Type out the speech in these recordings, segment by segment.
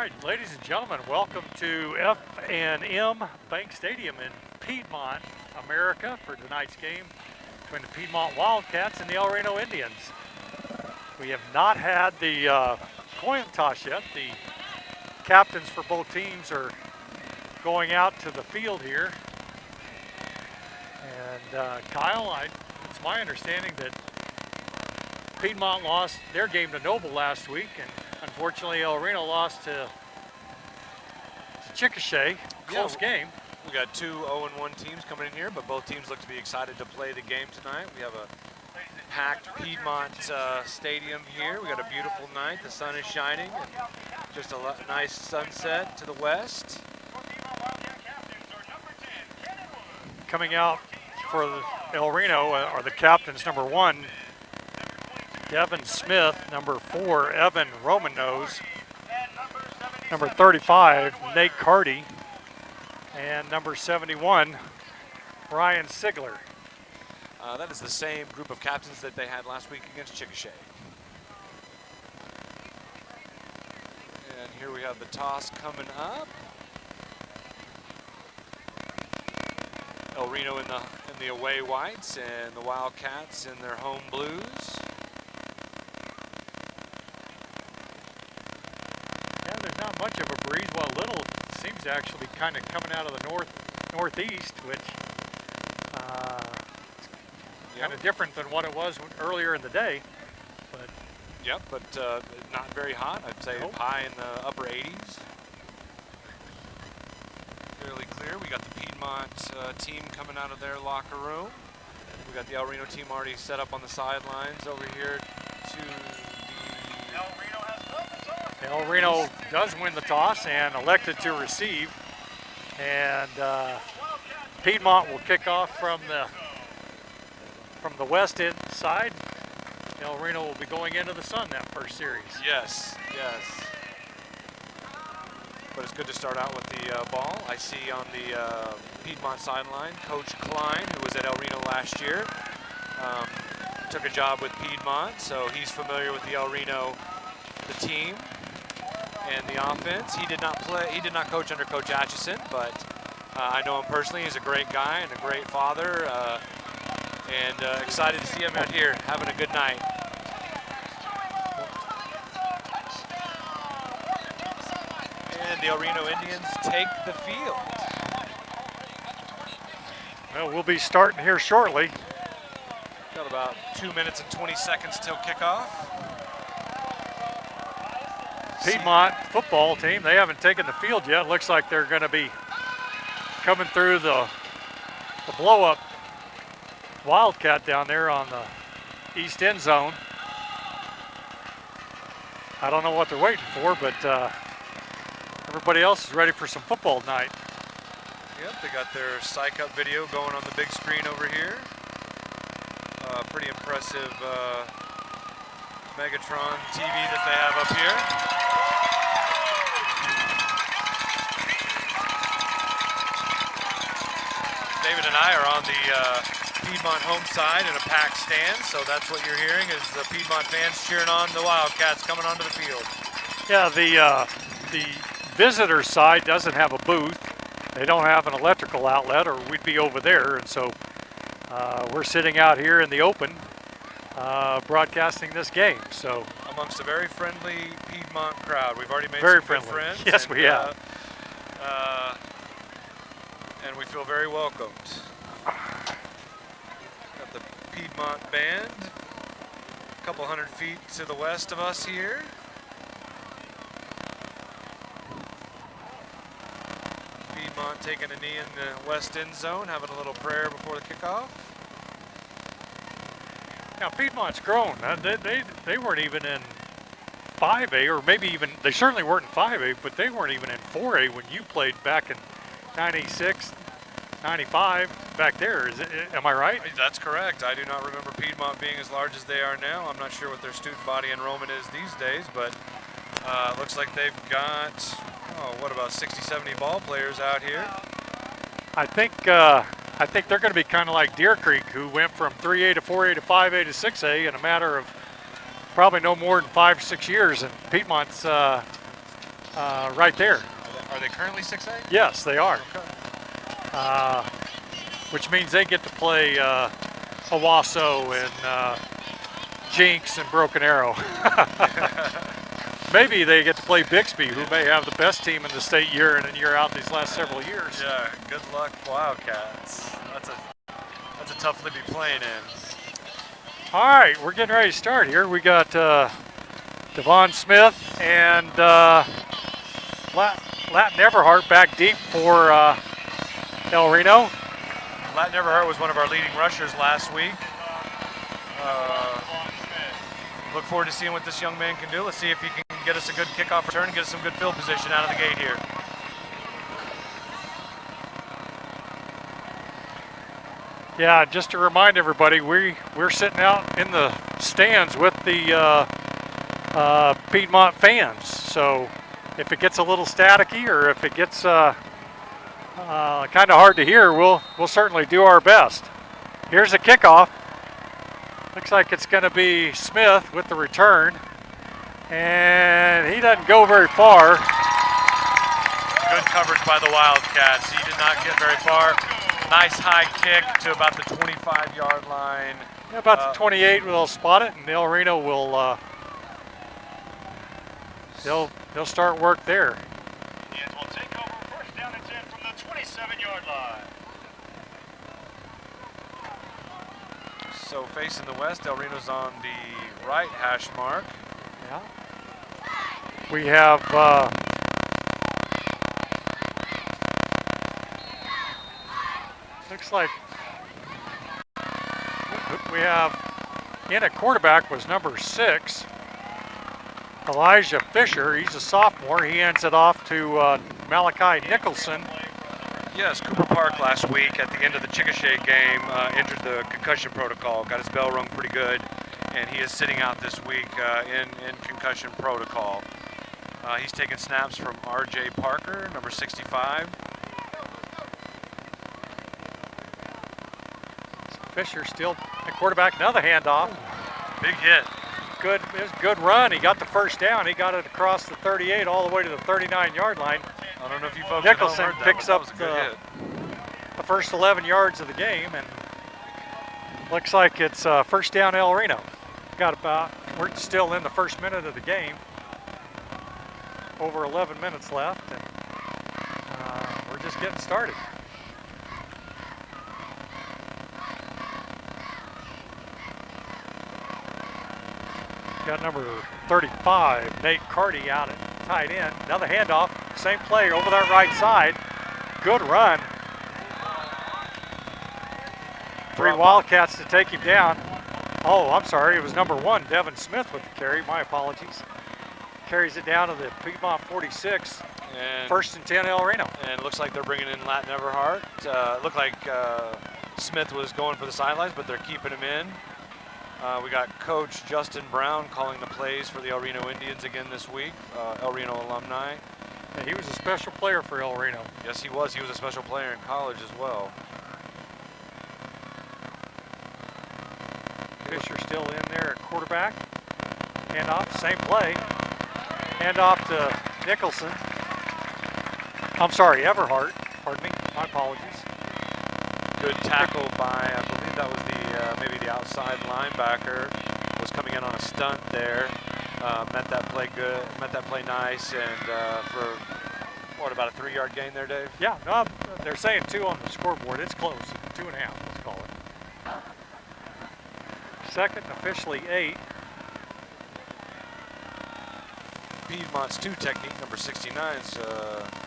right, ladies and gentlemen, welcome to F&M Bank Stadium in Piedmont, America for tonight's game between the Piedmont Wildcats and the El Reno Indians. We have not had the coin toss yet. The captains for both teams are going out to the field here. And Kyle, it's my understanding that Piedmont lost their game to Noble last week, and unfortunately El Reno lost to Chickasha. Close game. We got two 0-1 teams coming in here, but both teams look to be excited to play the game tonight. We have a packed Piedmont stadium here. We got a beautiful night. The sun is shining, and just a nice sunset to the west. Coming out for the El Reno are the captains. Number 1, Devin Smith. Number 4, Evan Romanos. Number 35, Nate Carty. And number 71, Ryan Sigler. That is the same group of captains that they had last week against Chickasha. And here we have the toss coming up. El Reno in the away whites and the Wildcats in their home blues. Yeah, there's not much of a breeze. Well, little seems to actually be kind of coming out of the northeast, which is kind of different than what it was earlier in the day. But yep, but not very hot. I'd say high in the upper 80s. Fairly clear. We got the Piedmont team coming out of their locker room. We got the El Reno team already set up on the sidelines over here to the... El Reno does win the toss and elected to receive. And Piedmont will kick off from the west end side. El Reno will be going into the sun that first series. Yes, yes. But it's good to start out with the ball. I see on the Piedmont sideline, Coach Klein, who was at El Reno last year, took a job with Piedmont, so he's familiar with the El Reno, the team, and the offense. He did not coach under Coach Atchison, but I know him personally. He's a great guy and a great father, and excited to see him out here having a good night. And the El Reno Indians take the field. Well, we'll be starting here shortly. Got about 2 minutes and 20 seconds till kickoff. Piedmont football team, they haven't taken the field yet. Looks like they're going to be coming through the blow-up Wildcat down there on the east end zone. I don't know what they're waiting for, but everybody else is ready for some football tonight. Yep, they got their psych up video going on the big screen over here. Pretty impressive Megatron TV that they have up here. David and I are on the Piedmont home side in a packed stand, so that's what you're hearing is the Piedmont fans cheering on the Wildcats coming onto the field. Yeah, the visitor side doesn't have a booth. They don't have an electrical outlet, or we'd be over there, and so we're sitting out here in the open broadcasting this game. So amongst a very friendly Piedmont crowd. We've already made very some friendly. good friends. Yes, and, we have. And we feel very welcomed. Got the Piedmont band a couple hundred feet to the west of us here. Piedmont taking a knee in the west end zone, having a little prayer before the kickoff. Now Piedmont's grown. They weren't even in 5A, or maybe even, they certainly weren't in 5A, but they weren't even in 4A when you played back in 96, 95, back there. Am I right? That's correct. I do not remember Piedmont being as large as they are now. I'm not sure what their student body enrollment is these days, but looks like they've got, what about 60, 70 ball players out here? I think they're going to be kind of like Deer Creek, who went from 3A to 4A to 5A to 6A in a matter of probably no more than 5 or 6 years. And Piedmont's right there. Are they currently 6A? Yes, they are. Okay. Which means they get to play Owasso and Jinx and Broken Arrow. Maybe they get to play Bixby, who may have the best team in the state year in and year out these last several years. Yeah, good luck, Wildcats. That's a tough league to be playing in. All right, we're getting ready to start here. We got Devon Smith and Latin Everhart back deep for El Reno. Latin Everhart was one of our leading rushers last week. Look forward to seeing what this young man can do. Let's see if he can get us a good kickoff return and get us some good field position out of the gate here. Yeah, just to remind everybody, we're sitting out in the stands with the Piedmont fans. So if it gets a little staticky or if it gets kind of hard to hear, we'll certainly do our best. Here's a kickoff. Looks like it's going to be Smith with the return, and he doesn't go very far. Good coverage by the Wildcats. He did not get very far. Nice high kick to about the 25-yard line. Yeah, about the 28, they'll spot it, and El Reno will they'll start work there. Indians will take over first down and 10 from the 27-yard line. So facing the west, El Reno's on the right hash mark. Yeah. We have looks like we have in at quarterback was number 6, Elijah Fisher. He's a sophomore. He hands it off to Malachi Nicholson. Yes, Cooper Park last week at the end of the Chickasha game entered the concussion protocol, got his bell rung pretty good, and he is sitting out this week in concussion protocol. He's taking snaps from R.J. Parker, number 65. Fisher still at quarterback, another handoff. Big hit. Good, it was a good run. He got the first down. He got it across the 38 all the way to the 39-yard line. I don't know if you folks Nicholson heard that, picks up the the first 11 yards of the game, and looks like it's first down El Reno. We're still in the first minute of the game. Over 11 minutes left, and we're just getting started. Got number 35, Nate Carty out at tight end. Another handoff, same play over that right side. Good run. 3 Wildcats to take him down. Oh, I'm sorry, it was number 1, Devon Smith with the carry. My apologies. Carries it down to the Piedmont 46. And First and 10 El Reno. And it looks like they're bringing in Latin Everhart. Looked like Smith was going for the sidelines, but they're keeping him in. We got Coach Justin Brown calling the plays for the El Reno Indians again this week, El Reno alumni. And he was a special player for El Reno. Yes, he was. He was a special player in college as well. Fisher still in there at quarterback. Handoff, same play. Handoff to Nicholson. I'm sorry, Everhart. Pardon me. My apologies. Good tackle by, I believe that was the maybe the outside linebacker, was coming in on a stunt there. Met that play good, met that play nice, and for what, about a 3-yard gain there, Dave? Yeah, no, they're saying 2 on the scoreboard. It's close. 2.5, let's call it. Second, officially 8. Piedmont's 2 technique, number 69's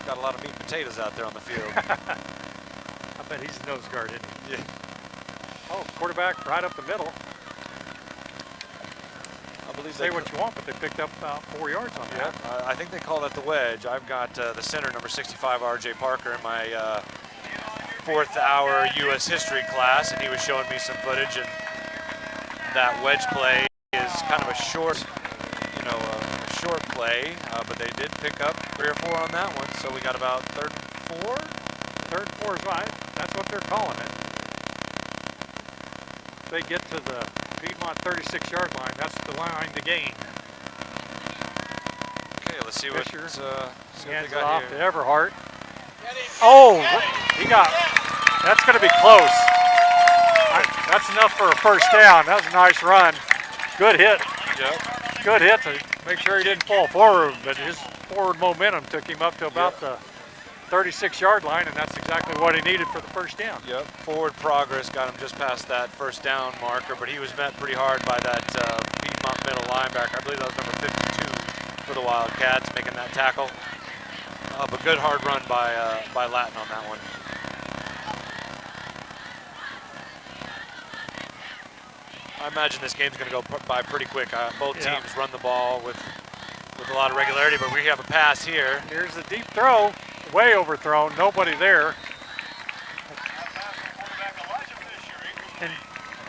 got a lot of meat and potatoes out there on the field. I bet he's a nose guard, isn't he? Yeah. Oh, quarterback right up the middle. I believe Say what you want, but they picked up about 4 yards on that. I think they call that the wedge. I've got the center, number 65, R.J. Parker, in my 4th hour U.S. history class, and he was showing me some footage, and that wedge play is kind of a short, short play, but they did pick up 3 or 4 on that one, so we got about 3rd and 4. 3rd and 4 is right. That's what they're calling it. If they get to the Piedmont 36-yard line, that's the line to gain. Okay, let's see what, Fisher see what they hands it got off here. to Everhart. Oh, that's going to be close. That's enough for a first down. That was a nice run. Good hit. Yep. Good hit to make sure he didn't fall forward, but his forward momentum took him up to about the 36-yard line, and that's exactly what he needed for the first down. Yep, forward progress got him just past that first down marker, but he was met pretty hard by that Piedmont middle linebacker. I believe that was number 52 for the Wildcats, making that tackle. But good hard run by Latin on that one. I imagine this game's going to go by pretty quick. Both teams run the ball with a lot of regularity, but we have a pass here. Here's the deep throw, way overthrown, nobody there. And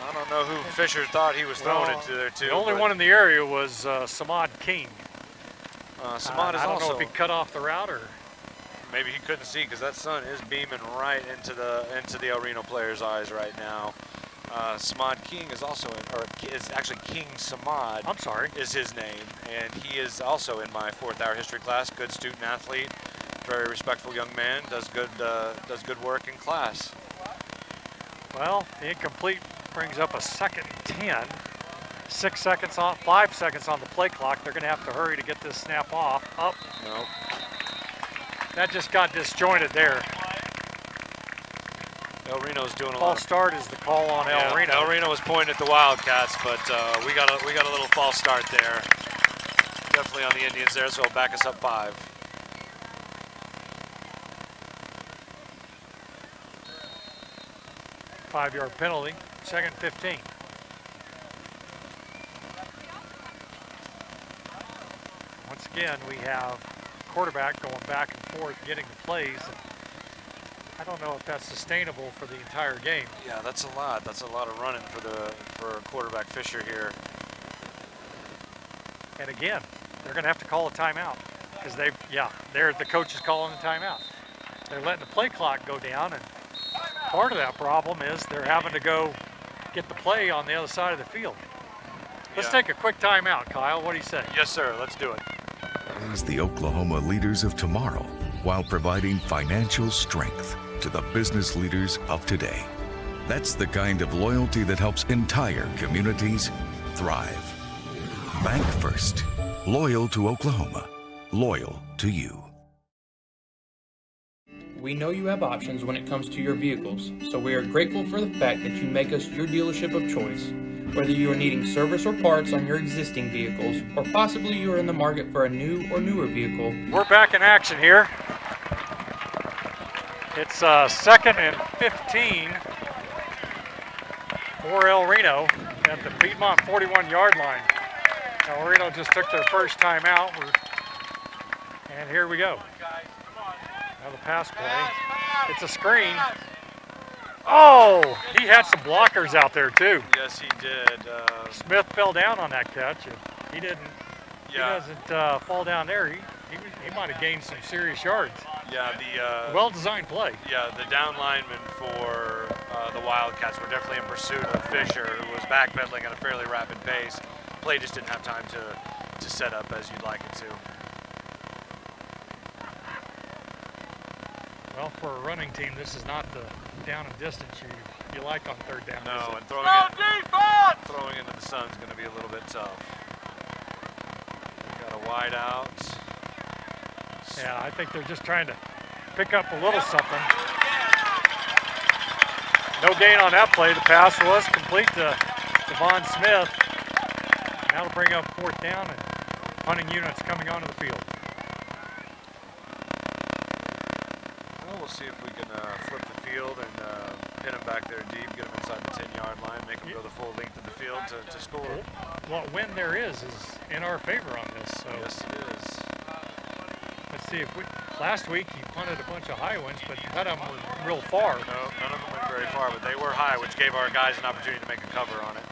I don't know who Fisher thought he was throwing it to there too. The only one in the area was Samad King. Samad is I don't also, know if he cut off the route or maybe he couldn't see because that sun is beaming right into the El Reno player's eyes right now. Samad King is also, is actually King Samad. I'm sorry. Is his name, and he is also in my 4th hour history class. Good student athlete, very respectful young man. Does good work in class. Well, the incomplete brings up a 2nd and 10. 6 seconds on, 5 seconds on the play clock. They're going to have to hurry to get this snap off. Up. Nope. That just got disjointed there. El Reno's doing a False lot. start is the call on El Reno. El Reno was pointing at the Wildcats, but we got a little false start there. Definitely on the Indians there, so it'll back us up 5. Five-yard penalty. 2nd and 15. Once again, we have quarterback going back and forth, getting the plays. I don't know if that's sustainable for the entire game. Yeah, that's a lot. That's a lot of running for quarterback Fisher here. And again, they're going to have to call a timeout because the coach is calling the timeout. They're letting the play clock go down, and part of that problem is they're having to go get the play on the other side of the field. Let's take a quick timeout, Kyle. What do you say? Yes, sir. Let's do it. As the Oklahoma leaders of tomorrow, while providing financial strength to the business leaders of today. That's the kind of loyalty that helps entire communities thrive. Bank First. Loyal to Oklahoma. Loyal to you. We know you have options when it comes to your vehicles, so we are grateful for the fact that you make us your dealership of choice. Whether you are needing service or parts on your existing vehicles, or possibly you are in the market for a new or newer vehicle. We're back in action here. It's 2nd and 15 for El Reno at the Piedmont 41-yard line. El Reno just took their first time out, and here we go. Now the pass play. It's a screen. Oh, he had some blockers out there too. Yes, he did. Smith fell down on that catch. He didn't. Yeah. He doesn't fall down there. He might have gained some serious yards. Yeah, the well-designed play. Yeah, the down linemen for the Wildcats were definitely in pursuit of Fisher, who was backpedaling at a fairly rapid pace. Play just didn't have time to set up as you'd like it to. Well, for a running team, this is not the down and distance you like on 3rd down. No, and throwing into the sun is going to be a little bit tough. Got a wide out. Yeah, I think they're just trying to pick up a little something. No gain on that play. The pass was complete to Devon Smith. Now to bring up 4th down and punting units coming onto the field. Well, we'll see if we can flip the field and pin him back there deep, get him inside the 10-yard line, make him go the full length of the field to score. What win there is in our favor on this. So yes, it is. Let's see if last week he punted a bunch of high ones, but none of them were real far. No, none of them went very far, but they were high, which gave our guys an opportunity to make a cover on it.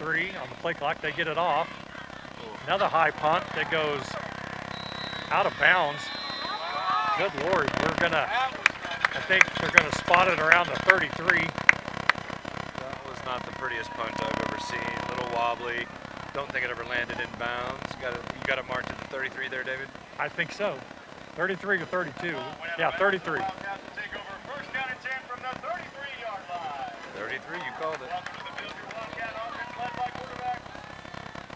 4-3 on the play clock. They get it off. Another high punt that goes out of bounds. Good Lord, I think they're gonna spot it around the 33. That was not the prettiest punt I've ever seen. A little wobbly. Don't think it ever landed in bounds. You got it marked at the 33 there, David? I think so. 33 to 32. Yeah, 33. Wildcats will take over first down and 10 from the 33-yard line. 33, you called it. Welcome to the field, your Wildcat offense led by quarterback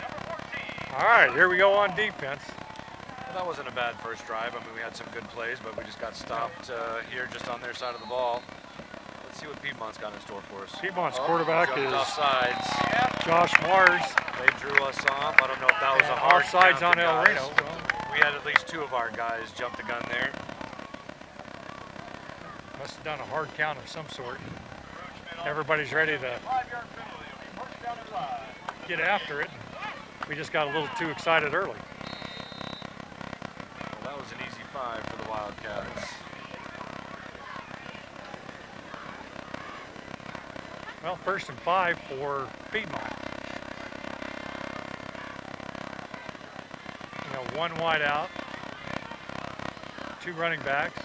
number 14. All right, here we go on defense. Well, that wasn't a bad first drive. I mean, we had some good plays, but we just got stopped here just on their side of the ball. Let's see what Piedmont's got in store for us. Piedmont's quarterback is offsides. Josh Mars. They drew us off. I don't know if that was And a hard offsides count on to El guys. Reno. We had at least 2 of our guys jump the gun there. Must have done a hard count of some sort. Everybody's ready to 5-yard penalty. It'll be first down and 5. get after it. We just got a little too excited early. Well, that was an easy 5 for the Wildcats. Well, 1st and 5 for Piedmont. You know, 1 wide out, 2 running backs,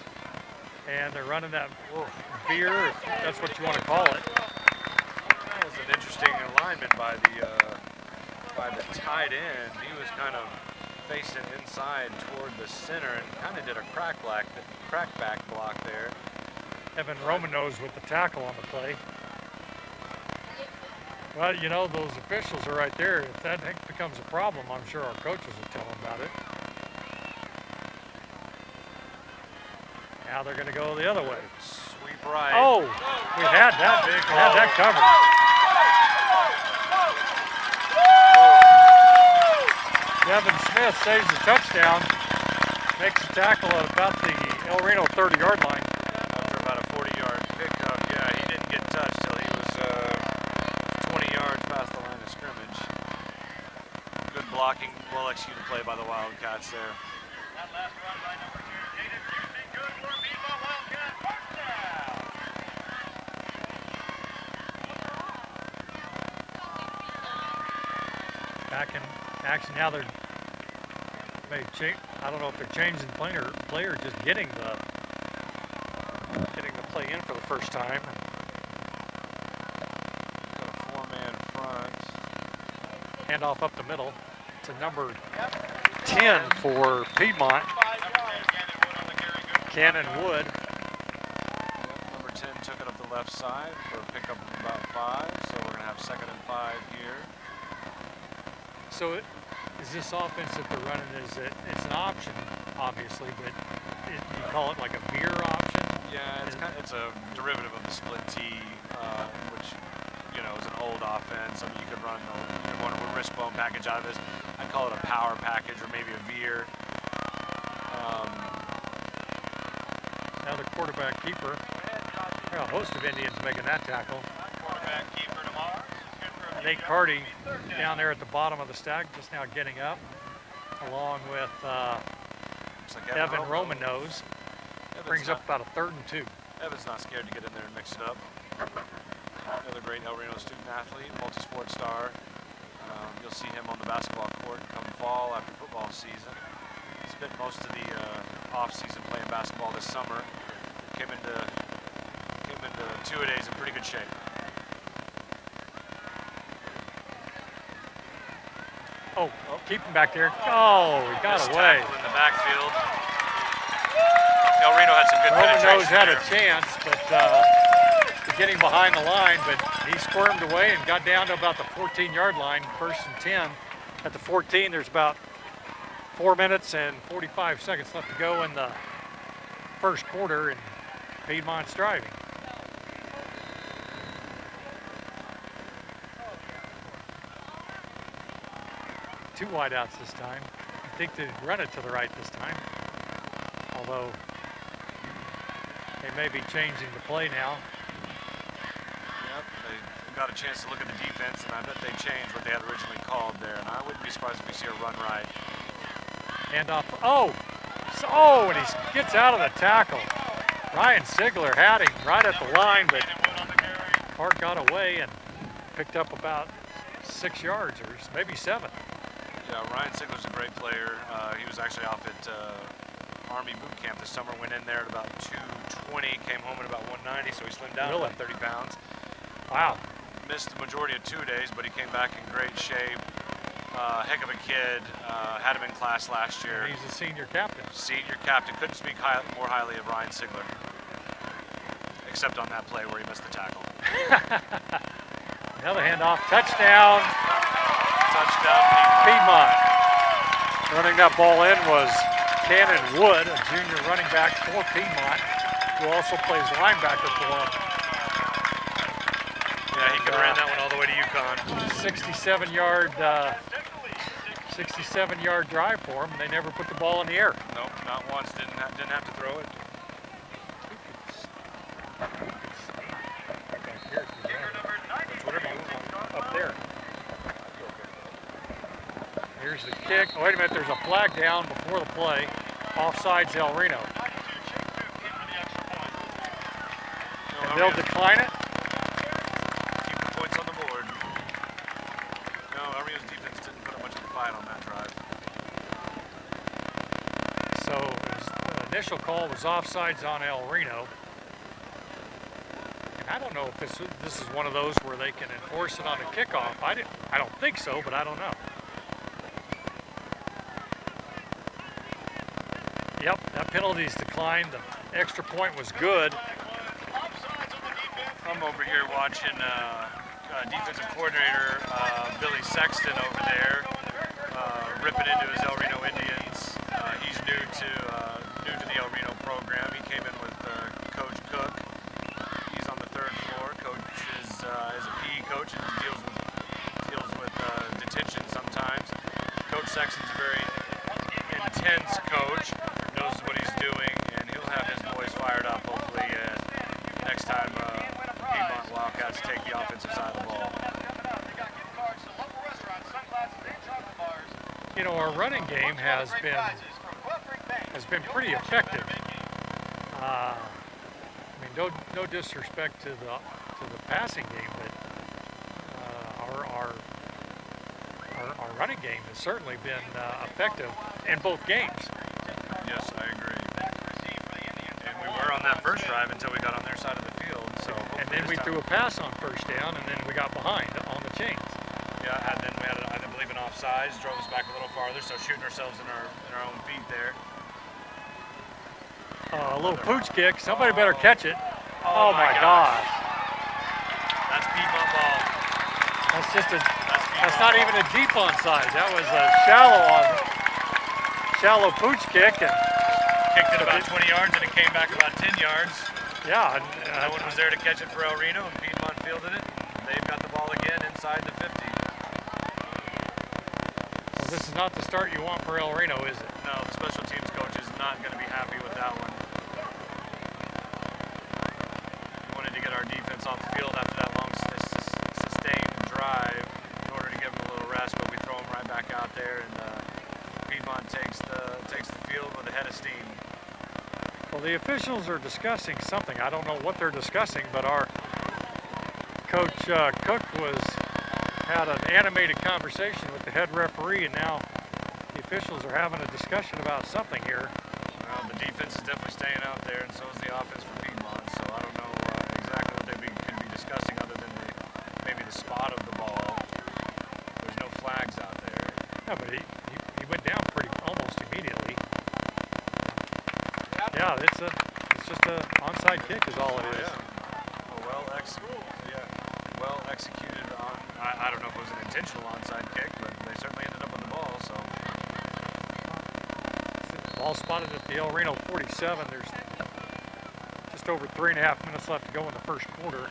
and they're running that veer, if that's what you want to call it. That was an interesting alignment by the tight end. He was kind of facing inside toward the center and kind of did a crackback block there. Evan Romanos with the tackle on the play. Well, you know, those officials are right there. If that becomes a problem, I'm sure our coaches will tell them about it. Now they're going to go the other way. Sweep right. Oh, we had that. We had that covered. Devin Smith saves the touchdown, makes the tackle at about the El Reno 30-yard line. After about a 40-yard pickup, yeah, he didn't get touched till he was 20 yards past the line of scrimmage. Good blocking, well-executed play by the Wildcats there. That last run by number 2, Jaden Houston, good for Piedmont Wildcat. First down. Back in action now. They're I don't know if they're changing the play or just getting the play in for the first time. Got a 4-man front. Handoff up the middle to number 10 for Piedmont, Cannon Wood. Yep, number 10 took it up the left side for a pickup of about 5, so we're going to have 2nd and 5 here. So is this offense that they're running, it's an option, obviously, but you call it like a veer option? Yeah, it's a derivative of the split T, which, you know, is an old offense. I mean, you could run a wishbone package out of this. I'd call it a power package or maybe a veer. Now the quarterback keeper. Well, a host of Indians making that tackle. Quarterback keeper tomorrow. Nate Carty down there at the bottom of the stack, just now getting up, along with Like Evan Romanos. Brings up about a 3rd and 2. Evan's not scared to get in there and mix it up. Another great El Reno student athlete, multi-sport star. You'll see him on the basketball court come fall after football season. Spent most of the off-season playing basketball this summer. Came into 2-a-days in pretty good shape. Oh, keep him back there. Oh, he got away. Tackle in the backfield. El Reno had some good Romanos penetration had there. a chance, but getting behind the line, but he squirmed away and got down to about the 14-yard line, 1st and 10. At the 14, there's about 4 minutes and 45 seconds left to go in the first quarter, and Piedmont's driving. Two wideouts this time. I think they'd run it to the right this time, although they may be changing the play now. Yep, they got a chance to look at the defense, and I bet they changed what they had originally called there, and I wouldn't be surprised if we see a run right. Handoff. Oh, and he gets out of the tackle. Ryan Sigler had him right at the line, but Hart got away and picked up about 6 yards, or maybe 7. Yeah, Ryan Sigler's a great player. He was actually off at Army boot camp this summer, went in there at about 220, came home at about 190, so he slimmed down Really? about 30 pounds. Wow. Missed the majority of 2 days, but he came back in great shape. Heck of a kid. Had him in class last year. And he's the senior captain. Senior captain. Couldn't speak more highly of Ryan Sigler. Except on that play where he missed the tackle. Another handoff. Touchdown. Touchdown Piedmont. Running that ball in was Cannon Wood, a junior running back for Piedmont, who also plays linebacker for them. Yeah, he could have ran that one all the way to UConn. 67-yard drive for him. They never put the ball in the air. Nope, not once. Didn't have to throw it. Up there. Here's the kick. Oh, wait a minute, there's a flag down before the play. Offsides El Reno. And they'll decline it. Keep the points on the board. No, El Reno's defense didn't put up much of a fight on that drive. So the initial call was offsides on El Reno. And I don't know if this is one of those where they can enforce it on a kickoff. I don't think so, but I don't know. Yep, that penalty's declined. The extra point was good. I'm over here watching defensive coordinator Billy Sexton over there ripping into his El Reno Indians. He's new to the El Reno program. He came in with Coach Cook. He's on the 3rd floor. Coach is a PE coach and deals with detention sometimes. Coach Sexton's a very intense coach. Knows what he's doing, and he'll have his boys fired up hopefully next time Piedmont Wildcats take the offensive side of the ball. You know, our running game has been pretty effective. I mean, no disrespect to the passing game, but our running game has certainly been effective in both games. Yes, I agree. And we were on that first drive until we got on their side of the field. So and then we threw a pass on first down, and then we got behind on the chains. Yeah, and then we had, I believe, an offsides, drove us back a little farther, so shooting ourselves in our own feet there. A little pooch kick. Somebody better catch it. Oh my gosh. That's Piedmont ball. That's not even a deep onside. That was a shallow pooch kick, and kicked it about 20 yards, and it came back about 10 yards. Yeah, and no one was there to catch it for El Reno, and Piedmont fielded it. They've got the ball again inside the 50. Well, this is not the start you want for El Reno, is it? No, the special teams coach is not going to be happy with that one. We wanted to get our defense off the field after that long sustained drive in order to give them a little rest, but we throw them right back out there, and Piedmont takes the field with a head of steam. Well, the officials are discussing something. I don't know what they're discussing, but our coach Cook had an animated conversation with the head referee, and now the officials are having a discussion about something here. Well, the defense is definitely staying out there, and so is the offense for Piedmont. So I don't know exactly what they could be discussing other than maybe the spot of the ball. There's no flags out there. Yeah, but he went down almost immediately. Yeah, it's just a onside kick is all it is. Yeah. Well executed on. I don't know if it was an intentional onside kick, but they certainly ended up on the ball. So ball spotted at the El Reno 47. There's just over 3.5 minutes left to go in the first quarter.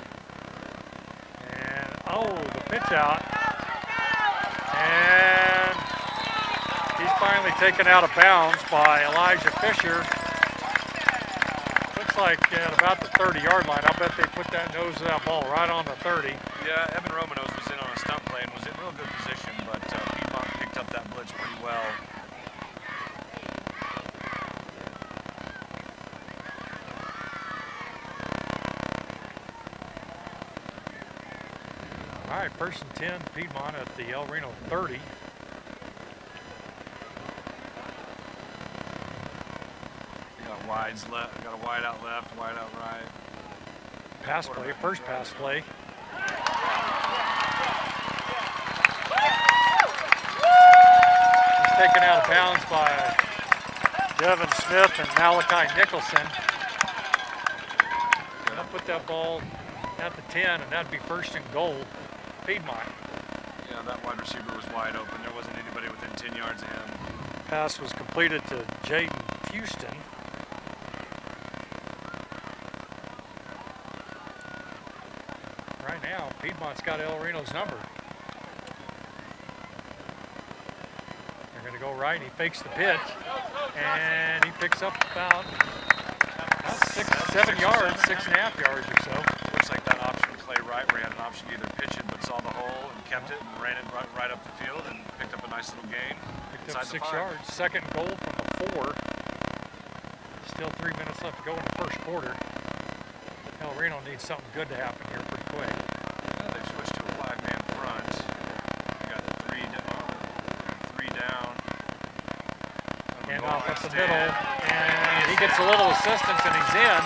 And the pitch out, and he's finally taken out of bounds by Elijah Fisher. Looks like at about the 30-yard line. I'll bet they put that nose of that ball right on the 30. Yeah, Evan Romanos was in on a stunt play and was in real good position, but Piedmont picked up that blitz pretty well. All right, 1st and 10, Piedmont at the El Reno 30. Wides left, got a wide out left, wide out right. Pass play, first pass play. taken out of bounds by Devin Smith and Malachi Nicholson. They'll put that ball at the 10, and that'd be first and goal, Piedmont. Yeah, that wide receiver was wide open. There wasn't anybody within 10 yards of him. Pass was completed to Jaden Houston. Right now, Piedmont's got El Reno's number. They're going to go right. He fakes the pitch, and he picks up about 7 yards, 6.5 yards or so. Looks like that option play right, where he had an option to either pitch it, but saw the hole and kept it and ran it right up the field and picked up a nice little gain. Picked up 6 yards. Second goal from the 4. Still 3 minutes left to go in the first quarter. El Reno needs something good to happen here pretty quick. Yeah, they've switched to a 5-man front. They got 3 down. And off up the middle, and he gets a little assistance, and he's in.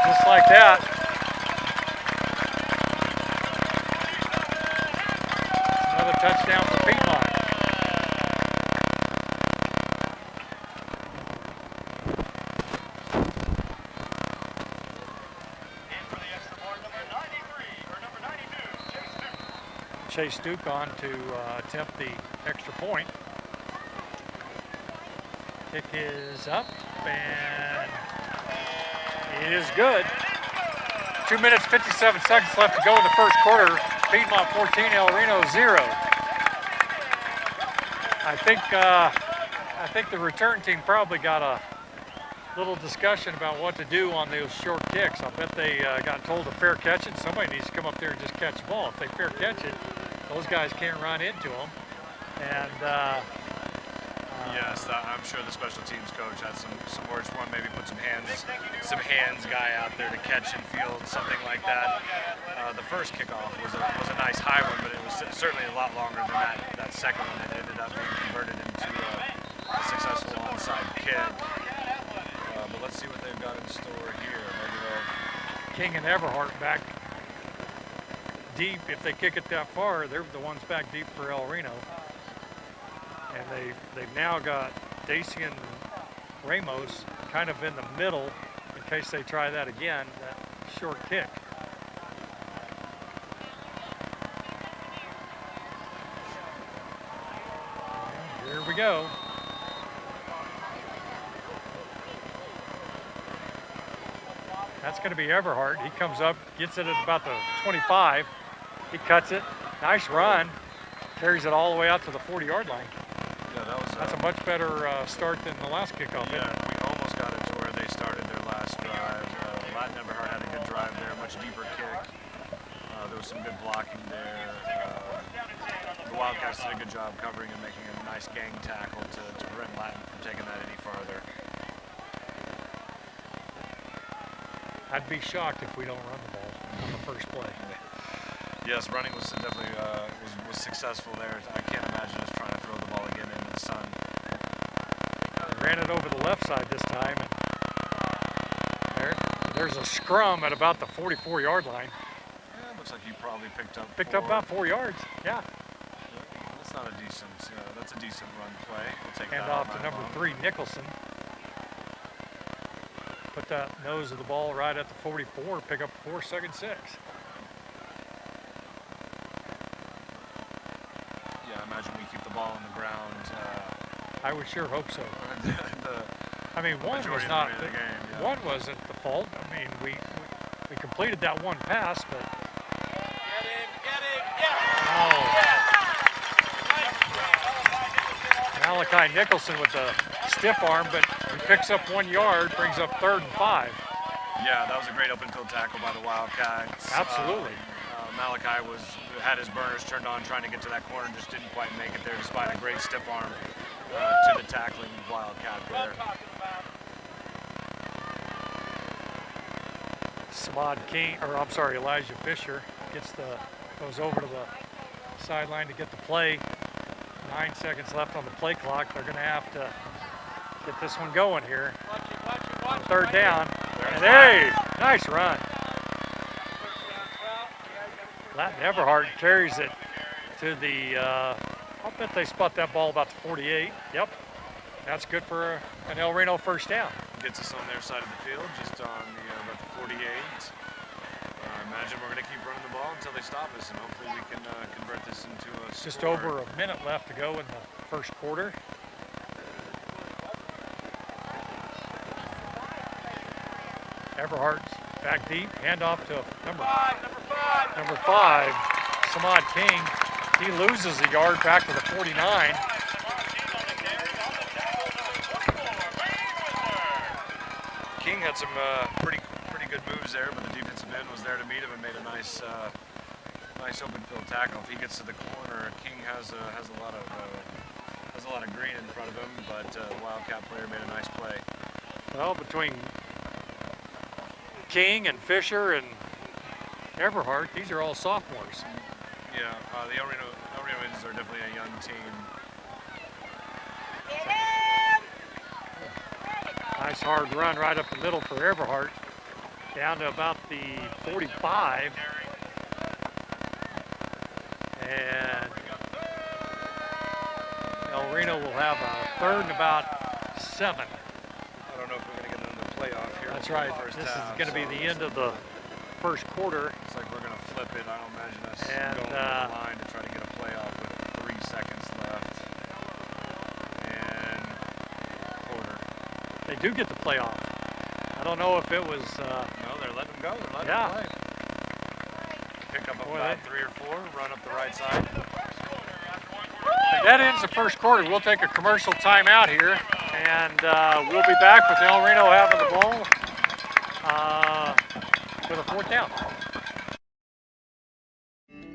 Just like that. Another touchdown for Piedmont. In for the extra point, number 93, or number 92, Chase Duke. Chase Duke on to attempt the extra point. Kick is up, and it is good. 2 minutes, 57 seconds left to go in the first quarter. Piedmont 14, El Reno 0. I think the return team probably got a little discussion about what to do on those short kicks. I bet they got told to fair catch it. Somebody needs to come up there and just catch the ball. If they fair catch it, those guys can't run into them. And yes, I'm sure the special teams coach had some words for him. Maybe put some hands guy out there to catch and field, something like that. The first kickoff was a nice high one, but it was certainly a lot longer than that second one that ended up being converted into a successful onside kick. But let's see what they've got in store here. Maybe King and Everhart back deep. If they kick it that far, they're the ones back deep for El Reno. And they've now got Dacian Ramos kind of in the middle in case they try that again, that short kick. And here we go. That's going to be Everhart. He comes up, gets it at about the 25. He cuts it. Nice run. Carries it all the way out to the 40-yard line. Yeah, That's a much better start than the last kickoff. Yeah, we almost got it to where they started their last drive. Latin Everhart had a good drive there, much deeper kick. There was some good blocking there. The Wildcats did a good job covering and making a nice gang tackle to prevent Latin from taking that any farther. I'd be shocked if we don't run the ball on the first play. Yes, running was definitely was successful there. I can't imagine us trying to throw the ball again into the sun. They ran it over the left side this time, and there's a scrum at about the 44-yard line. Yeah, it looks like he probably picked up about 4 yards. Yeah. That's not a decent. That's a decent run play. We'll take Hand that off to number 3, Nicholson. Put that nose of the ball right at the 44. Pick up 4, second 6. Yeah, I imagine we keep the ball on the ground. I would sure hope so. I mean, one majority was of not. the game, yeah. One wasn't the fault. I mean, we completed that one pass, but. Oh. Malachi Nicholson with the stiff arm, but he picks up 1 yard, brings up 3rd and 5. Yeah, that was a great open field tackle by the Wildcats. Absolutely. Malachi had his burners turned on trying to get to that corner, just didn't quite make it there despite a great stiff arm to the tackling Wildcat there. Elijah Fisher goes over to the sideline to get the play. 9 seconds left on the play clock. They're going to have to get this one going here. On 3rd down. And hey, nice run. Latin Everhart carries it to the Bet they spot that ball about the 48. Yep. That's good for an El Reno first down. Gets us on their side of the field, just on the about the 48. I imagine we're going to keep running the ball until they stop us, and hopefully we can convert this into a score. Just over a minute left to go in the first quarter. Everhart's back deep, handoff to number five, Samad King. He loses a yard back to the 49. King had some pretty good moves there, but the defensive end was there to meet him and made a nice open field tackle. If he gets to the corner, King has a lot of green in front of him, but the Wildcat player made a nice play. Well, between King and Fisher and Everhart, these are all sophomores. Yeah, the El Reno Indians are definitely a young team. Nice hard run right up the middle for Everhart. Down to about the 45. And El Reno will have a third and about 7. I don't know if we're going to get another playoff here. That's right. This is going to be the end of the first quarter. It's like we're going to flip it. I don't imagine us And, going over the line to try to get a playoff with 3 seconds left. And quarter. They do get the playoff. I don't know if it was... No, they're letting them go. They're letting Yeah. them play. Pick up about 3 or 4, run up the right side. That ends the first quarter. We'll take a commercial timeout here, and we'll be back with El Reno having the ball with a 4th down.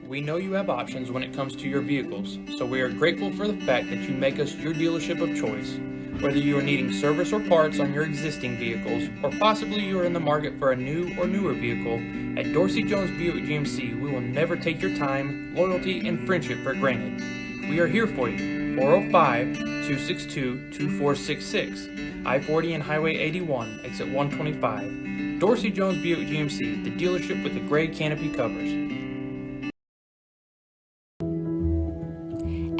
We know you have options when it comes to your vehicles, so we are grateful for the fact that you make us your dealership of choice. Whether you are needing service or parts on your existing vehicles, or possibly you are in the market for a new or newer vehicle, at Dorsey Jones Buick GMC, we will never take your time, loyalty, and friendship for granted. We are here for you. 405-262-2466, I-40 and Highway 81, exit 125. Dorsey Jones Buick GMC, the dealership with the gray canopy covers.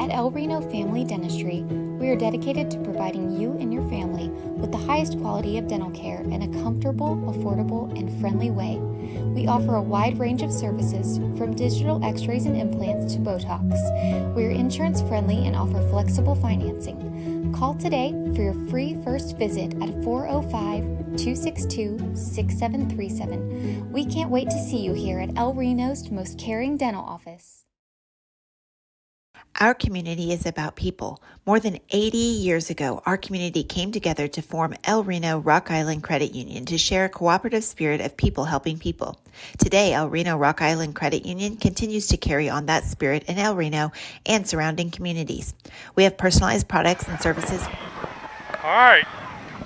At El Reno Family Dentistry, we are dedicated to providing you and your family with the highest quality of dental care in a comfortable, affordable, and friendly way. We offer a wide range of services, from digital x-rays and implants to Botox. We are insurance friendly and offer flexible financing. Call today for your free first visit at 405-262-6737. We can't wait to see you here at El Reno's most caring dental office. Our community is about people. More than 80 years ago, our community came together to form El Reno Rock Island Credit Union to share a cooperative spirit of people helping people. Today, El Reno Rock Island Credit Union continues to carry on that spirit in El Reno and surrounding communities. We have personalized products and services. All right,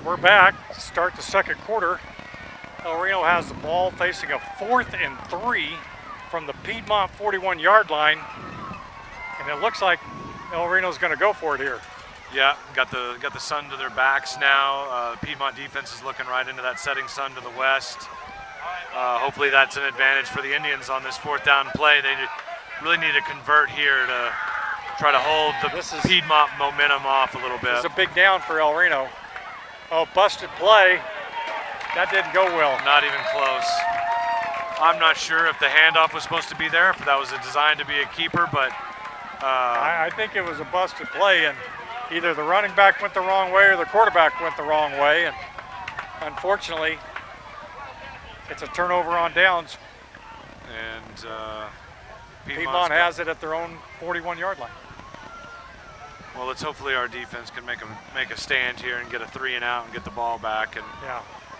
we're back to start the second quarter. El Reno has the ball facing a 4th and 3 from the Piedmont 41-yard line. And it looks like El Reno's going to go for it here. Yeah, got the sun to their backs now. Piedmont defense is looking right into that setting sun to the west. Hopefully that's an advantage for the Indians on this 4th down play. They really need to convert here to try to hold the Piedmont momentum off a little bit. This is a big down for El Reno. Oh, busted play. That didn't go well. Not even close. I'm not sure if the handoff was supposed to be there, if that was designed to be a keeper, but I think it was a busted play, and either the running back went the wrong way or the quarterback went the wrong way, and unfortunately, it's a turnover on downs. And Piedmont has it at their own 41-yard line. Well, let's hopefully our defense can make a stand here and get a 3 and out and get the ball back and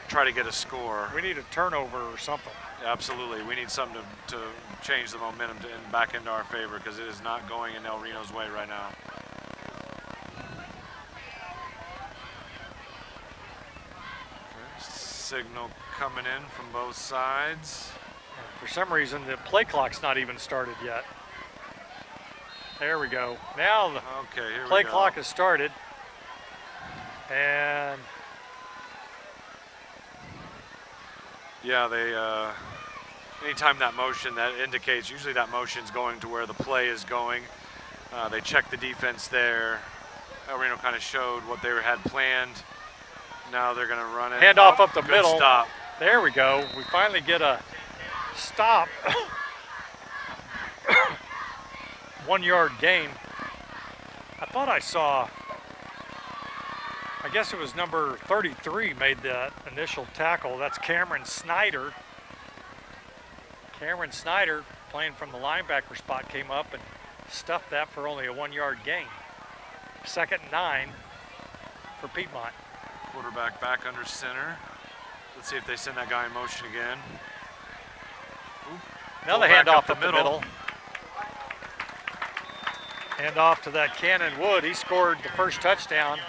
try to get a score. We need a turnover or something. Absolutely, we need something to change the momentum back into our favor, because it is not going in El Reno's way right now. Signal coming in from both sides. For some reason, the play clock's not even started yet. There we go. Now the play clock has started. And yeah, they anytime that motion, that indicates usually that motion's going to where the play is going. They checked the defense there. El Reno kind of showed what they had planned. Now they're going to run it. Handoff up the good middle. Stop. There we go. We finally get a stop. 1 yard gain. I thought I saw, I guess it was number 33 made the initial tackle. That's Cameron Snyder. Cameron Snyder, playing from the linebacker spot, came up and stuffed that for only a 1 yard gain. 2nd and 9 for Piedmont. Quarterback back under center. Let's see if they send that guy in motion again. Another handoff up the middle. Handoff to that Cannon Wood. He scored the first touchdown.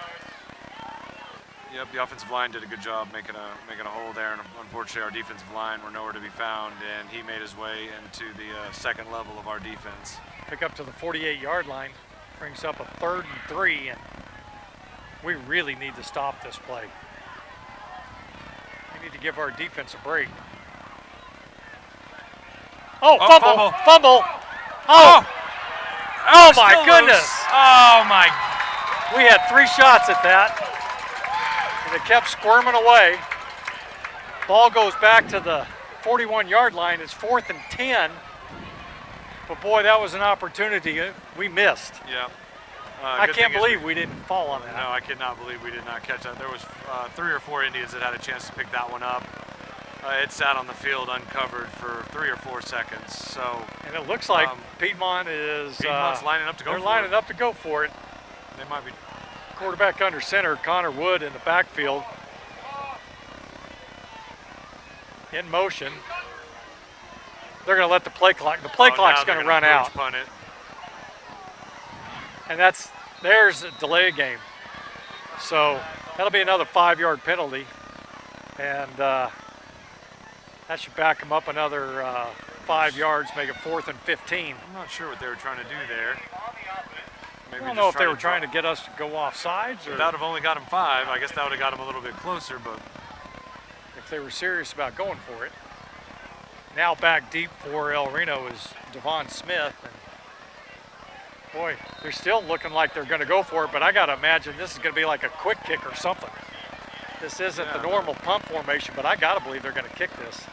Yep, the offensive line did a good job making a hole there, and unfortunately our defensive line were nowhere to be found, and he made his way into the second level of our defense. Pick up to the 48-yard line, brings up a 3rd and 3, and we really need to stop this play. We need to give our defense a break. Oh, fumble! Oh my goodness! Loose. Oh my! We had 3 shots at that, and it kept squirming away. Ball goes back to the 41-yard line. It's 4th and 10. But boy, that was an opportunity we missed. Yeah. I can't believe we didn't fall on that. No, I cannot believe we did not catch that. There was 3 or 4 Indians that had a chance to pick that one up. It sat on the field uncovered for 3 or 4 seconds. So. And it looks like Piedmont's lining up to go. They're lining up to go for it. They might be. Quarterback under center, Connor Wood in the backfield. In motion. They're going to let the play clock. The play clock's going to run out. Punt it. And there's a delay game. So that'll be another 5-yard penalty. And that should back them up another 5 yards, make it 4th and 15. I'm not sure what they were trying to do there. Maybe I don't know if they were trying to get us to go off sides. Or that would have only got them 5. I guess that would have got them a little bit closer, but. If they were serious about going for it. Now back deep for El Reno is Devon Smith. And boy, they're still looking like they're going to go for it, but I got to imagine this is going to be like a quick kick or something. This isn't the normal punt formation, but I got to believe they're going to kick this.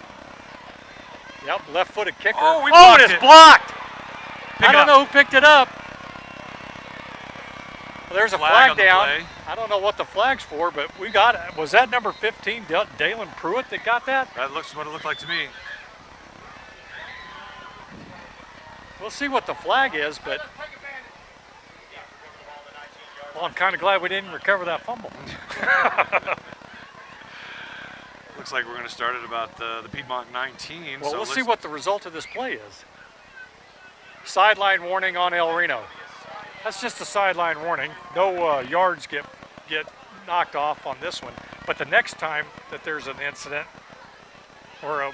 Yep, left-footed kicker. Oh, and it's blocked. I don't know who picked it up. Well, there's a flag down. I don't know what the flag's for, but we got it. Was that number 15, Dalen Pruitt, that got that? That looks what it looked like to me. We'll see what the flag is, but well, I'm kind of glad we didn't recover that fumble. Looks like we're going to start at about the Piedmont 19. Well, we'll see what the result of this play is. Sideline warning on El Reno. That's just a sideline warning. No yards get knocked off on this one. But the next time that there's an incident or a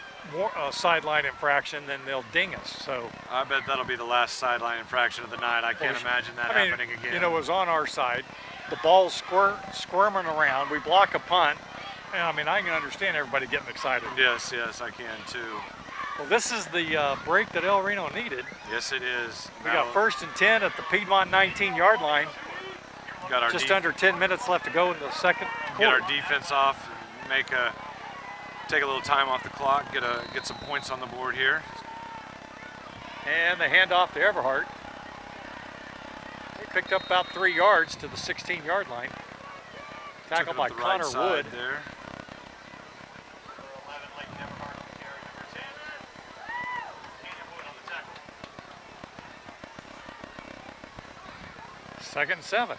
sideline infraction, then they'll ding us. So I bet that'll be the last sideline infraction of the night. I can't imagine that happening again. You know, it was on our side. The ball's squirming around. We block a punt. And I mean, I can understand everybody getting excited. Yes, I can too. Well, this is the break that El Reno needed. Yes, it is. We got 1st and 10 at the Piedmont 19-yard line. Got our just under 10 minutes left to go in the second quarter. Get our defense off, and take a little time off the clock, get some points on the board here. And the handoff to Everhart. They picked up about 3 yards to the 16-yard line. Tackled by Connor Wood. There. 2nd and 7.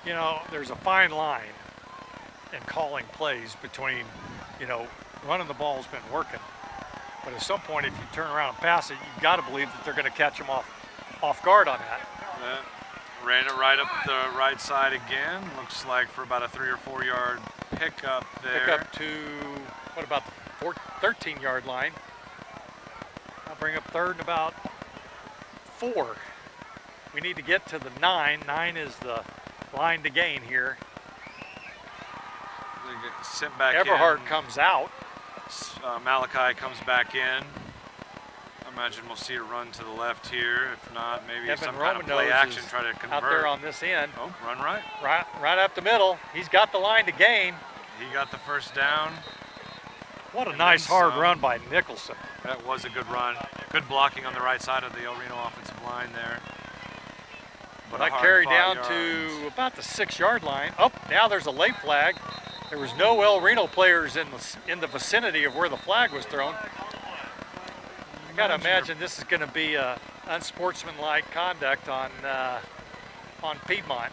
You know, there's a fine line in calling plays between, you know, running the ball's been working. But at some point, if you turn around and pass it, you've got to believe that they're going to catch them off guard on that. Ran it right up the right side again. Looks like for about a 3 or 4 yard pickup there. Pickup to, what about the 13-yard line? I'll bring up 3rd and about 4. We need to get to the 9. 9 is the line to gain here. Sent back Everhart in. comes out. Malachi comes back in. imagine we'll see a run to the left here. If not, maybe Evan some kind of play Romanos action, is try to convert. out there on this end. Oh, run right. Right up the middle. He's got the line to gain. He got the first down. What a And nice then hard some. run by Nicholson. That was a good run. Good blocking on the right side of the El Reno offensive line there. But a That hard carry fought down yards. to about the 6-yard line. Oh, now there's a late flag. There was no El Reno players in the vicinity of where the flag was thrown. I gotta imagine this is gonna be unsportsmanlike conduct on Piedmont.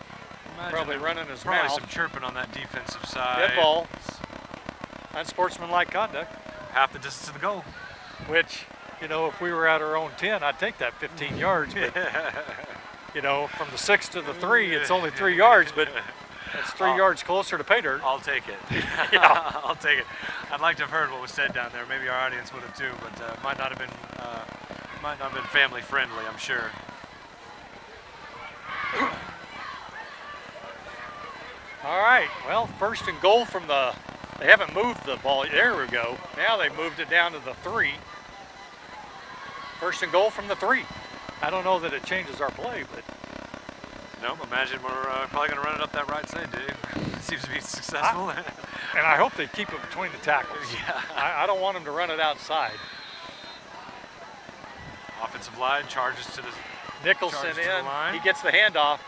Probably running his probably mouth. some chirping on that defensive side. Dead ball. Unsportsmanlike conduct, Half the distance to the goal. which, you know, if we were at our own 10, I'd take that 15 yards. But, you know, from the 6 to the 3, it's only 3 yards, but it's 3 yards closer to pay dirt. I'll take it. Yeah. I'll take it. I'd like to have heard what was said down there. Maybe our audience would have too, but might not have been family friendly, I'm sure. All right, well, 1st and goal from the, they haven't moved the ball. There we go. Now they moved it down to the 3. 1st and goal from the 3. I don't know that it changes our play, but Nope, imagine we're probably going to run it up that right side, Dave. Seems to be successful. and I hope they keep it between the tackles. Yeah. I don't want them to run it outside. Offensive line charges to the Nicholson Charge to the in. line. He gets the handoff.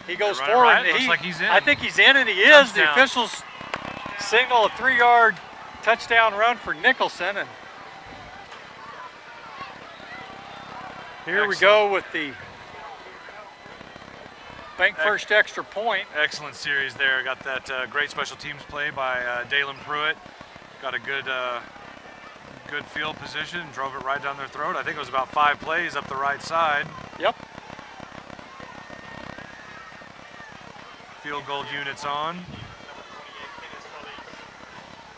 He goes run it forward. right. And Looks like he's in. I think he's in, and he is. The Touchdown. officials signal a 3-yard touchdown run for Nicholson, and here we go with the bank first extra point. excellent series there. Got that great special teams play by Dalen Pruitt. Got a good field position, drove it right down their throat. I think it was about 5 plays up the right side. Yep. Field goal units on.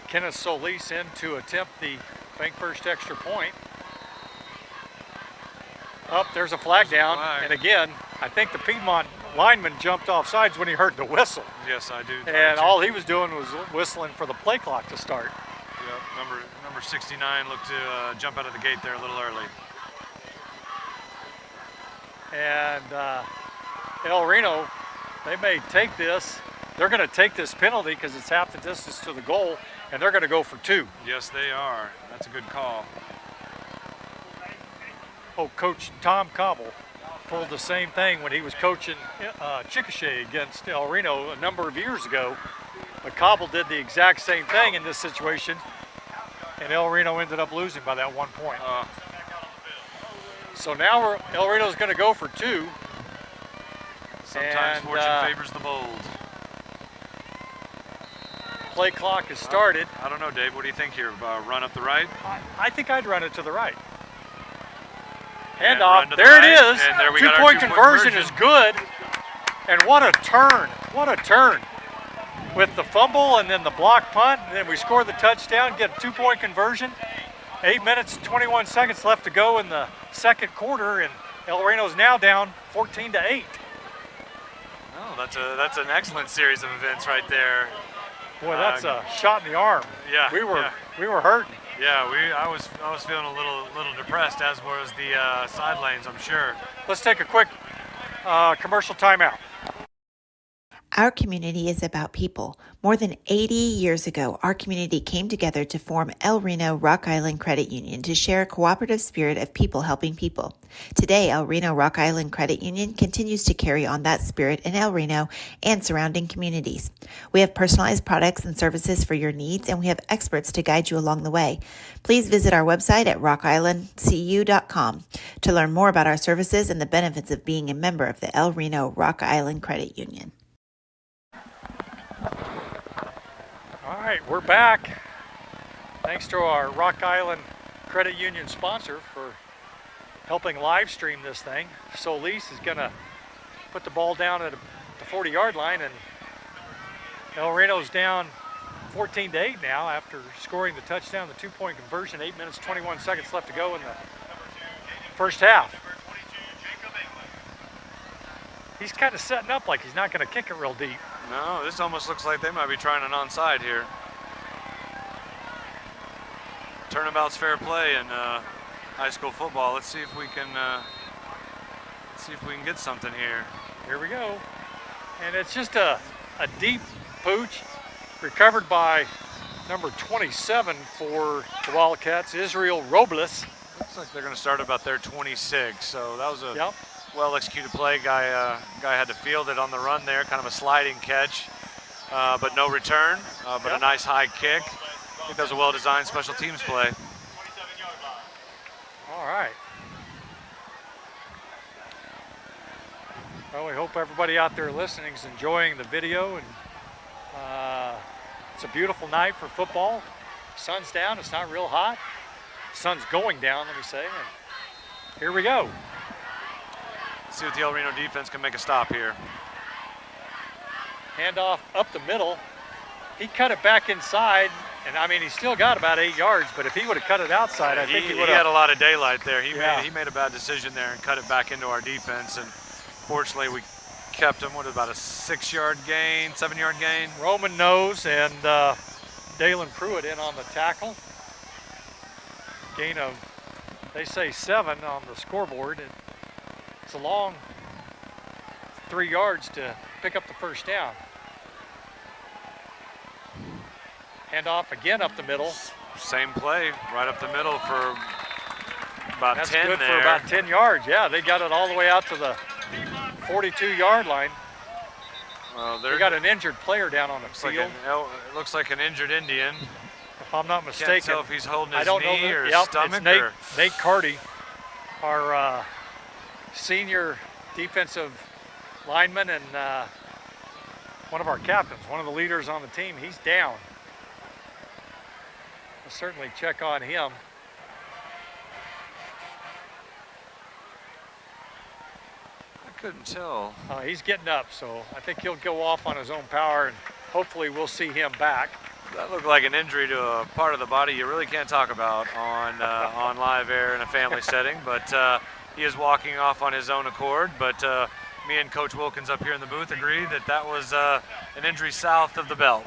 Kenneth Solis in to attempt the bank first extra point. Up, there's a flag down, flag. and again, I think the Piedmont lineman jumped off sides when he heard the whistle, Yes, I do. and all he was doing was whistling for the play clock to start. Yep, number 69 looked to jump out of the gate there a little early. And El Reno, they may take this. They're going to take this penalty because it's half the distance to the goal, and they're going to go for 2. Yes, they are. That's a good call. Oh, Coach Tom Cobble pulled the same thing when he was coaching Chickasha against El Reno a number of years ago. But Cobble did the exact same thing in this situation, and El Reno ended up losing by that 1 point. So now El Reno's going to go for 2. Sometimes And, fortune favors the bold. Play clock has started. I don't know, Dave. What do you think here? Run up the right? I think I'd run it to the right. And Handoff. run to the There right, it is. and there we got our 2-point two-point conversion is good. And what a turn. What a turn. With the fumble and then the block punt, and then we score the touchdown, get a 2-point conversion. 8 minutes and 21 seconds left to go in the second quarter, and El Reno's now down 14-8. Oh, that's an excellent series of events right there. Boy, that's a shot in the arm. Yeah, We were hurting. Yeah, I was feeling a little depressed, as was the side lanes, I'm sure. Let's take a quick commercial timeout. Our community is about people. More than 80 years ago, our community came together to form El Reno Rock Island Credit Union to share a cooperative spirit of people helping people. Today, El Reno Rock Island Credit Union continues to carry on that spirit in El Reno and surrounding communities. We have personalized products and services for your needs, and we have experts to guide you along the way. Please visit our website at rockislandcu.com to learn more about our services and the benefits of being a member of the El Reno Rock Island Credit Union. All right, we're back. Thanks to our Rock Island Credit Union sponsor for helping live stream this thing. Solis is going to put the ball down at the 40-yard line, and El Reno's down 14-8 now after scoring the touchdown, the 2-point conversion. 8 minutes, 21 seconds left to go in the first half. He's kind of setting up like he's not going to kick it real deep. No, this almost looks like they might be trying an onside here. Turnabout's fair play, and high school football. Let's see if we can get something here. Here we go. And it's just a deep pooch recovered by number 27 for the Wildcats, Israel Robles. Looks like they're going to start about their 26. So that was a Yep. well-executed play. Guy had to field it on the run there, kind of a sliding catch, but no return, but a nice high kick. I think that was a well-designed special teams play. 27-yard line. All right. Well, we hope everybody out there listening is enjoying the video, and it's a beautiful night for football. Sun's down, it's not real hot. Sun's going down, let me say. And here we go. Let's see if the El Reno defense can make a stop here. Handoff up the middle. He cut it back inside, and I mean, he still got about 8 yards, but if he would have cut it outside, I think he would have. He had a lot of daylight there. He Yeah. made a bad decision there and cut it back into our defense, and fortunately we kept him. What, about a 6-yard gain, 7-yard gain? Roman knows, and Dalen Pruitt in on the tackle. Gain of, they say 7 on the scoreboard. It's a long 3 yards to pick up the first down. Handoff again up the middle. Same play, right up the middle for about That's 10 good there. for about 10 yards. Yeah, they got it all the way out to the 42-yard line. Well, They got an injured player down on the field. It looks like an injured Indian. If I'm not Can't mistaken. tell if he's holding his I don't know. knee or Yep, stomach. it's Nate Carty, our senior defensive lineman and one of our captains, one of the leaders on the team. He's down. We'll certainly check on him. I couldn't tell. He's getting up, so I think he'll go off on his own power, and hopefully we'll see him back. That looked like an injury to a part of the body you really can't talk about on live air in a family setting, but he is walking off on his own accord. But me and Coach Wilkins up here in the booth agree that that was an injury south of the belt.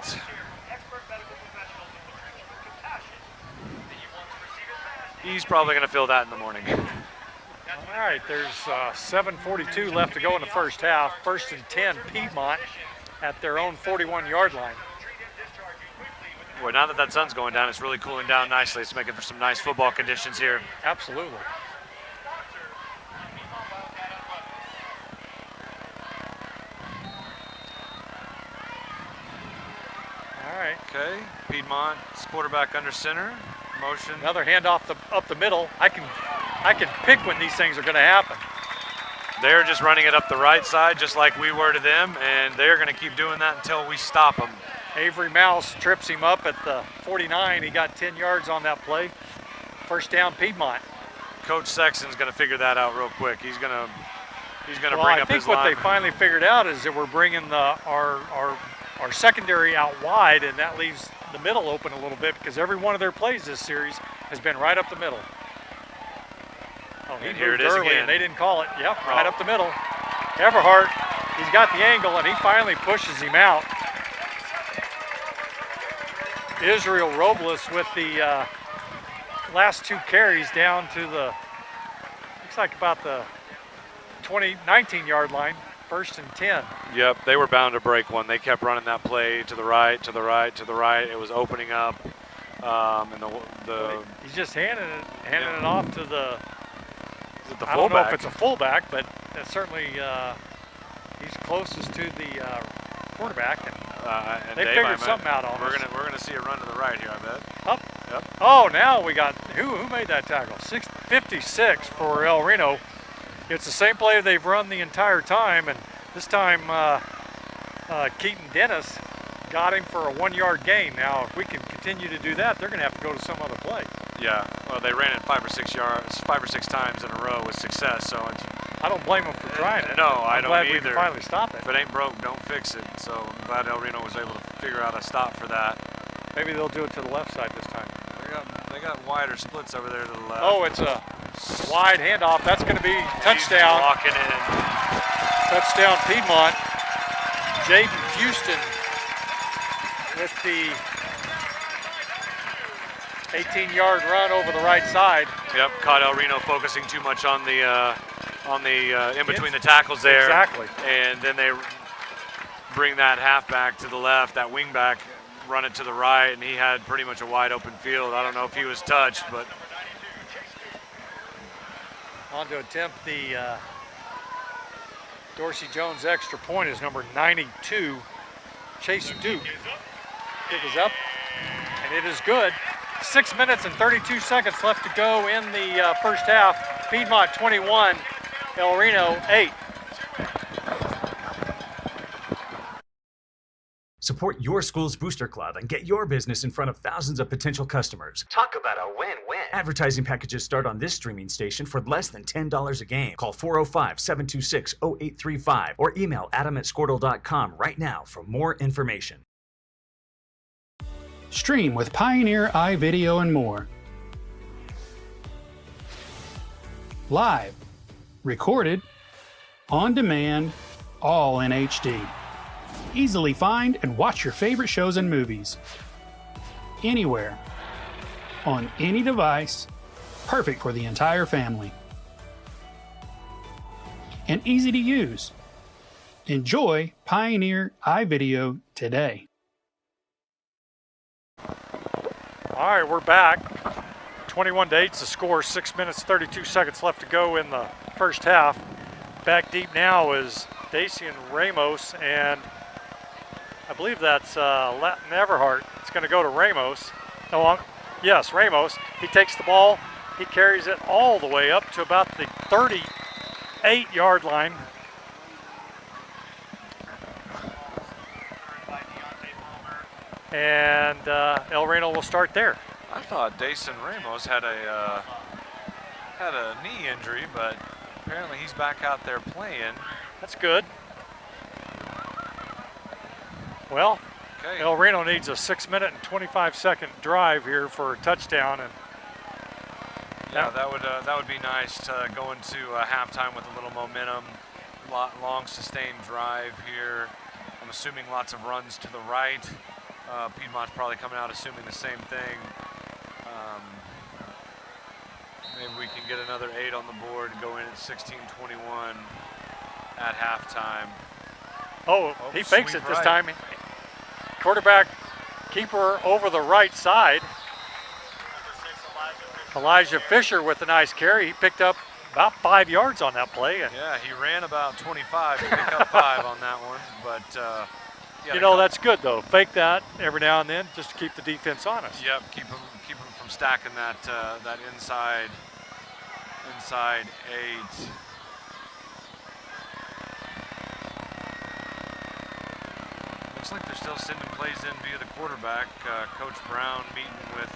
Expert medical professionals will treat you with compassion that you want to receive it fast. He's probably going to feel that in the morning. All right, there's 7:42 left to go in the first half. 1st and 10, Piedmont at their own 41-yard line. Boy, now that sun's going down, it's really cooling down nicely. It's making for some nice football conditions here. Absolutely. All right. Okay, Piedmont's quarterback under center. Motion. Another handoff up the middle. I can pick when these things are going to happen. They're just running it up the right side, just like we were to them, and they're going to keep doing that until we stop them. Avery Mouse trips him up at the 49. He got 10 yards on that play. First down, Piedmont. Coach Sexton's going to figure that out real quick. He's going to Well, bring I up think his what line. they finally figured out is that we're bringing our secondary out wide, and that leaves the middle open a little bit because every one of their plays this series has been right up the middle. Oh, he And here moved it is early, again. and they didn't call it. Yep, right up the middle. Everhart, he's got the angle, and he finally pushes him out. Israel Robles with the last 2 carries down to the, looks like about the 19-yard line, 1st and 10. Yep, they were bound to break one. They kept running that play to the right, to the right, to the right. It was opening up, and He's just handing it off to the, is it the I don't know if fullback? it's a fullback, but that's certainly he's closest to the quarterback. And And they Dave, figured something out on we're us. gonna see a run to the right here, I bet. Up. Yep. Oh, now we got, who made that tackle? 56 for El Reno. It's the same play they've run the entire time, and this time Keaton Dennis got him for a 1-yard gain. Now, if we can continue to do that, they're going to have to go to some other play. Yeah, well, they ran it 5 or 6 times in a row with success, so it's, I don't blame them for trying it. No, I I'm don't glad we either. can finally stop it. if it ain't broke, don't fix it. So I'm glad El Reno was able to figure out a stop for that. Maybe they'll do it to the left side this time. They got wider splits over there to the left. Oh, it's a wide handoff. That's going to be He's touchdown. walking in. Touchdown Piedmont. Jaden Houston with the 18-yard run over the right side. Yep, caught El Reno focusing too much on the in between the tackles there. Exactly. And then they bring that halfback to the left, that wing back, run it to the right, and he had pretty much a wide open field. I don't know if he was touched, but on to attempt the Dorsey Jones extra point is number 92, Chase Duke. Kick is up, and it is good. 6 minutes and 32 seconds left to go in the first half. Piedmont 21, El Reno 8. Support your school's booster club and get your business in front of thousands of potential customers. Talk about a win-win. Advertising packages start on this streaming station for less than $10 a game. Call 405-726-0835 or email adam@squirtle.com right now for more information. Stream with Pioneer iVideo and more. Live, recorded, on demand, all in HD. Easily find and watch your favorite shows and movies. Anywhere, on any device, perfect for the entire family. And easy to use. Enjoy Pioneer iVideo today. All right, we're back. 21-8's the score. 6 minutes, 32 seconds left to go in the first half. Back deep now is Dacian Ramos, and I believe that's Latin Everhart. It's going to go to Ramos. Oh, yes, Ramos. He takes the ball. He carries it all the way up to about the 38-yard line. And El Reno will start there. I thought Dacian Ramos had a knee injury, but apparently he's back out there playing. That's good. Well, Okay. El Reno needs a 6 minute and 25-second drive here for a touchdown, and yeah, that would be nice to go into halftime with a little momentum. Long sustained drive here. I'm assuming lots of runs to the right. Piedmont's probably coming out assuming the same thing. Maybe we can get another 8 on the board and go in at 16-21 at halftime. oh, he fakes sweep it this right. time. Quarterback keeper over the right side. Elijah Fisher with a nice carry. He picked up about 5 yards on that play. And Yeah, he ran about 25 to pick up 5 on that one, but you know, that's good though. Fake that every now and then just to keep the defense honest. Yep, keep him from stacking that that inside 8. Looks like they're still sending plays in via the quarterback. Coach Brown meeting with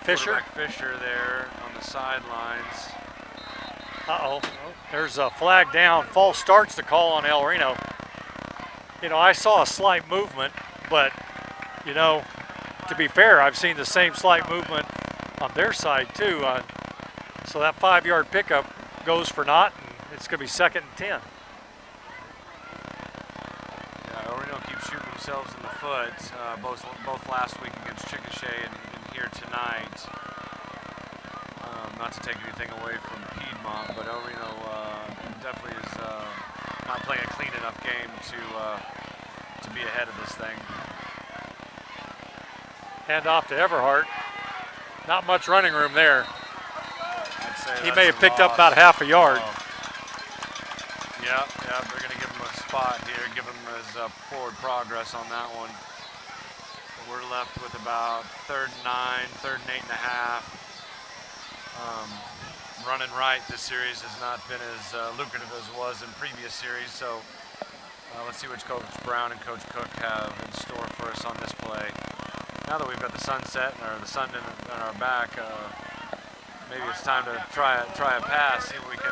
Fisher. quarterback Fisher there on the sidelines. Uh-oh. There's a flag down. False starts to call on El Reno. You know, I saw a slight movement, but, you know, to be fair, I've seen the same slight movement on their side too. So that 5-yard pickup goes for naught, and it's going to be 2nd and 10. Yeah, El Reno keeps shooting themselves in the foot, both last week against Chickasha and here tonight. Not to take anything away from Piedmont, but El Reno definitely is not playing a clean enough game to be ahead of this thing. Hand off to Everhart. Not much running room there. I'd say He that's may a have picked up loss. about half a yard. Oh. Yeah, they're going to give him a spot here, give him his forward progress on that one. We're left with about 3rd and 9, 3rd and 8.5. Running right this series has not been as lucrative as it was in previous series, so let's see which Coach Brown and Coach Cook have in store for us on this play. Now that we've got the sunset or the sun in our back, maybe it's time to try a pass, see if we can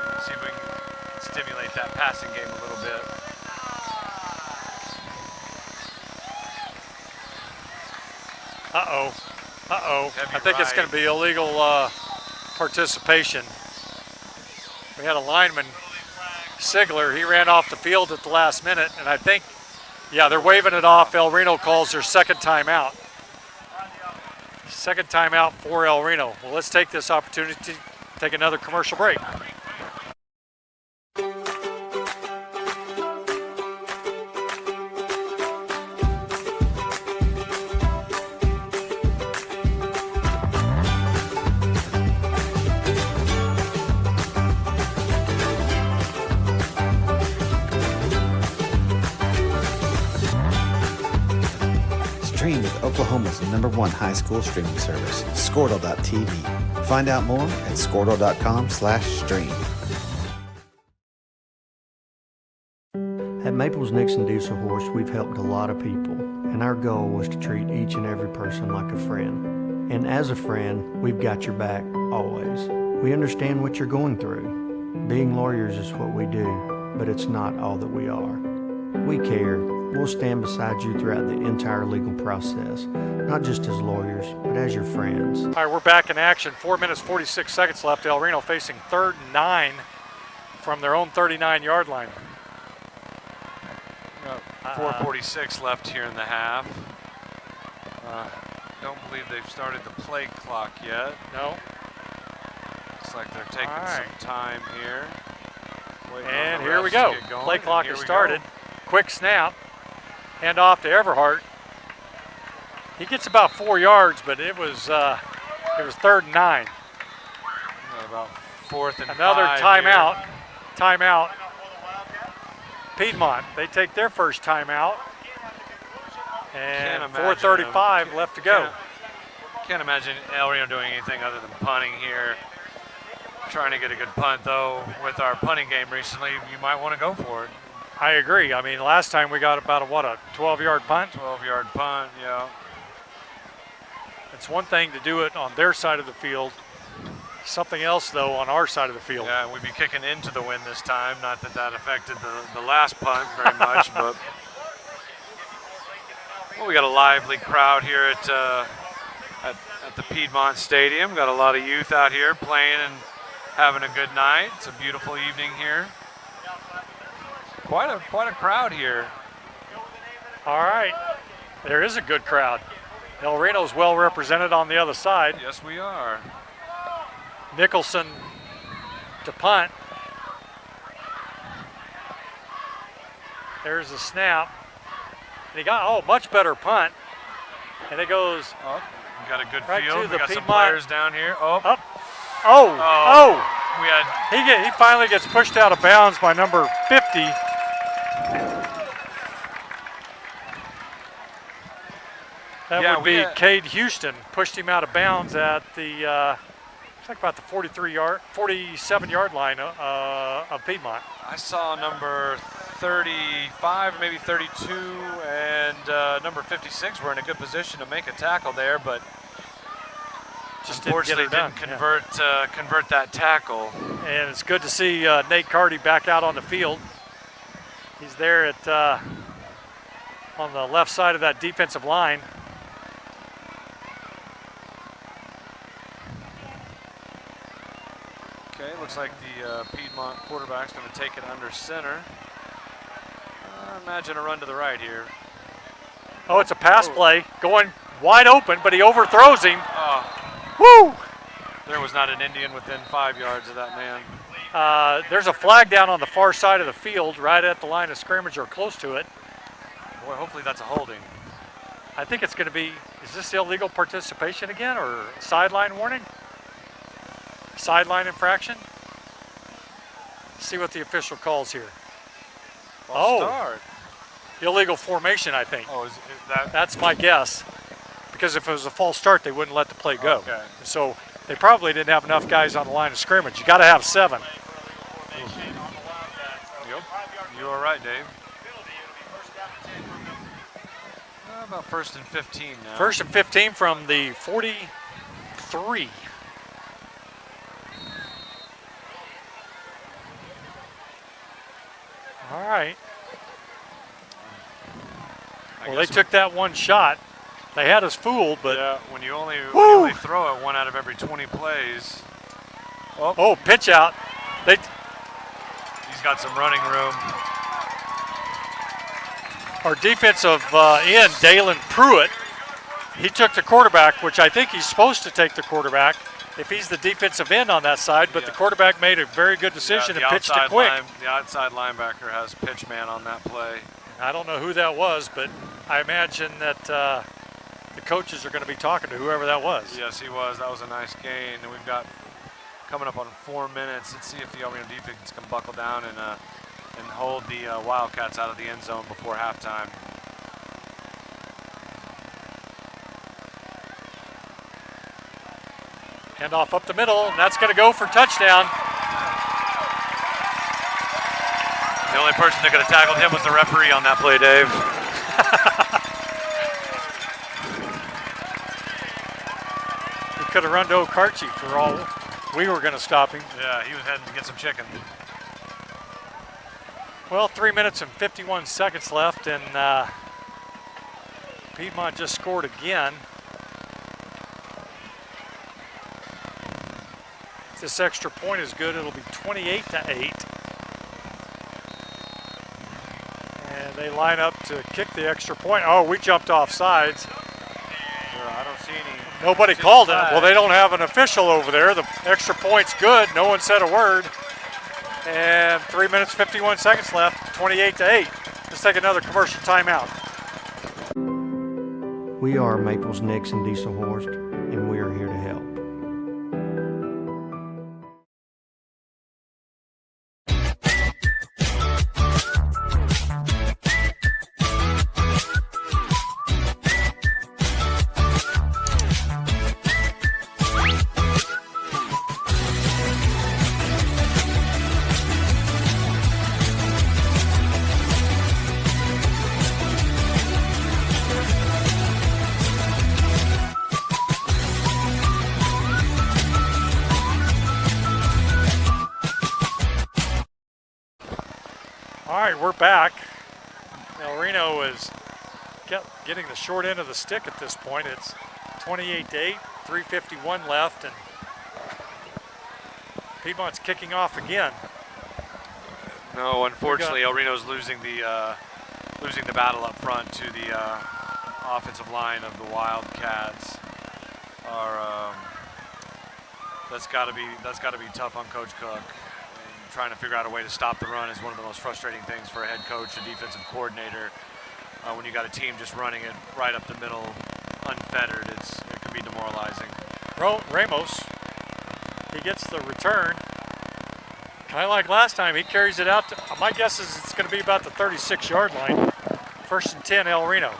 stimulate that passing game a little bit. Uh-oh. Heavy I think it's going to be illegal participation. We had a lineman, Sigler, he ran off the field at the last minute, and I think, yeah, they're waving it off. El Reno calls their 2nd timeout. Second timeout for El Reno. Well, let's take this opportunity to take another commercial break. Stream with Oklahoma's #1 high school streaming service, Squirtle.tv. Find out more at Squirtle.com/stream. At Maples Nixon Diesel Horse, we've helped a lot of people, and our goal was to treat each and every person like a friend. And as a friend, we've got your back, always. We understand what you're going through. Being lawyers is what we do, but it's not all that we are. We care. We'll stand beside you throughout the entire legal process, not just as lawyers, but as your friends. All right, we're back in action. 4 minutes, 46 seconds left. El Reno facing 3rd and 9 from their own 39-yard line. 4:46 left here in the half. Don't believe they've started the play clock yet. No. Looks like they're taking some time here. And here we go. Play clock has started. Quick snap. Hand off to Everhart. He gets about 4 yards, but it was 3rd and 9. About 4th and Another 5 timeout. here. Timeout. Piedmont, they take their first timeout. And 4:35 left to go. Can't imagine El Reno doing anything other than punting here. Trying to get a good punt, though. With our punting game recently, you might want to go for it. I agree. I mean, last time we got about a 12-yard punt? 12-yard punt, yeah. It's one thing to do it on their side of the field. Something else, though, on our side of the field. Yeah, we'd be kicking into the wind this time. Not that that affected the last punt very much, but well, we got a lively crowd here at the Piedmont Stadium. Got a lot of youth out here playing and having a good night. It's a beautiful evening here. Quite a crowd here. All right, there is a good crowd. El Reno's well represented on the other side. Yes, we are. Nicholson to punt. There's the snap. And he got, much better punt. And it goes We got a good right field. to the We got some Piedmont. players down here. We had He finally gets pushed out of bounds by number 50. That would be Cade Houston. Pushed him out of bounds at the looks like about the 47-yard line of Piedmont. I saw number 35, maybe 32, and number 56 were in a good position to make a tackle there, but just unfortunately didn't convert that tackle. And it's good to see Nate Carty back out on the field. He's there at on the left side of that defensive line. Okay, looks like the Piedmont quarterback's going to take it under center. Imagine a run to the right here. Oh, it's a pass play going wide open, but he overthrows him. Woo! There was not an Indian within 5 yards of that man. There's a flag down on the far side of the field, right at the line of scrimmage or close to it. Boy, hopefully that's a holding. I think it's going to be, is this illegal participation again or sideline warning? Sideline infraction? See what the official calls here. Start. Illegal formation, I think. Oh, is that? That's my guess. Because if it was a false start, they wouldn't let the play go. Okay. So they probably didn't have enough guys on the line of scrimmage. You got to have 7. Yep. You are right, Dave. About 1st and 15 now. 1st and 15 from the 43. All right. Well, they took that one shot. They had us fooled, but yeah, when you only throw it 1 out of every 20 plays. Oh, pitch out. He's got some running room. Our defensive end, Dalen Pruitt, he took the quarterback, which I think he's supposed to take the quarterback if he's the defensive end on that side, but the quarterback made a very good decision and pitched it quick. The outside linebacker has pitch man on that play. I don't know who that was, but I imagine that the coaches are going to be talking to whoever that was. Yes, he was. That was a nice gain. And we've got coming up on 4 minutes. Let's see if the El Reno defense can buckle down and hold the Wildcats out of the end zone before halftime. Handoff up the middle, and that's going to go for touchdown. The only person that could have tackled him was the referee on that play, Dave. He could have run to Okarchi for all we were going to stop him. Yeah, he was heading to get some chicken. Well, 3 minutes and 51 seconds left, and Piedmont just scored again. If this extra point is good, it'll be 28-8. And they line up to kick the extra point. Oh, we jumped off sides. I don't see any. Nobody called it. Well, they don't have an official over there. The extra point's good. No one said a word. And 3 minutes, 51 seconds left, 28-8. Let's take another commercial timeout. We are Maples, Nix, and Diesel Horst, and we are here to help. All right, we're back. El Reno is getting the short end of the stick at this point. It's 28-8, 3:51 left, and Piedmont's kicking off again. No, unfortunately, El Reno's losing the battle up front to the offensive line of the Wildcats. That's got to be tough on Coach Cook. Trying to figure out a way to stop the run is one of the most frustrating things for a head coach, a defensive coordinator. When you got a team just running it right up the middle, unfettered, it can be demoralizing. Ramos, he gets the return. Kind of like last time, he carries it out. My guess is it's going to be about the 36-yard line. 1st and 10, El Reno.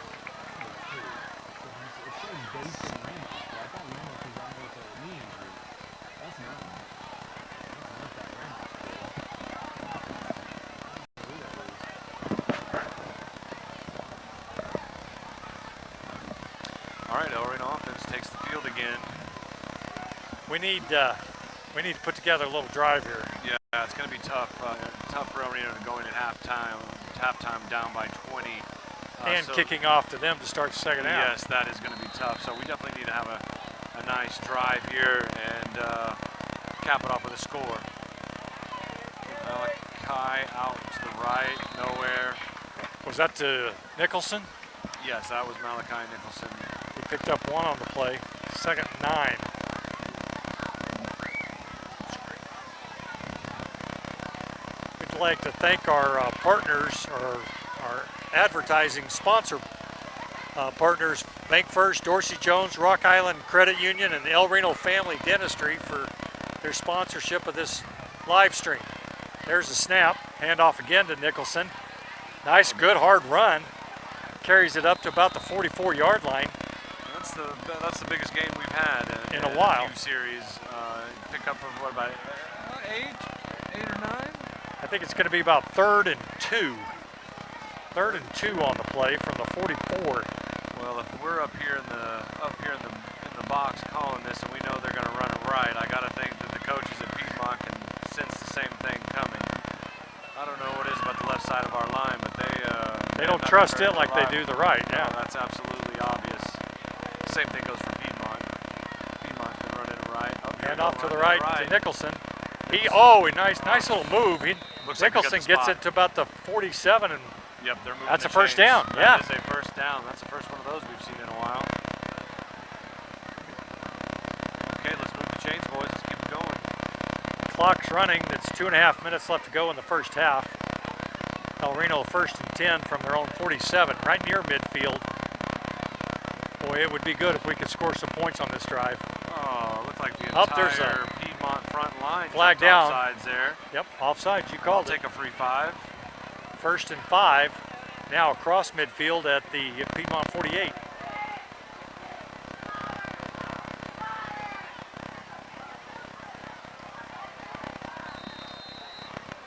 All right, El Reno offense takes the field again. We need to put together a little drive here. Yeah, it's going to be tough. Tough for El Reno to go in at halftime down by 20. And kicking off to them to start the second half. Yes, that is going to be tough. So we definitely need to have a nice drive here and cap it off with a score. Malachi out to the right, nowhere. Was that to Nicholson? Yes, that was Malachi Nicholson. He picked up one on the play. 2nd and 9. We'd like to thank our partners, our advertising sponsor partners, Bank First, Dorsey Jones, Rock Island Credit Union, and the El Reno Family Dentistry for their sponsorship of this live stream. There's a snap. Handoff again to Nicholson. Nice, good, hard run. Carries it up to about the 44-yard line. That's the biggest game we've had in a while. Series. Pick up of what about 8 or 9? I think it's going to be about 3rd and 2. 3rd and 2 on the play from the 44. Well, if we're up here in the box calling this, and we know they're going to run it right, I got to think that the coaches at Piedmont can sense the same thing coming. I don't know what it is about the left side of our line, but they don't trust it like they do the right. Yeah, that's absolutely obvious. Same thing goes for Piedmont. Piedmont's been running it right. Hand off to the right to Nicholson. Nice little move. Nicholson gets it to about the 47, and yep, they're moving. That's a first down. That is a first down. That's the first one of those we've seen in a while. clock's running. It's 2.5 minutes left to go in the first half. El Reno 1st and 10 from their own 47, right near midfield. Boy, it would be good if we could score some points on this drive. Oh, it looked like the There's entire Piedmont front line flag jumped down. offsides there. Yep, offside, you called I'll take a free 5. 1st and 5, now across midfield at the Piedmont 48.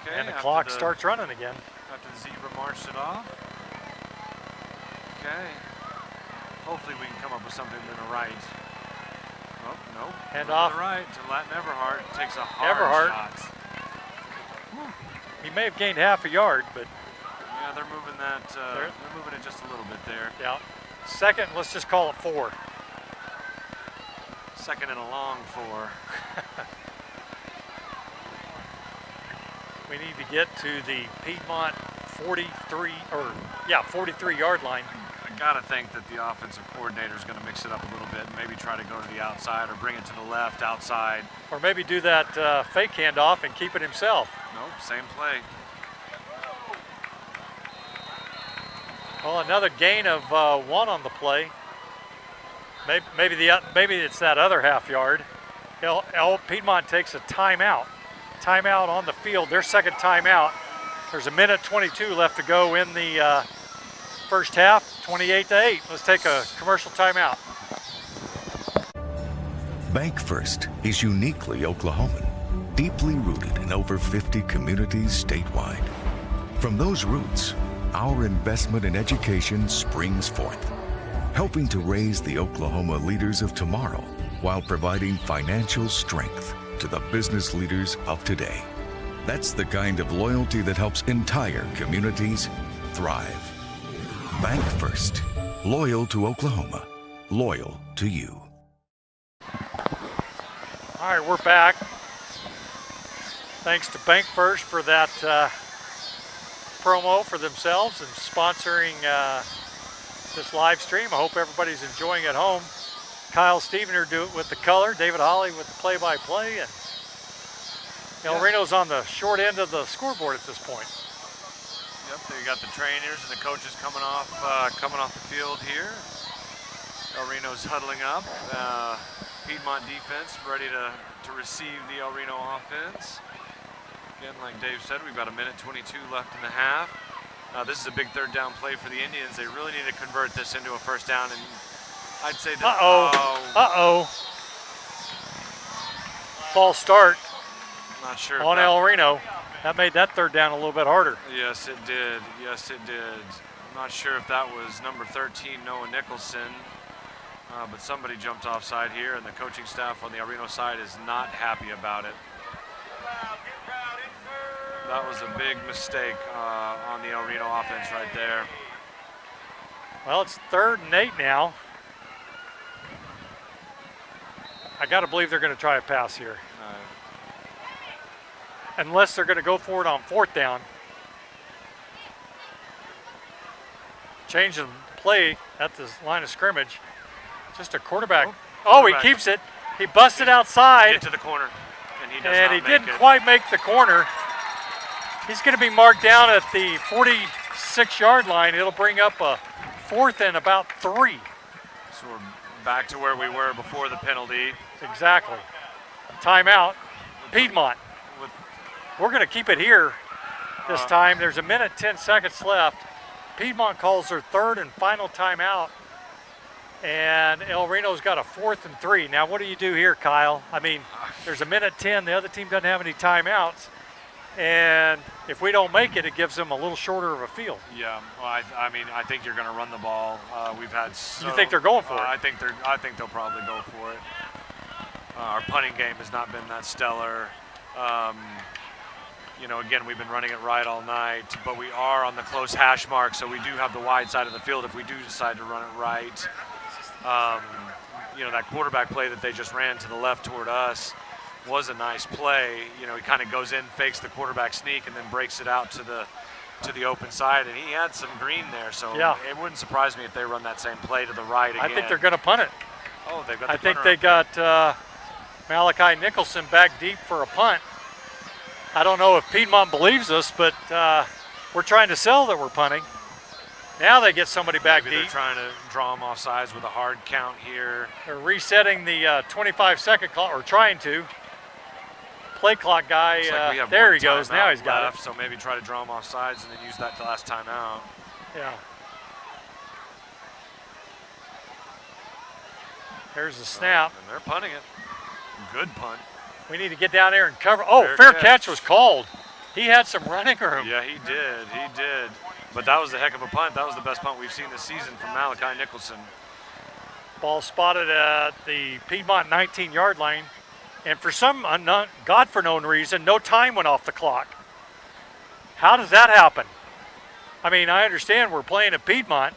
Okay, And the clock starts running again. After the zebra marched it off. Okay. Hopefully we can come up with something to the right. Oh, no. Hand To off. the right to Latin Everhart. Takes a hard shot. He may have gained half a yard, but Yeah, they're moving that. They're moving it just a little bit there. yeah. Second, let's just call it 4. Second and a long 4. We need to get to the Piedmont 43-yard line. I gotta think that the offensive coordinator is going to mix it up a little bit, and maybe try to go to the outside or bring it to the left outside. Or maybe do that fake handoff and keep it himself. Nope, same play. Well, another gain of 1 on the play. Maybe it's that other half yard. Piedmont takes a timeout. Timeout on the field, their second timeout. There's 1:22 left to go in the first half, 28-8. Let's take a commercial timeout. Bank First is uniquely Oklahoman, deeply rooted in over 50 communities statewide. From those roots, our investment in education springs forth, helping to raise the Oklahoma leaders of tomorrow while providing financial strength to the business leaders of today. That's the kind of loyalty that helps entire communities thrive. Bank First, loyal to Oklahoma, loyal to you. All right, we're back. Thanks to Bank First for that promo for themselves and sponsoring this live stream. I hope everybody's enjoying it at home. Kyle Stevener do it with the color, David Holly with the play-by-play, and El Reno's on the short end of the scoreboard at this point. Yep, they got the trainers and the coaches coming off the field here. El Reno's huddling up. Piedmont defense ready to receive the El Reno offense. Again, like Dave said, we've got 1:22 left in the half. This is a big third down play for the Indians. They really need to convert this into a first down, and I'd say that. False start. Not sure. On El Reno. That made that third down a little bit harder. Yes, it did. Yes, it did. I'm not sure if that was number 13, Noah Nicholson, but somebody jumped offside here, and the coaching staff on the El Reno side is not happy about it. That was a big mistake on the El Reno offense right there. Well, it's 3rd and 8 now. I got to believe they're going to try a pass here. Unless they're going to go for it on 4th down. Change the play at the line of scrimmage. Just a quarterback. He keeps it. He busted outside. Get to the corner, and he does and not he make didn't it. quite make the corner. He's going to be marked down at the 46-yard line. It'll bring up a 4th and about 3. So we're back to where we were before the penalty. Exactly. Timeout. Piedmont. We're going to keep it here this time. There's 1:10 left. Piedmont calls their 3rd and final timeout. And El Reno's got a 4th and 3. Now, what do you do here, Kyle? I mean, there's 1:10. The other team doesn't have any timeouts. And if we don't make it, it gives them a little shorter of a field. Yeah, well, I mean, I think you're going to run the ball. We've had. You think they're going for it? I think they'll probably go for it. Our punting game has not been that stellar. You know, again, we've been running it right all night, but we are on the close hash mark, so we do have the wide side of the field if we do decide to run it right. You know, that quarterback play that they just ran to the left toward us was a nice play. You know, he kind of goes in, fakes the quarterback sneak, and then breaks it out to the open side, and he had some green there, so it wouldn't surprise me if they run that same play to the right again. I think they're going to punt it. Oh, they've got. I think they got Malachi Nicholson back deep for a punt. I don't know if Piedmont believes us, but we're trying to sell that we're punting. Now they get somebody back Maybe deep. they're trying to draw them off sides with a hard count here. They're resetting the 25-second clock, or trying to. Play clock guy, Like we have there one he goes. Now he's got left, it. So maybe try to draw them off sides and then use that last timeout. Yeah. There's the snap. And they're punting it. Good punt. We need to get down there and cover. Oh, fair catch was called. He had some running room. Yeah, he did. He did. But that was a heck of a punt. That was the best punt we've seen this season from Malachi Nicholson. Ball spotted at the Piedmont 19-yard line. And for some God-for-known reason, no time went off the clock. How does that happen? I mean, I understand we're playing at Piedmont,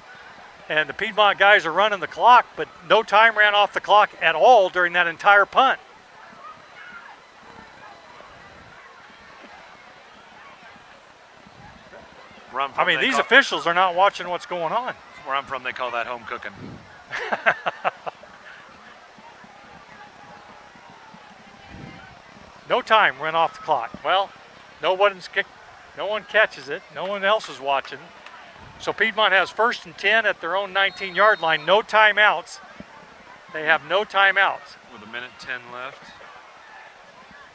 and the Piedmont guys are running the clock, but no time ran off the clock at all during that entire punt. I mean, these officials are not watching what's going on. Where I'm from, they call that home cooking. No time went off the clock. Well, no one catches it. No one else is watching. So Piedmont has 1st and 10 at their own 19-yard line. No timeouts. They have no timeouts. With 1:10 left.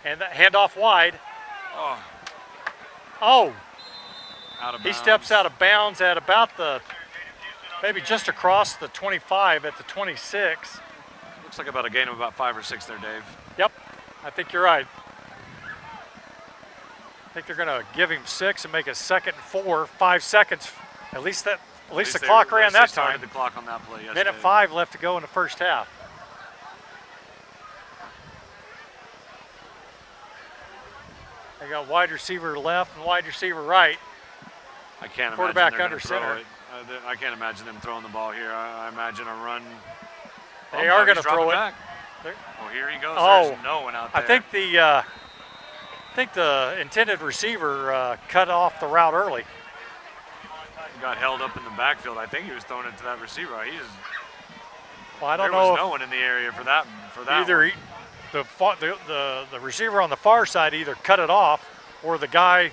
And that handoff wide. Oh. Oh. Out of he bounds. steps out of bounds at about maybe just across the 25 at the 26. Looks like about a gain of about 5 or 6 there, Dave. Yep, I think you're right. I think they're going to give him 6 and make it 2nd and 4, 5 seconds. At least the clock ran that time. The clock on that play. Yes, Minute 5 left to go in the first half. They got wide receiver left and wide receiver right. I can't Quarterback imagine under center. I can't imagine them throwing the ball here. I imagine a run. They are going to throw it. Oh, here he goes. Oh, there's no one out there. I think the intended receiver cut off the route early. He got held up in the backfield. I think he was throwing it to that receiver. Well, I don't there know. was no one in the area for that. Either the receiver on the far side either cut it off, or the guy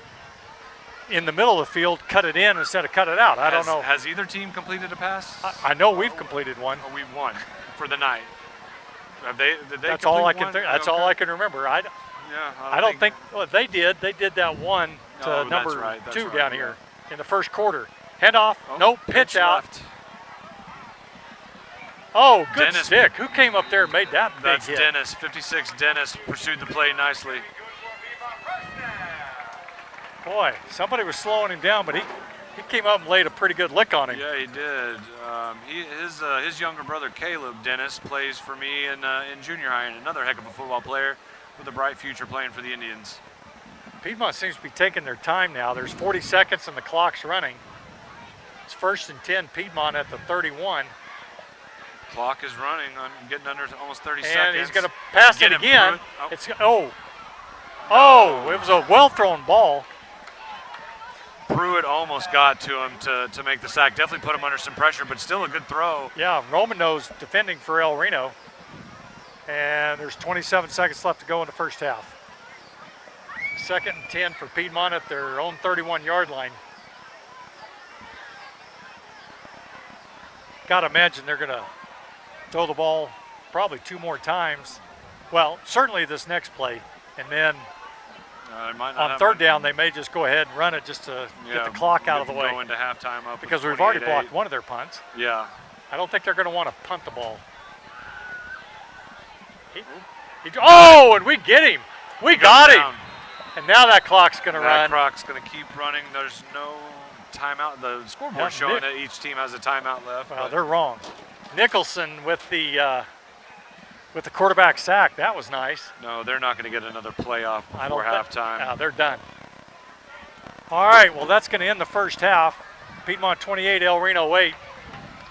in the middle of the field cut it in instead of cut it out. I don't know. Has either team completed a pass? I know we've completed one. Oh, we've won for the night. Did they That's all I can one? think. That's all I can remember. I don't think well, they did. They did that one to number that's 2 right, down here in the first quarter. Handoff. Oh, nope. Pitch out. Left. Oh, good Dennis, stick. Who came up there and made that big That's hit? Dennis. 56 Dennis pursued the play nicely. Boy, somebody was slowing him down, but he came up and laid a pretty good lick on him. Yeah, he did. His younger brother Caleb Dennis plays for me in junior high, and another heck of a football player with a bright future playing for the Indians. Piedmont seems to be taking their time now. There's 40 seconds and the clock's running. It's 1st and 10, Piedmont at the 31. Clock is running. I'm getting under almost 30 seconds. And he's going to pass it again. Oh. It was a well-thrown ball. Pruitt almost got to him to make the sack. Definitely put him under some pressure, but still a good throw. Yeah, Romano's defending for El Reno. And there's 27 seconds left to go in the first half. 2nd and 10 for Piedmont at their own 31-yard line. Got to imagine they're going to throw the ball probably 2 more times. Well, certainly this next play. And then on 3rd down, they may just go ahead and run it just to get the clock out of the way. Go into halftime up because we've already blocked one of their punts. Yeah. I don't think they're going to want to punt the ball. And we get him. We got him. And now that clock's going to run. That clock's going to keep running. There's no timeout. The scoreboard's showing that each team has a timeout left. Well, they're wrong. Nicholson with the quarterback sack. That was nice. No, they're not going to get another playoff before halftime. No, they're done. All right, well, that's going to end the first half. Piedmont 28, El Reno 8.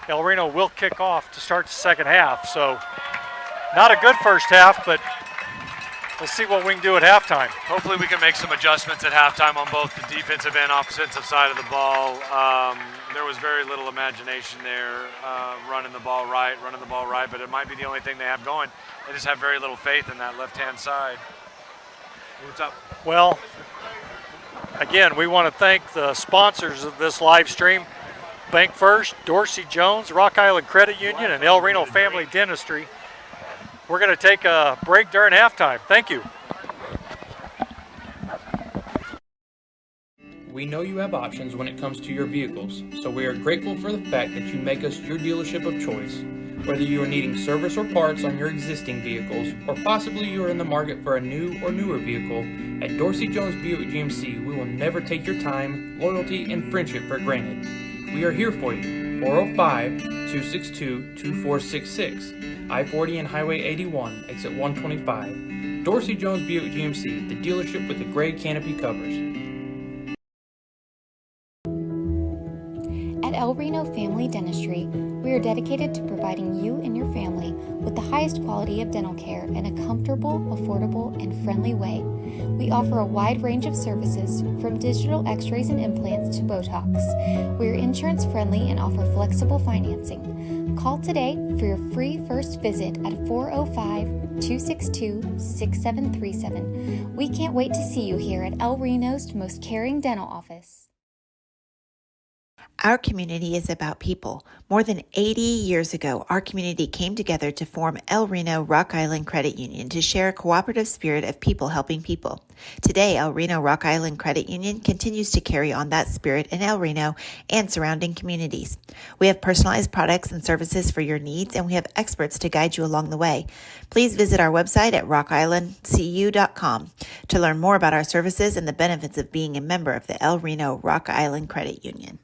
El Reno will kick off to start the second half. So not a good first half, but let's see what we can do at halftime. Hopefully we can make some adjustments at halftime on both the defensive and offensive side of the ball. There was very little imagination there, running the ball right, but it might be the only thing they have going. They just have very little faith in that left-hand side. What's up? Well, Again, we want to thank the sponsors of this live stream, Bank First, Dorsey Jones, Rock Island Credit Union, and El Reno Family Dentistry. We're going to take a break during halftime. Thank you. We know you have options when it comes to your vehicles, so we are grateful for the fact that you make us your dealership of choice. Whether you are needing service or parts on your existing vehicles, or possibly you are in the market for a new or newer vehicle, at Dorsey Jones Buick GMC, we will never take your time, loyalty, and friendship for granted. We are here for you. 405-262-2466, I-40 and Highway 81, exit 125. Dorsey Jones Buick GMC, the dealership with the gray canopy covers. At El Reno Family Dentistry, we are dedicated to providing you and your family with the highest quality of dental care in a comfortable, affordable, and friendly way. We offer a wide range of services from digital x-rays and implants to Botox. We are insurance friendly and offer flexible financing. Call today for your free first visit at 405-262-6737. We can't wait to see you here at El Reno's most caring dental office. Our community is about people. More than 80 years ago, our community came together to form El Reno Rock Island Credit Union to share a cooperative spirit of people helping people. Today, El Reno Rock Island Credit Union continues to carry on that spirit in El Reno and surrounding communities. We have personalized products and services for your needs, and we have experts to guide you along the way. Please visit our website at rockislandcu.com to learn more about our services and the benefits of being a member of the El Reno Rock Island Credit Union.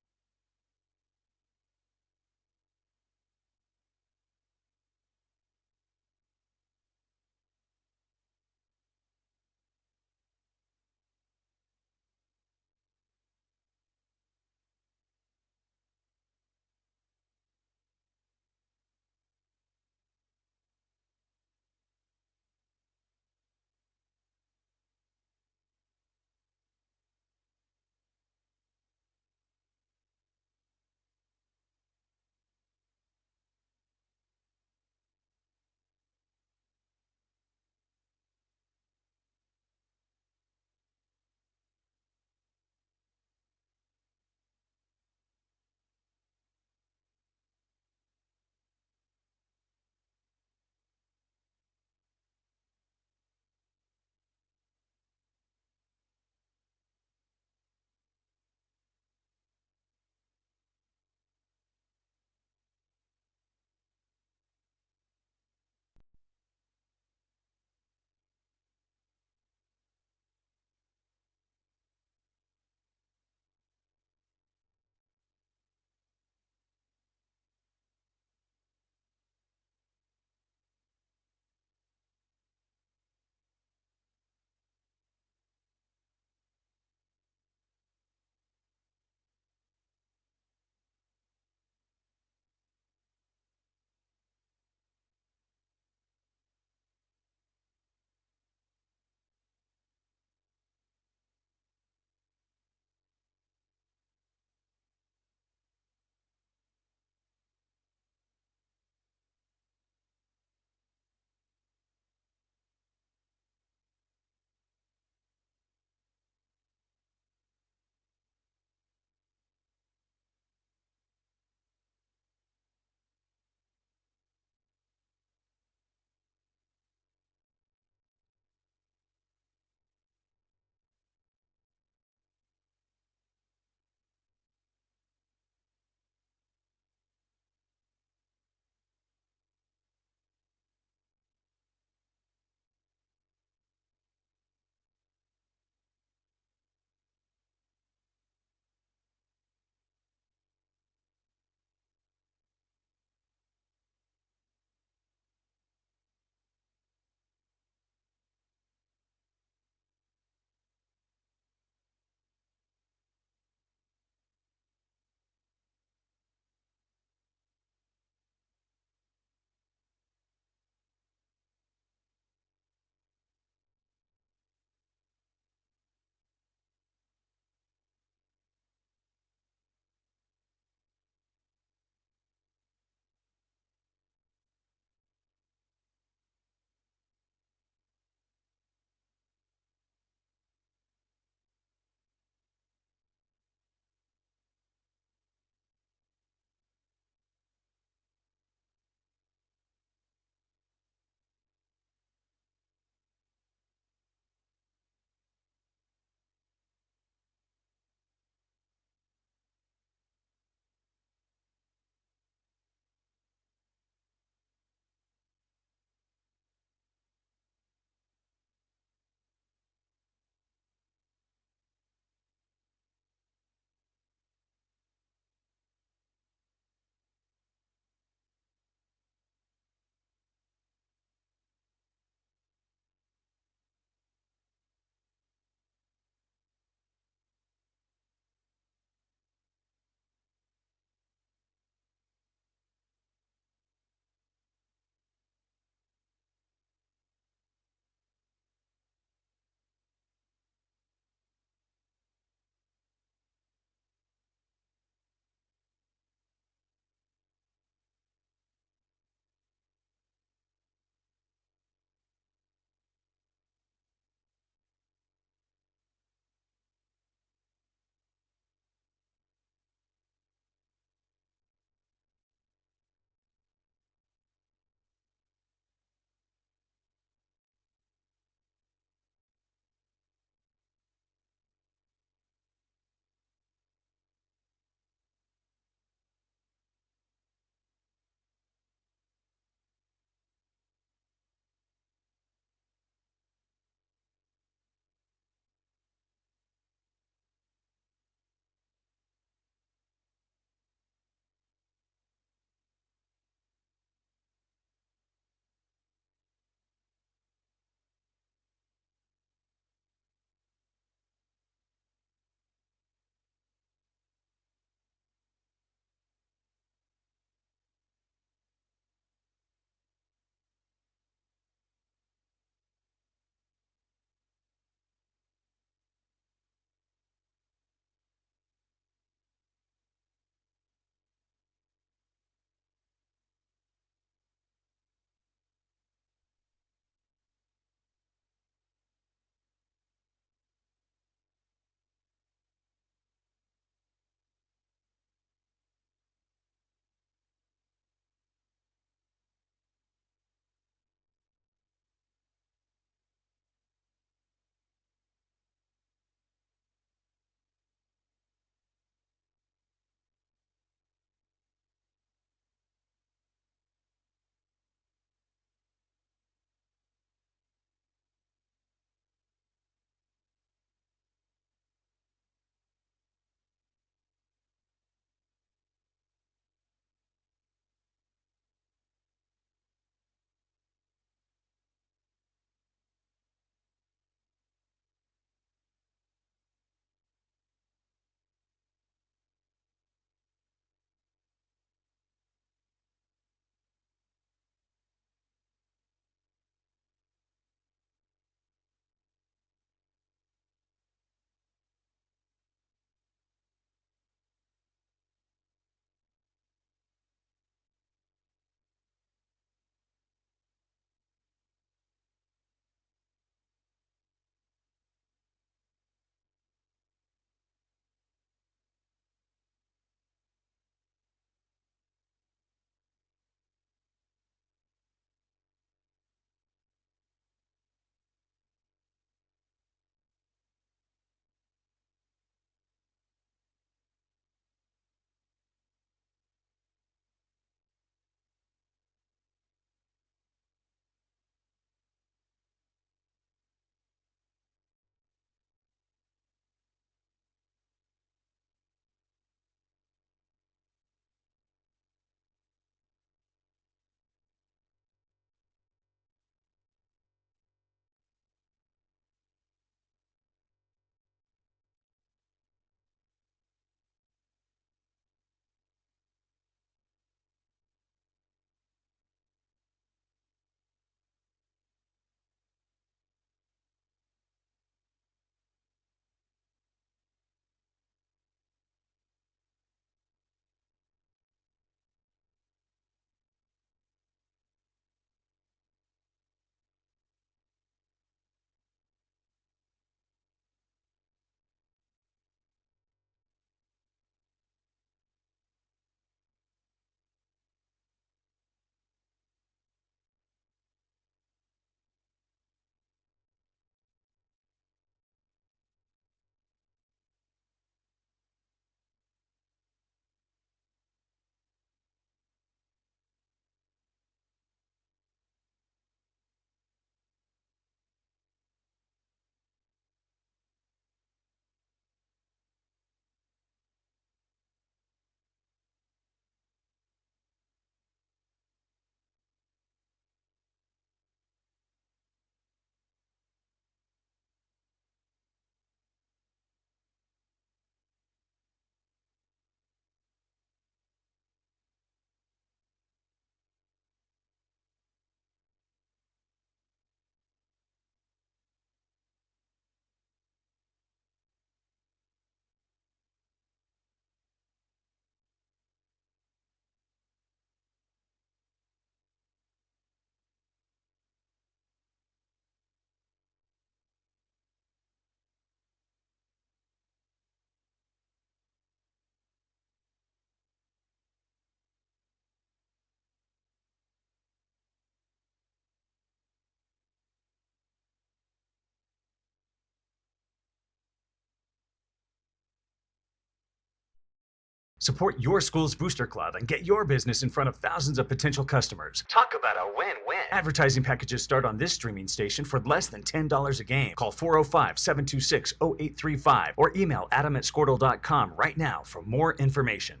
Support your school's booster club and get your business in front of thousands of potential customers. Talk about a win-win. Advertising packages start on this streaming station for less than $10 a game. Call 405-726-0835 or email adam@squirtle.com right now for more information.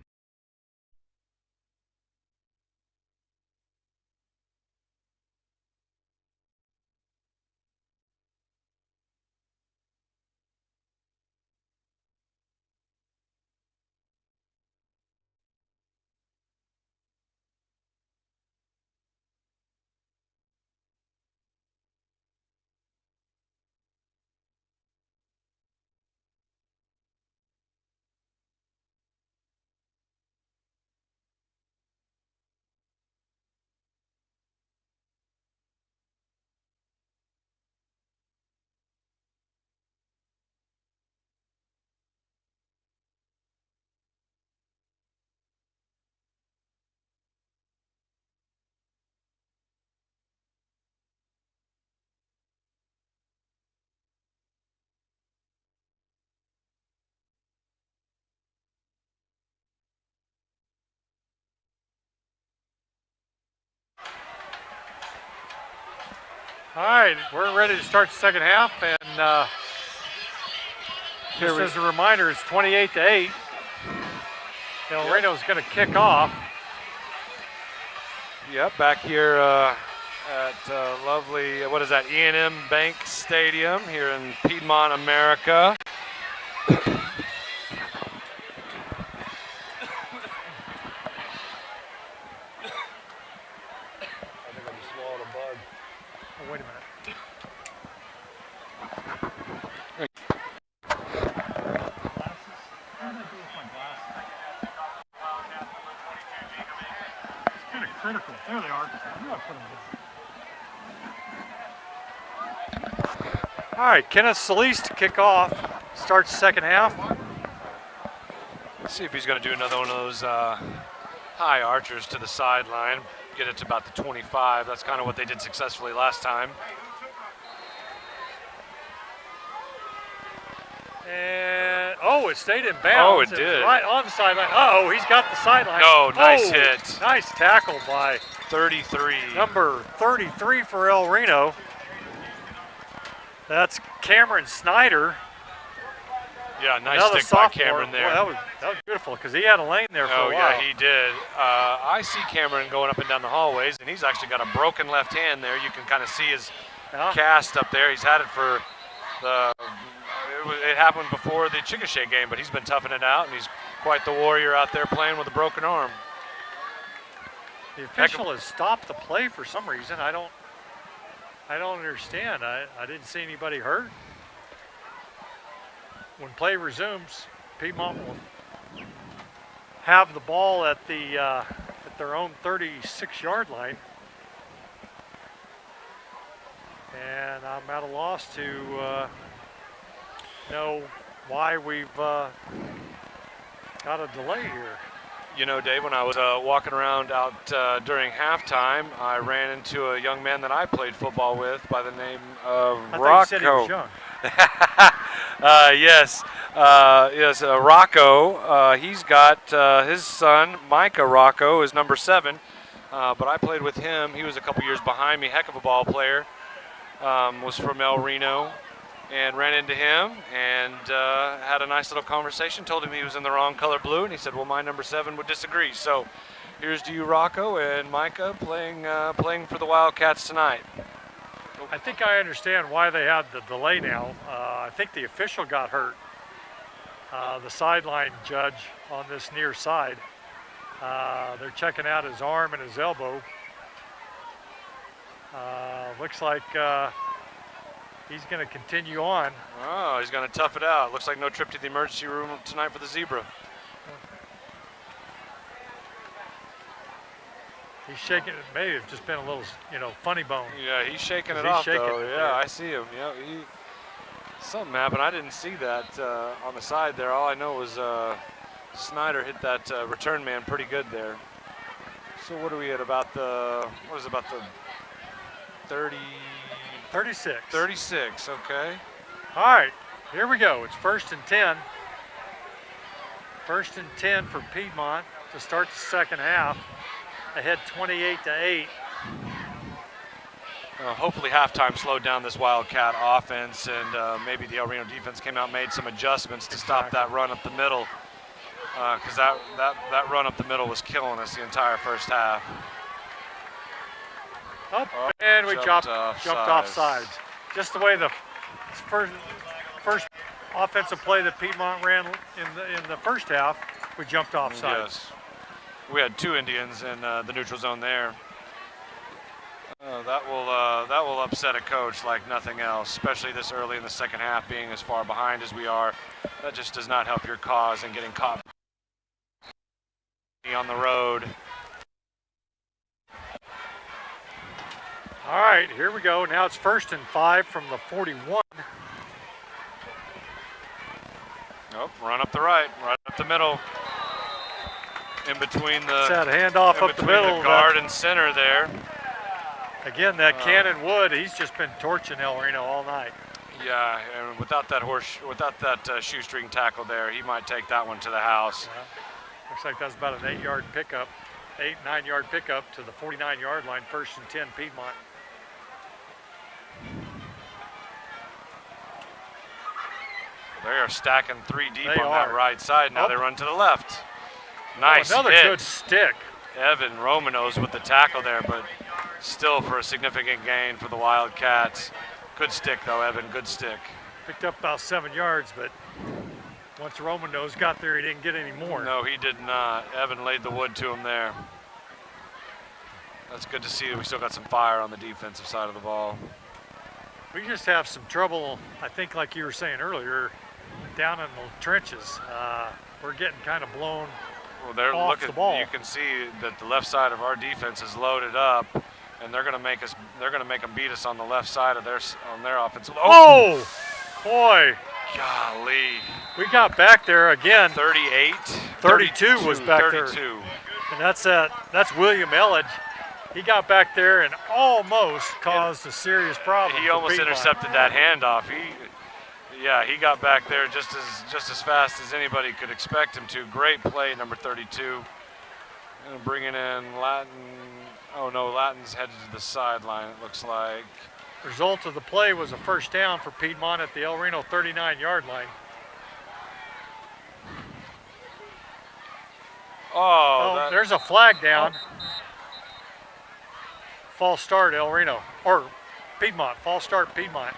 All right, we're ready to start the second half, and just as a reminder, it's 28-8. Reno's going to kick off. Yep, back here at lovely, what is that, E&M Bank Stadium here in Piedmont, America. Wait a minute. It's kind of critical. There they are. I knew I put them down. All right, Kenneth Solis to kick off. Starts the second half. Let's see if he's going to do another one of those high archers to the sideline. Get it to about the 25. That's kind of what they did successfully last time. And, it stayed in bounds. Oh, it did. Right on the sideline. Uh-oh, he's got the sideline. No, nice hit. Nice tackle by 33. Number 33 for El Reno. That's Cameron Snyder. Yeah, nice Another stick by sophomore. Cameron there. Boy, that was beautiful because he had a lane there for a while. Yeah, he did. I see Cameron going up and down the hallways, and he's actually got a broken left hand there. You can kind of see his cast up there. He's had it for it happened before the Chickasha game, but he's been toughing it out, and he's quite the warrior out there playing with a broken arm. The official has stopped the play for some reason. I don't understand. I didn't see anybody hurt. When play resumes, Piedmont will have the ball at their own 36-yard line. And I'm at a loss to know why we've got a delay here. You know, Dave, when I was walking around out during halftime, I ran into a young man that I played football with by the name of Rocco. I thought you said he was young. Yes, Rocco. He's got his son, Micah Rocco, is number 7. But I played with him. He was a couple years behind me, heck of a ball player. Was from El Reno, and ran into him and had a nice little conversation. Told him he was in the wrong color blue, and he said, well, my number 7 would disagree. So here's to you, Rocco, and Micah playing for the Wildcats tonight. I think I understand why they had the delay now. I think the official got hurt. The sideline judge on this near side. They're checking out his arm and his elbow. Looks like he's going to continue on. Oh, he's going to tough it out. Looks like no trip to the emergency room tonight for the Zebra. He's shaking it. Maybe it's just been a little, funny bone. Yeah, he's shaking it off, though. Yeah, I see him. Yeah, something happened. I didn't see that on the side there. All I know was Snyder hit that return man pretty good there. So what are we at about the 30? 36. 36, okay. All right, here we go. It's 1st and 10. First and 10 for Piedmont to start the second half. Ahead 28-8. Hopefully halftime slowed down this Wildcat offense, and maybe the El Reno defense came out and made some adjustments to stop that run up the middle, because that run up the middle was killing us the entire first half. And we jumped off sides. Just the way the first offensive play that Piedmont ran in the first half, we jumped off sides. Yes. We had 2 Indians in the neutral zone there. That will upset a coach like nothing else, especially this early in the second half, being as far behind as we are. That just does not help your cause and getting caught on the road. All right, here we go. Now it's 1st and 5 from the 41. Nope, run up the right up the middle. In between the handoff up the middle, the guard and center there. Again, that Cannon Wood, he's just been torching El Reno all night. Yeah, and without that shoestring tackle there, he might take that one to the house. Yeah. Looks like that's about an 8-yard pickup, 9-yard pickup to the 49-yard line. 1st and 10 Piedmont. They are stacking 3 deep on that right side. Now they run to the left. Nice another hit. Good stick. Evan Romanos with the tackle there, but still for a significant gain for the Wildcats. Good stick though, Evan, good stick. Picked up about 7 yards, but once Romanos got there, he didn't get any more. No, he did not. Evan laid the wood to him there. That's good to see that we still got some fire on the defensive side of the ball. We just have some trouble, I think, like you were saying earlier, down in the trenches. We're getting kind of blown off the ball. You can see that the left side of our defense is loaded up, and they're going to make them beat us on the left side of their offensive. Oh, boy! Golly! We got back there again. 38. 32 was back 32. there. And that's William Elledge. He got back there and almost caused a serious problem. He almost intercepted that handoff. He got back there just as fast as anybody could expect him to. Great play, number 32. And bringing in Latin. Oh no, Latin's headed to the sideline, it looks like. Result of the play was a first down for Piedmont at the El Reno 39-yard line. There's a flag down. False start El Reno, or Piedmont, false start Piedmont.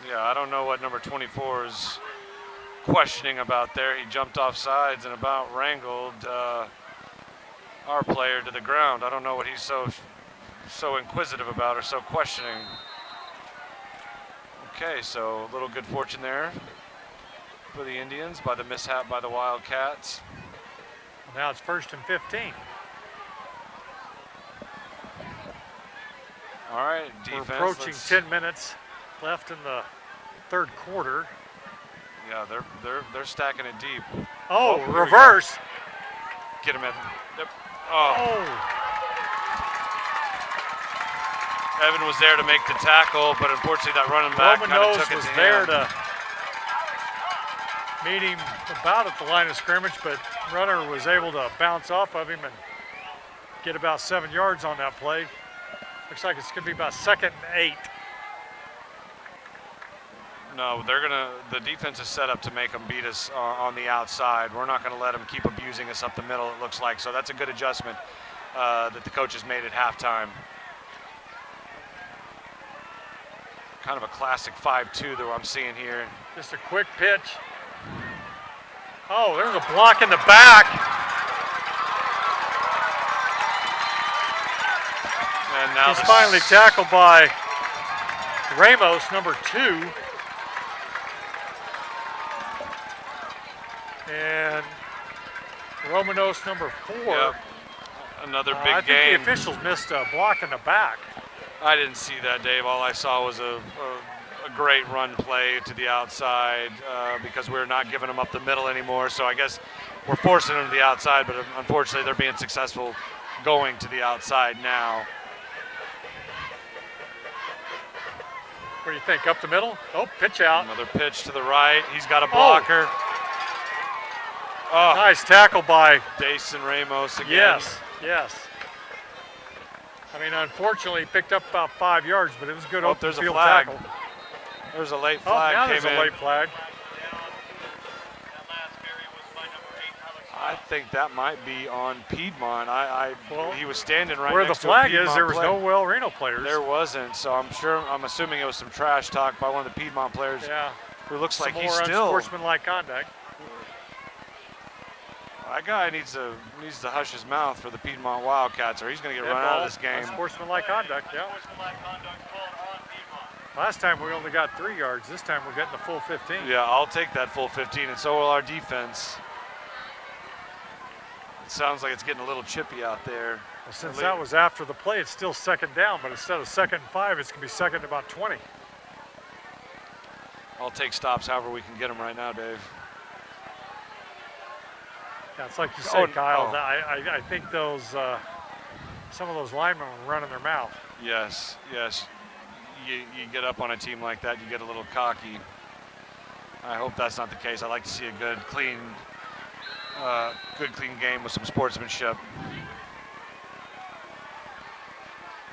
Yeah, I don't know what number 24 is questioning about there. He jumped off sides and about wrangled our player to the ground. I don't know what he's so inquisitive about or so questioning. Okay, so a little good fortune there for the Indians by the mishap by the Wildcats. Now it's 1st and 15. All right, defense. We're approaching 10 minutes left in the 3rd quarter. Yeah, they're stacking it deep. Oh, reverse. Get him, Evan. Yep. Oh. Evan was there to make the tackle, but unfortunately that running back kind of took it was to there him. to meet him about at the line of scrimmage, but runner was able to bounce off of him and get about 7 yards on that play. Looks like it's going to be about 2nd and 8. No, the defense is set up to make them beat us on the outside. We're not going to let them keep abusing us up the middle, it looks like. So that's a good adjustment that the coaches made at halftime. Kind of a classic 5-2 that I'm seeing here. Just a quick pitch. Oh, there's a block in the back. And now he's finally tackled by Ramos, number 2. And Romanos, number 4. Yep. Another big I game. think the officials missed a block in the back. I didn't see that, Dave. All I saw was a great run play to the outside because we're not giving them up the middle anymore. So I guess we're forcing them to the outside, but unfortunately they're being successful going to the outside now. What do you think? Up the middle? Oh, pitch out. Another pitch to the right. He's got a blocker. Oh. Nice tackle by Dason Ramos again. Yes, yes. I mean, unfortunately, he picked up about 5 yards, but it was good open field tackle. There's a late flag. Now there's a late flag. I think that might be on Piedmont. He was standing right where next the flag to a Piedmont is. There was player. no El Reno players. There wasn't, so I'm assuming it was some trash talk by one of the Piedmont players. Yeah. Who looks some like more he's still unsportsmanlike conduct. That guy needs to hush his mouth for the Piedmont Wildcats, or he's going to get run out of this game. Unsportsmanlike conduct, yeah. Last time we only got 3 yards. This time we're getting the full 15. Yeah, I'll take that full 15, and so will our defense. It sounds like it's getting a little chippy out there. Well, since that was after the play, it's still 2nd down, but instead of 2nd and 5, it's going to be 2nd and about 20. I'll take stops however we can get them right now, Dave. Yeah, it's like you say, Kyle. I think those some of those linemen were running their mouth. Yes, yes. You get up on a team like that, you get a little cocky. I hope that's not the case. I like to see a good, clean game with some sportsmanship.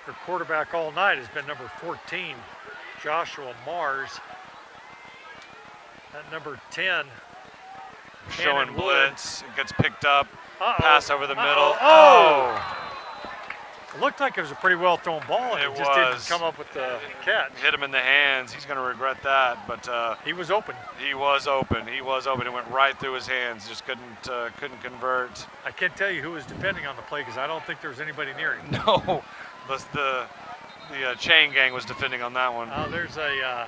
Their quarterback all night has been number 14, Joshua Mars. At number 10, showing blitz. It gets picked up. Pass over the middle. Oh! It looked like it was a pretty well thrown ball, and it just didn't come up with the catch. Hit him in the hands. He's going to regret that, but he was open. He was open. He was open. It went right through his hands. Just couldn't convert. I can't tell you who was defending on the play because I don't think there was anybody near him. No, the chain gang was defending on that one. There's a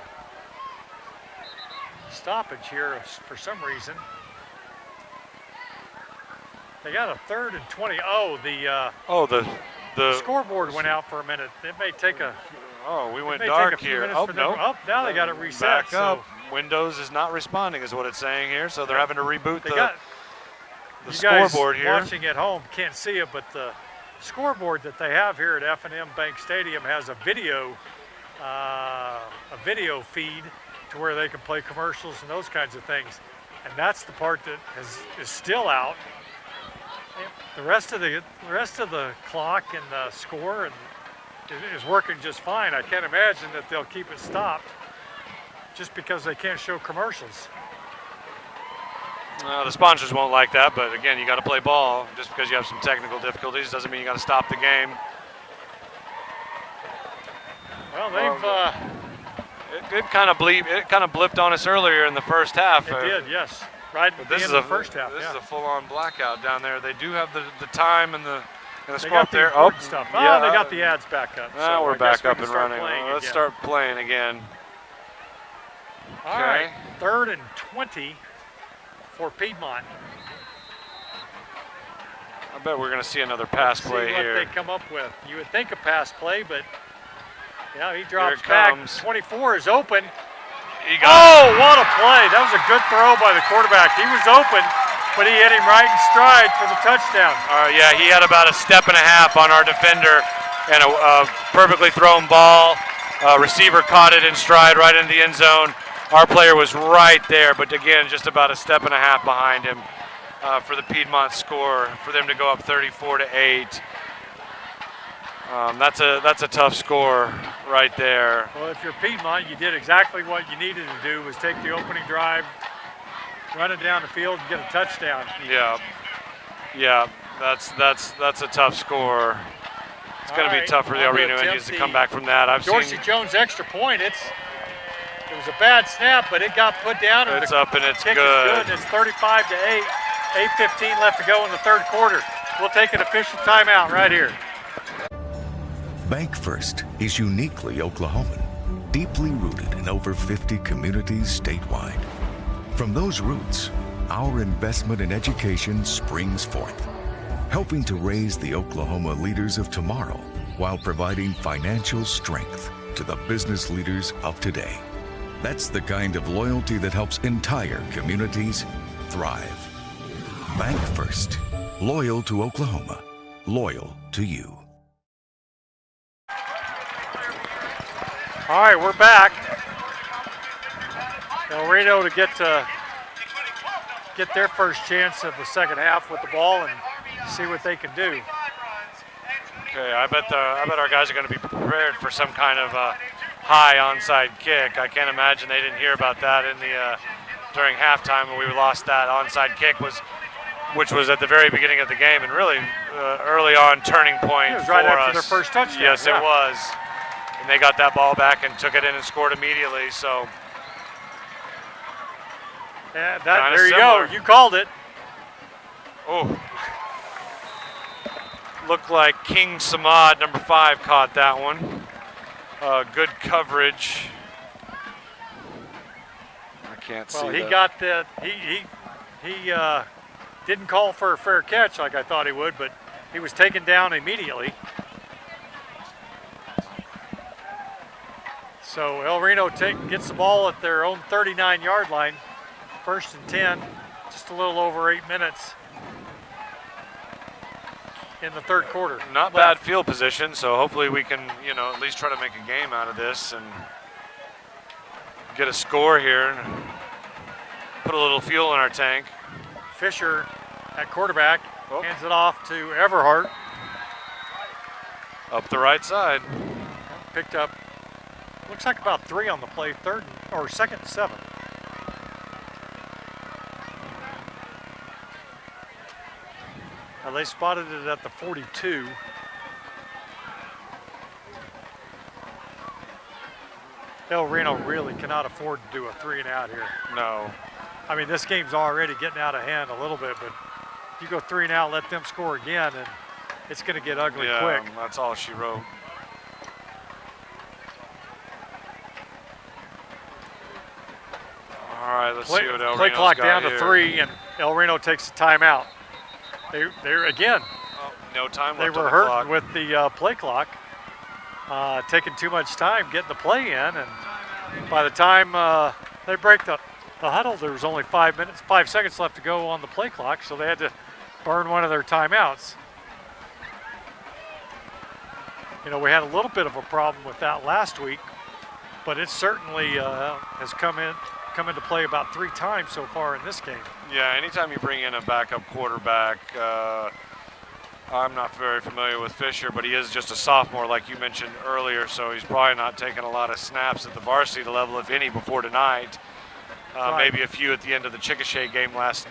stoppage here for some reason. They got a 3rd and 20. The scoreboard went out for a minute. It may take a. We went dark here. Oh, no. Now they got it reset. Back up. Windows is not responding, is what it's saying here. So they're having to reboot the scoreboard here. You guys watching at home can't see it, but the scoreboard that they have here at F&M Bank Stadium has a video feed to where they can play commercials and those kinds of things. And that's the part that is still out. The rest of the clock and the score is working just fine. I can't imagine that they'll keep it stopped just because they can't show commercials. The sponsors won't like that, but again, you got to play ball. Just because you have some technical difficulties doesn't mean you got to stop the game. Well, it kind of blipped on us earlier in the first half. It did, yes. Right at the end of the first half. This is a full-on blackout down there. They do have the time and the score up there. Stuff. They got the ads back up. So we're back up and running. Let's start playing again. All right, 3rd and 20 for Piedmont. I bet we're going to see another pass play here. What they come up with. You would think a pass play, but yeah, he drops back. 24 is open. What a play. That was a good throw by the quarterback. He was open, but he hit him right in stride for the touchdown. Yeah, he had about a step and a half on our defender and a perfectly thrown ball. Receiver caught it in stride right into the end zone. Our player was right there, but again, just about a step and a half behind him for the Piedmont score, for them to go up 34-8. That's a tough score right there. Well, if you're Piedmont, you did exactly what you needed to do, was take the opening drive, run it down the field, and get a touchdown. Yeah, that's a tough score. It's going to be tough for the El Reno Indians to come back from that. Dorsey Jones extra point. It was a bad snap, but it got put down. And it's up and it's good. And it's 35-8. 8:15 left to go in the 3rd quarter. We'll take an official timeout right here. Bank First is uniquely Oklahoman, deeply rooted in over 50 communities statewide. From those roots, our investment in education springs forth, helping to raise the Oklahoma leaders of tomorrow while providing financial strength to the business leaders of today. That's the kind of loyalty that helps entire communities thrive. Bank First, loyal to Oklahoma, loyal to you. All right, we're back. Reno to get their first chance of the second half with the ball and see what they can do. Okay, I bet our guys are going to be prepared for some kind of high onside kick. I can't imagine they didn't hear about that in the during halftime when we lost that onside kick, which was at the very beginning of the game and really early on turning point it was for right after us. their first touchdown. Yes, yeah. it was. And they got that ball back and took it in and scored immediately. So yeah, Kinda there you similar. go. You called it. Oh. Looked like King Samad, number 5, caught that one. Good coverage. I can't see Well, he that. got the he didn't call for a fair catch like I thought he would, but he was taken down immediately. So El Reno gets the ball at their own 39-yard line, 1st and 10, just a little over 8 minutes in the third quarter. Not bad field position, so hopefully we can, at least try to make a game out of this and get a score here. Put a little fuel in our tank. Fisher at quarterback hands it off to Everhart. Up the right side. Picked up, looks like about 3 on the play, 2nd and 7. Now they spotted it at the 42. El Reno really cannot afford to do a 3 and out here. No. I mean, this game's already getting out of hand a little bit, but you go 3 and out, let them score again, and it's going to get ugly quick. That's all she wrote. All right, let's see what El Play Reno's clock got down here. to 3, and El Reno takes a timeout. They're again. Oh, no time They left on were the hurting clock. with the play clock, taking too much time getting the play in, and by the time they break the huddle, there was only 5 seconds left to go on the play clock, so they had to burn one of their timeouts. We had a little bit of a problem with that last week, but it certainly has come into play about 3 times so far in this game. Yeah, anytime you bring in a backup quarterback, I'm not very familiar with Fisher, but he is just a sophomore like you mentioned earlier, so he's probably not taking a lot of snaps at the varsity level, if any, before tonight. Right. Maybe a few at the end of the Chickasha game last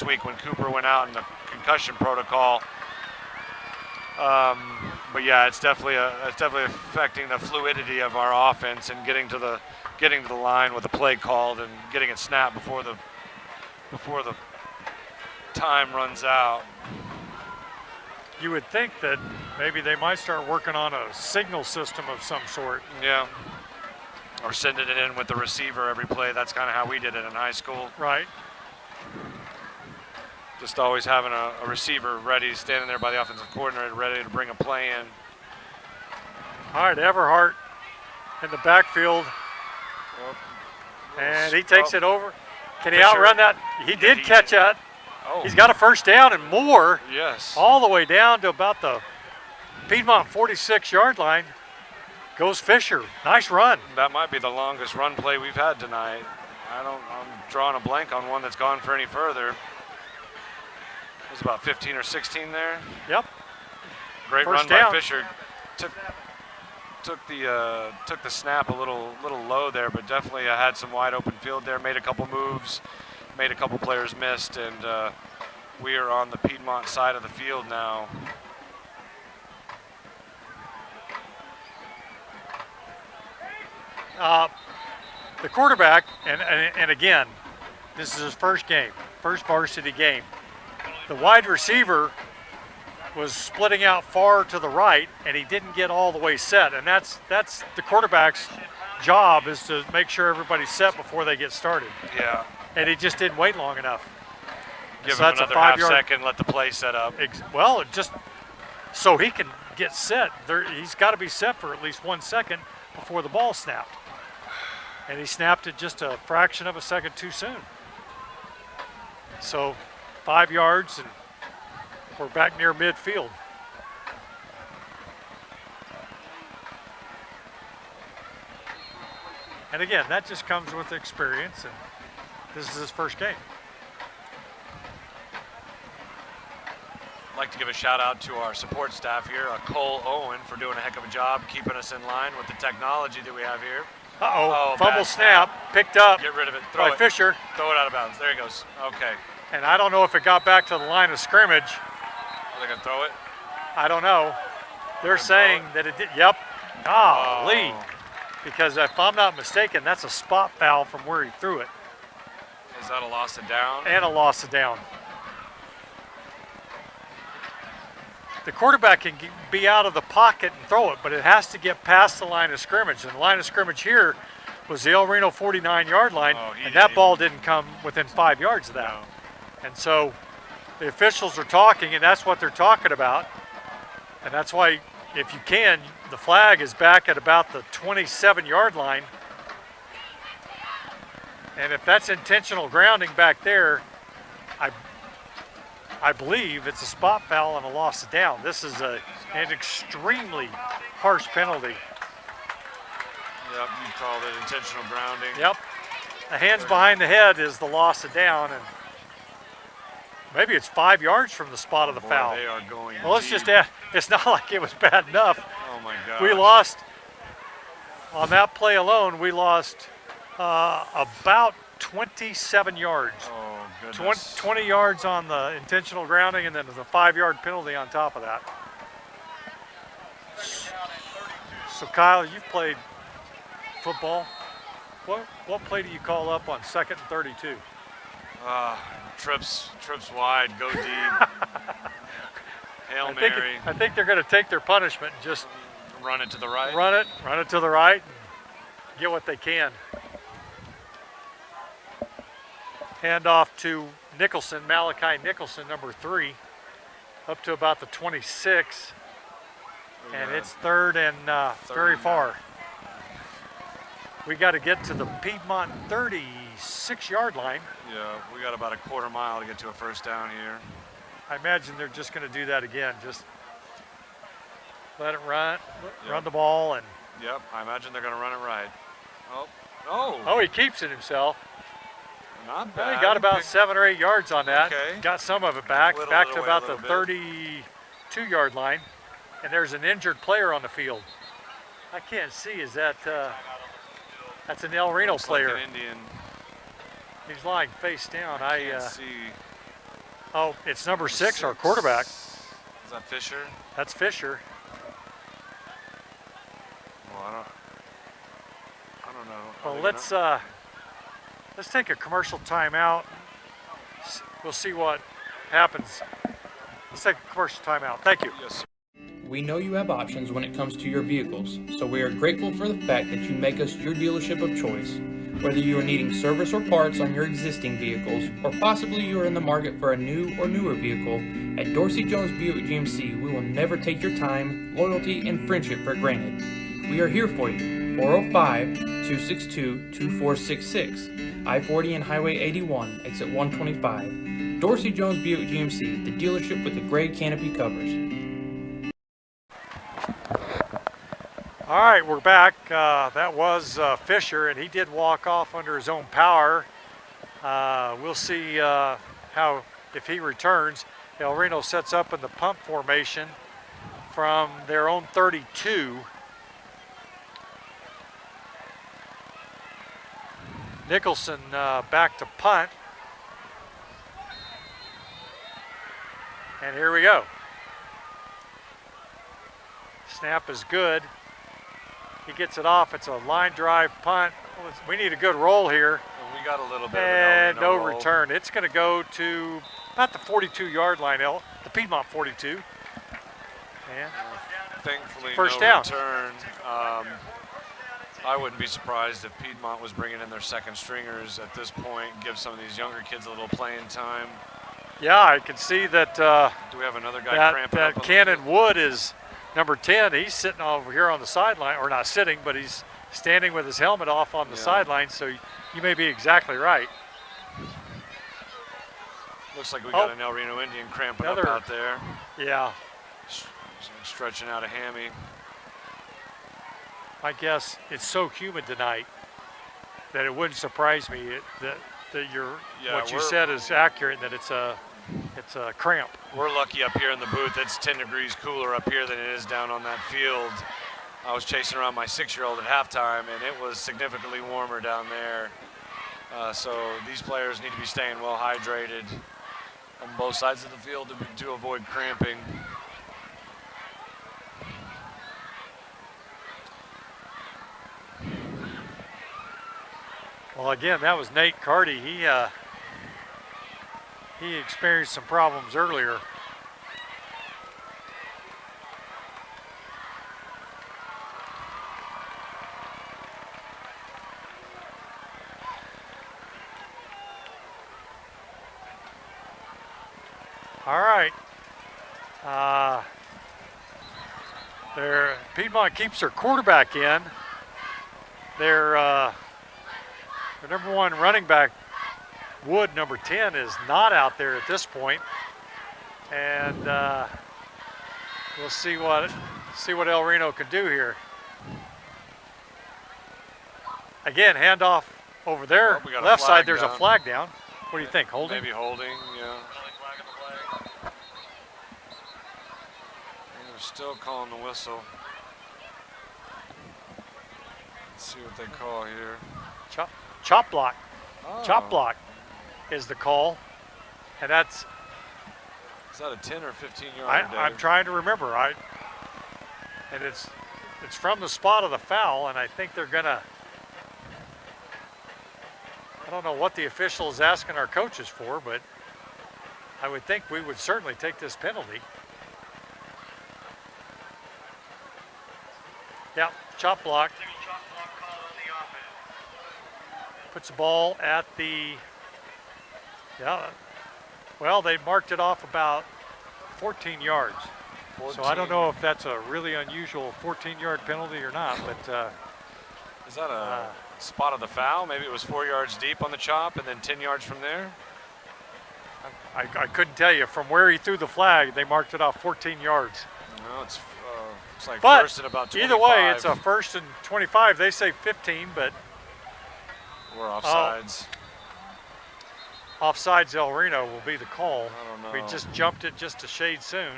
week when Cooper went out in the concussion protocol. But yeah, it's definitely affecting the fluidity of our offense and getting to the line with the play called and getting it snapped before the time runs out. You would think that maybe they might start working on a signal system of some sort. Yeah. Or sending it in with the receiver every play. That's kind of how we did it in high school. Right. Just always having a receiver ready, standing there by the offensive coordinator, ready to bring a play in. All right, Everhart in the backfield. And he takes it over. Can he outrun that? He did catch that. Oh. He's got a first down and more. Yes. All the way down to about the Piedmont 46-yard line. Goes Fisher. Nice run. That might be the longest run play we've had tonight. I'm drawing a blank on one that's gone for any further. It was about 15 or 16 there. Yep. Great First run down. by Fisher. Took the snap a little low there, but definitely had some wide open field there. Made a couple moves, made a couple players missed, and we are on the Piedmont side of the field now. The quarterback, and again, this is his first varsity game. The wide receiver was splitting out far to the right, and he didn't get all the way set. And that's the quarterback's job, is to make sure everybody's set before they get started. Yeah. And he just didn't wait long enough. Give So him that's a another half 5-yard second, let the play set up. Well, just so he can get set. He's got to be set for at least 1 second before the ball snapped. And he snapped it just a fraction of a second too soon. So 5 yards, and we're back near midfield. And again, that just comes with experience, and this is his first game. I'd like to give a shout out to our support staff here, Cole Owen, for doing a heck of a job keeping us in line with the technology that we have here. Uh-oh, fumble snap, picked up. Get rid of it, throw it. Fisher. Throw it out of bounds, there he goes, okay. And I don't know if it got back to the line of scrimmage. Are they gonna throw it? I don't know. They're saying that it did, yep. Golly. Because if I'm not mistaken, that's a spot foul from where he threw it. Is that a loss of down? And a loss of down. The quarterback can be out of the pocket and throw it, but it has to get past the line of scrimmage. And the line of scrimmage here was the El Reno 49-yard line, and that ball didn't come within 5 yards of that. No. And so the officials are talking, and that's what they're talking about. And that's why, if you can, the flag is back at about the 27-yard line. And if that's intentional grounding back there, I believe it's a spot foul and a loss of down. This is an extremely harsh penalty. Yep, you called it intentional grounding. Yep. The hands behind the head is the loss of down, and maybe it's 5 yards from the spot of the foul. They are going well, let's just add, it's not like it was bad enough. Oh my God. We lost, on that play alone, we lost about 27 yards. Oh, goodness. 20 yards on the intentional grounding, and then there's a 5-yard penalty on top of that. So Kyle, you've played football. What play do you call up on 2nd and 32? Trips wide, go deep. Hail Mary. I think they're going to take their punishment and just run it to the right. Run it to the right, and get what they can. Hand off to Nicholson, Malachi Nicholson, number 3, up to about the 26. And it's 3rd and very far. We got to get to the Piedmont 36-yard line. Yeah, we got about a quarter mile to get to a first down here. I imagine they're just going to do that again. Just let it run the ball. And yep, I imagine they're going to run it right. Oh, he keeps it himself. Not Well, bad. he got about 7 or 8 yards on that. Okay. Got some of it back to about the bit. 32-yard line. And there's an injured player on the field. I can't see. Is that that's an El Reno player? Like an Indian. He's lying face down. I can't see. Oh, it's number 6, our quarterback. Is that Fisher? That's Fisher. Well, I don't know. Well, let's take a commercial timeout. We'll see what happens. Let's take a commercial timeout. Thank you. Yes. We know you have options when it comes to your vehicles, so we are grateful for the fact that you make us your dealership of choice. Whether you are needing service or parts on your existing vehicles, or possibly you are in the market for a new or newer vehicle, at Dorsey Jones Buick GMC, we will never take your time, loyalty, and friendship for granted. We are here for you. 405-262-2466, I-40 and Highway 81, exit 125. Dorsey Jones Buick GMC, the dealership with the gray canopy covers. All right, we're back. That was Fisher, and he did walk off under his own power. We'll see if he returns. El Reno sets up in the pump formation from their own 32. Nicholson back to punt. And here we go. Snap is good. He gets it off. It's a line drive punt. We need a good roll here. Well, we got a little bit and of an no return. It's going to go to about the 42-yard line, the Piedmont 42. And thankfully, first no down. Return. I wouldn't be surprised if Piedmont was bringing in their second stringers at this point, give some of these younger kids a little playing time. Yeah, I can see that. Do we have another guy cramping up? That Cannon Wood is number 10. He's sitting over here on the sideline, or not sitting, but he's standing with his helmet off on the sideline. So you may be exactly right. Looks like we got an El Reno Indian cramping up out there. Yeah. Stretching out a hammy. I guess it's so humid tonight. that it wouldn't surprise me that Yeah, what you said is accurate, that it's a cramp. We're lucky up here in the booth. It's 10 degrees cooler up here than it is down on that field. I was chasing around my 6-year-old at halftime, and it was significantly warmer down there. So these players need to be staying well hydrated on both sides of the field to avoid cramping. Well, again, that was Nate Carty. He experienced some problems earlier. All right. Piedmont keeps their quarterback in. Their number 1 running back, Wood, number 10, is not out there at this point. And we'll see what El Reno can do here. Again, handoff over there. Oh, left side, there's a flag down. What do you think, holding? Maybe holding, yeah. They're still calling the whistle. Let's see what they call here. Chop block. Oh. Chop block is the call. And that's... Is that a 10 or 15-yard? I'm trying to remember. And it's from the spot of the foul, and I think they're gonna... I don't know what the official is asking our coaches for, but I would think we would certainly take this penalty. Yep, chop block. Puts the ball at the, well, they marked it off about 14 yards. 14. So I don't know if that's a really unusual 14-yard penalty or not, but. Is that a spot of the foul? Maybe it was 4 yards deep on the chop and then 10 yards from there? I couldn't tell you. From where he threw the flag, they marked it off 14 yards. No, it's like but first and about 25. Either way, it's a first and 25. They say 15, but. We're offsides. Offsides El Reno will be the call. I don't know. We just jumped it just a shade soon.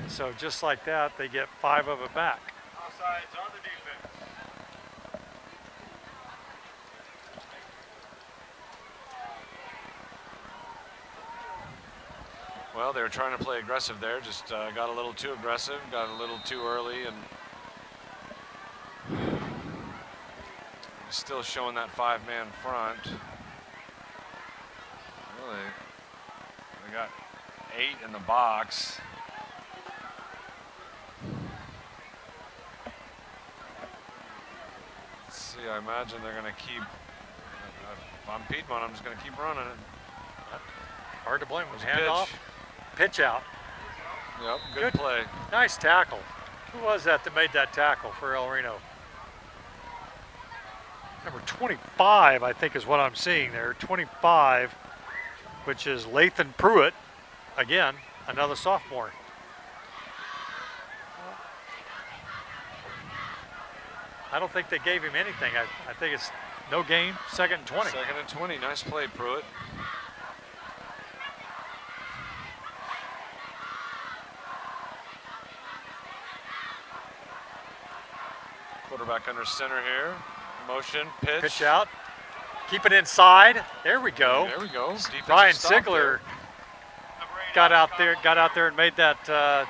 So just like that, they get 5 of it back. Offsides on the defense. Well, they were trying to play aggressive there, just got a little too aggressive, got a little too early, and still showing that 5-man front. Really, they got 8 in the box. Let's see, I imagine they're going to keep, if I'm Piedmont, I'm just going to keep running it. Hard to blame. Was handoff, pitch out. Yep, good play. Nice tackle. Who was that made that tackle for El Reno? Number 25, I think, is what I'm seeing there. 25, which is Lathan Pruitt. Again, another sophomore. I don't think they gave him anything. I think it's no gain, 2nd and 20. 2nd and 20, nice play, Pruitt. Quarterback under center here. Motion, pitch. Pitch out. Keep it inside. There we go. There we go. Ryan Sigler got out there and made that,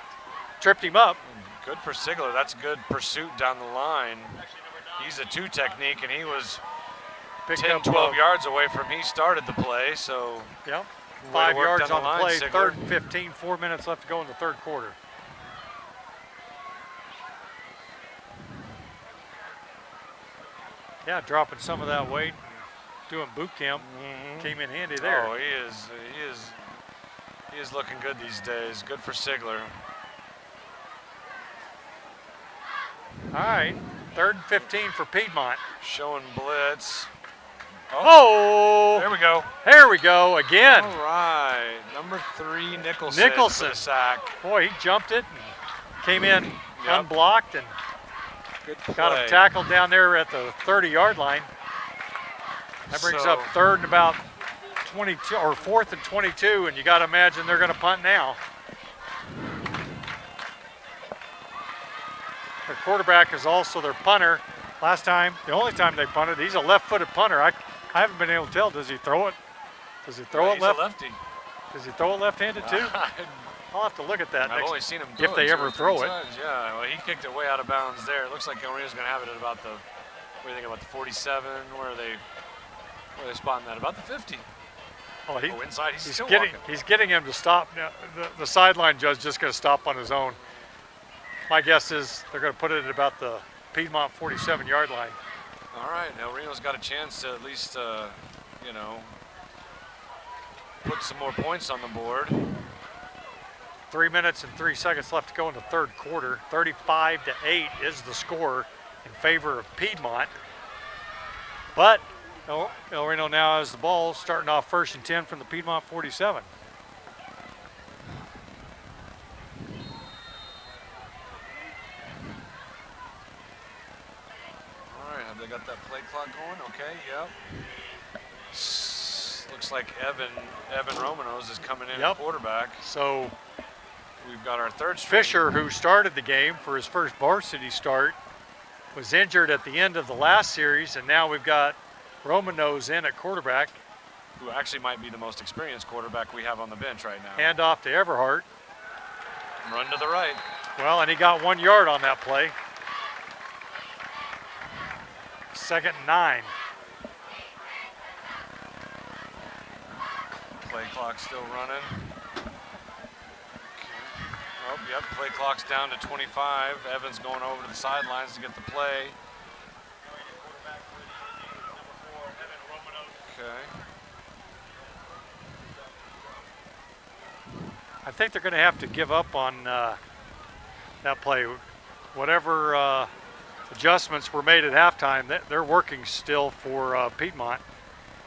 tripped him up. Good for Sigler. That's good pursuit down the line. He's a 2 technique, and he was 10, 12 yards away from he started the play, so. Yep, 5 yards on the play, Sigler. 3rd and 15, 4 minutes left to go in the 3rd quarter. Yeah, dropping some of that weight, doing boot camp, came in handy there. Oh, he is looking good these days. Good for Sigler. All right, 3rd and 15 for Piedmont. Showing blitz. Oh! There we go. There we go again. All right, number 3, Nicholson. For the sack. Boy, he jumped it and came in unblocked and good play. Got him tackled down there at the 30-yard line. That brings up 3rd and about 22, or 4th and 22, and you got to imagine they're going to punt now. Their quarterback is also their punter. Last time, the only time they punted, he's a left-footed punter. I haven't been able to tell. Does he throw it? Does he throw it left? He's a lefty. Does he throw it left-handed too? I'll have to look at that. I've only seen him throw if they ever throw it. Yeah, well, he kicked it way out of bounds there. It looks like El Reno's going to have it at about the. What do you think about the 47? Where are they spotting that? About the 50. Oh, inside. He's still getting. walking. He's getting him to stop. Now, the sideline judge just going to stop on his own. My guess is they're going to put it at about the Piedmont 47-yard line. All right, El Reno's got a chance to at least, put some more points on the board. 3 minutes and 3 seconds left to go in the 3rd quarter. 35-8 is the score in favor of Piedmont. But El Reno now has the ball, starting off 1st and 10 from the Piedmont 47. All right, have they got that play clock going? Okay, yep. Looks like Evan Romanos is coming in at quarterback. So we've got our 3rd string. Fisher, who started the game for his first varsity start, was injured at the end of the last series, and now we've got Romanos in at quarterback. Who actually might be the most experienced quarterback we have on the bench right now. Hand off to Everhart. Run to the right. Well, and he got 1 yard on that play. 2nd and 9. Play clock still running. Okay. Oh, yep, play clock's down to 25. Evans going over to the sidelines to get the play. Okay. I think they're going to have to give up on that play. Whatever adjustments were made at halftime, they're working still for Piedmont.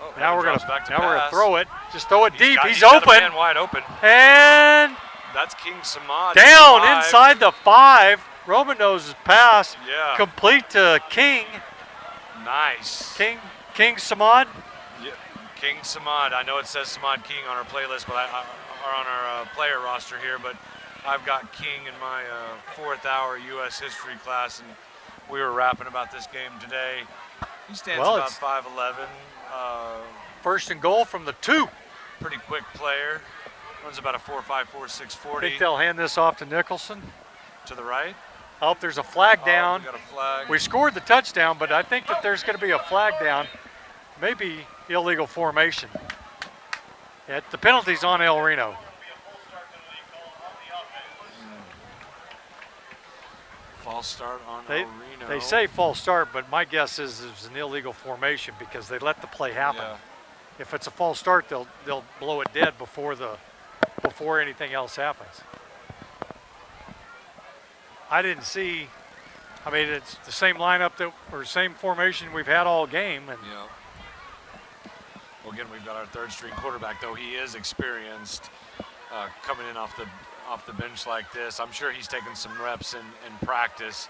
Oh, now we're going to throw it. Just throw it deep. He's got open. a man wide open. And that's King Samad. Down inside the 5. Romanos' pass. Yeah. Complete to King. Nice. King Samad. Yeah. King Samad. I know it says Samad King on our playlist, but or on our player roster here, but I've got King in my 4th hour U.S. history class, and we were rapping about this game today. He stands about 5'11". 1st and goal from the 2. Pretty quick player. Runs about a 4.5, 4.6 40. I think they'll hand this off to Nicholson. To the right. Oh, there's a flag down. We got a flag. We scored the touchdown, but I think that there's going to be a flag down. Maybe illegal formation. The penalty's on El Reno. False start on El Reno. They say false start, but my guess is it's an illegal formation because they let the play happen. Yeah. If it's a false start, they'll blow it dead before anything else happens. I didn't see. I mean, it's the same lineup or same formation we've had all game. And yeah. Well, again, we've got our 3rd string quarterback, though he is experienced, coming in off the bench like this. I'm sure he's taken some reps in practice,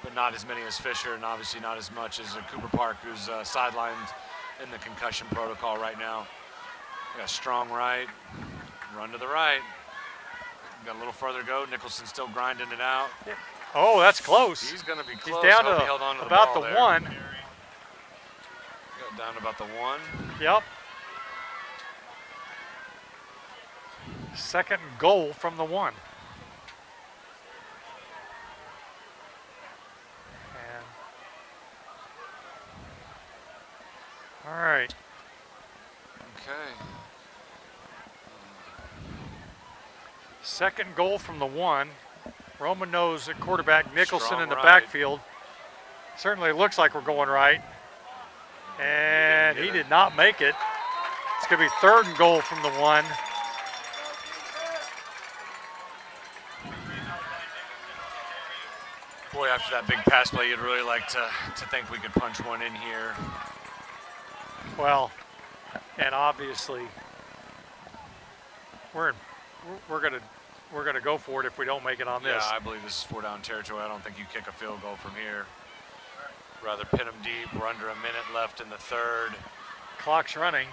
but not as many as Fisher, and obviously not as much as Cooper Park, who's sidelined in the concussion protocol right now. Got a strong right, run to the right. Got a little further to go. Nicholson still grinding it out. Yeah. Oh, that's close. He's going to be close. He's down to about the 1. Got down to about the 1. Yep. 2nd and goal from the 1. And all right. Okay. 2nd goal from the 1. Romanos at quarterback, Nicholson Strong in the right. backfield. Certainly looks like we're going right. And he did not make it. It's going to be 3rd and goal from the 1. Boy, after that big pass play, you'd really like to think we could punch one in here. Well, and obviously we're gonna go for it if we don't make it on this. Yeah, I believe this is 4-down territory. I don't think you kick a field goal from here. Rather pin them deep. We're under a minute left in the 3rd. Clock's running.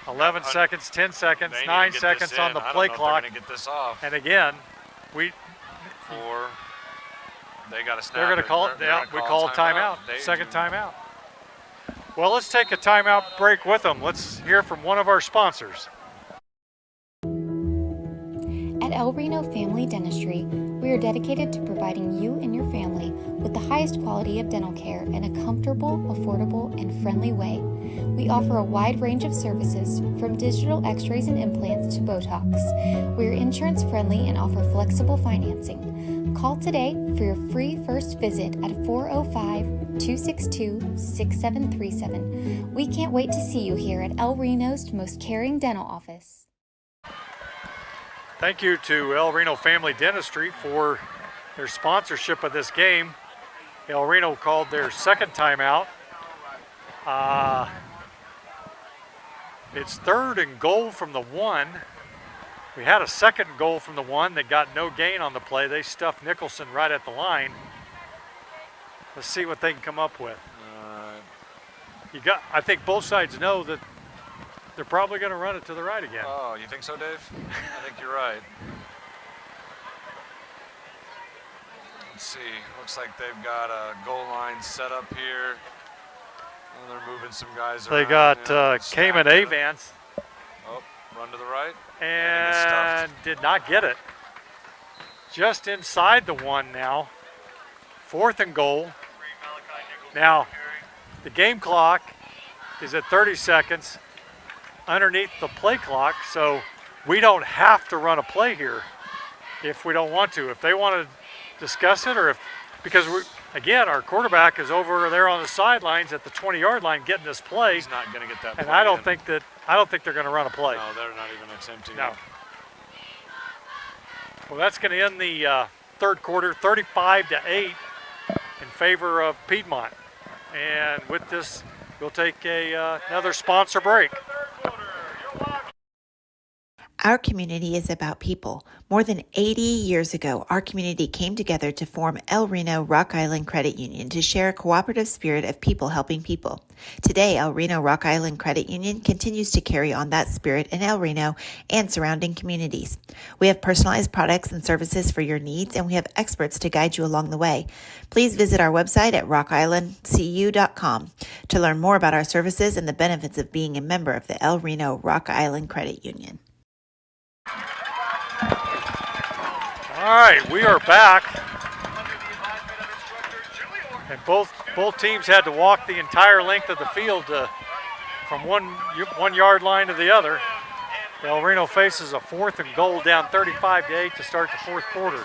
11 seconds, 10 seconds, They need to 9 get seconds this on in. the I don't play know if clock. they're gonna get this off. And again, They got to snap. they're going to call it. Yeah, we call a timeout. Second timeout. Well, let's take a timeout break with them. Let's hear from one of our sponsors. At El Reno Family Dentistry, we are dedicated to providing you and your family with the highest quality of dental care in a comfortable, affordable, and friendly way. We offer a wide range of services from digital x-rays and implants to Botox. We are insurance friendly and offer flexible financing. Call today for your free first visit at 405-262-6737. We can't wait to see you here at El Reno's most caring dental office. Thank you to El Reno Family Dentistry for their sponsorship of this game. El Reno called their second timeout. It's 3rd and goal from the 1. We had a 2nd goal from the 1 that got no gain on the play. They stuffed Nicholson right at the line. Let's see what they can come up with. I think both sides know that they're probably going to run it to the right again. Oh, you think so, Dave? I think you're right. Let's see. Looks like they've got a goal line set up here. Oh, they're moving some guys around. They got Cayman Avance. Oh, run to the right. And did not get it. Just inside the 1 now. 4th and goal. Now, the game clock is at 30 seconds underneath the play clock, so we don't have to run a play here if we don't want to. If they want to discuss it, or because again, our quarterback is over there on the sidelines at the 20-yard line getting this play. He's not going to get that. And I don't think they're going to run a play. No, they're not even attempting. No. Well, that's going to end the third quarter, 35-8 in favor of Piedmont. And with this, we'll take another sponsor break. Our community is about people. More than 80 years ago, our community came together to form El Reno Rock Island Credit Union to share a cooperative spirit of people helping people. Today, El Reno Rock Island Credit Union continues to carry on that spirit in El Reno and surrounding communities. We have personalized products and services for your needs, and we have experts to guide you along the way. Please visit our website at rockislandcu.com to learn more about our services and the benefits of being a member of the El Reno Rock Island Credit Union. All right, we are back. And both teams had to walk the entire length of the field from one yard line to the other. El Reno faces a 4th and goal down 35-8 to start the 4th quarter.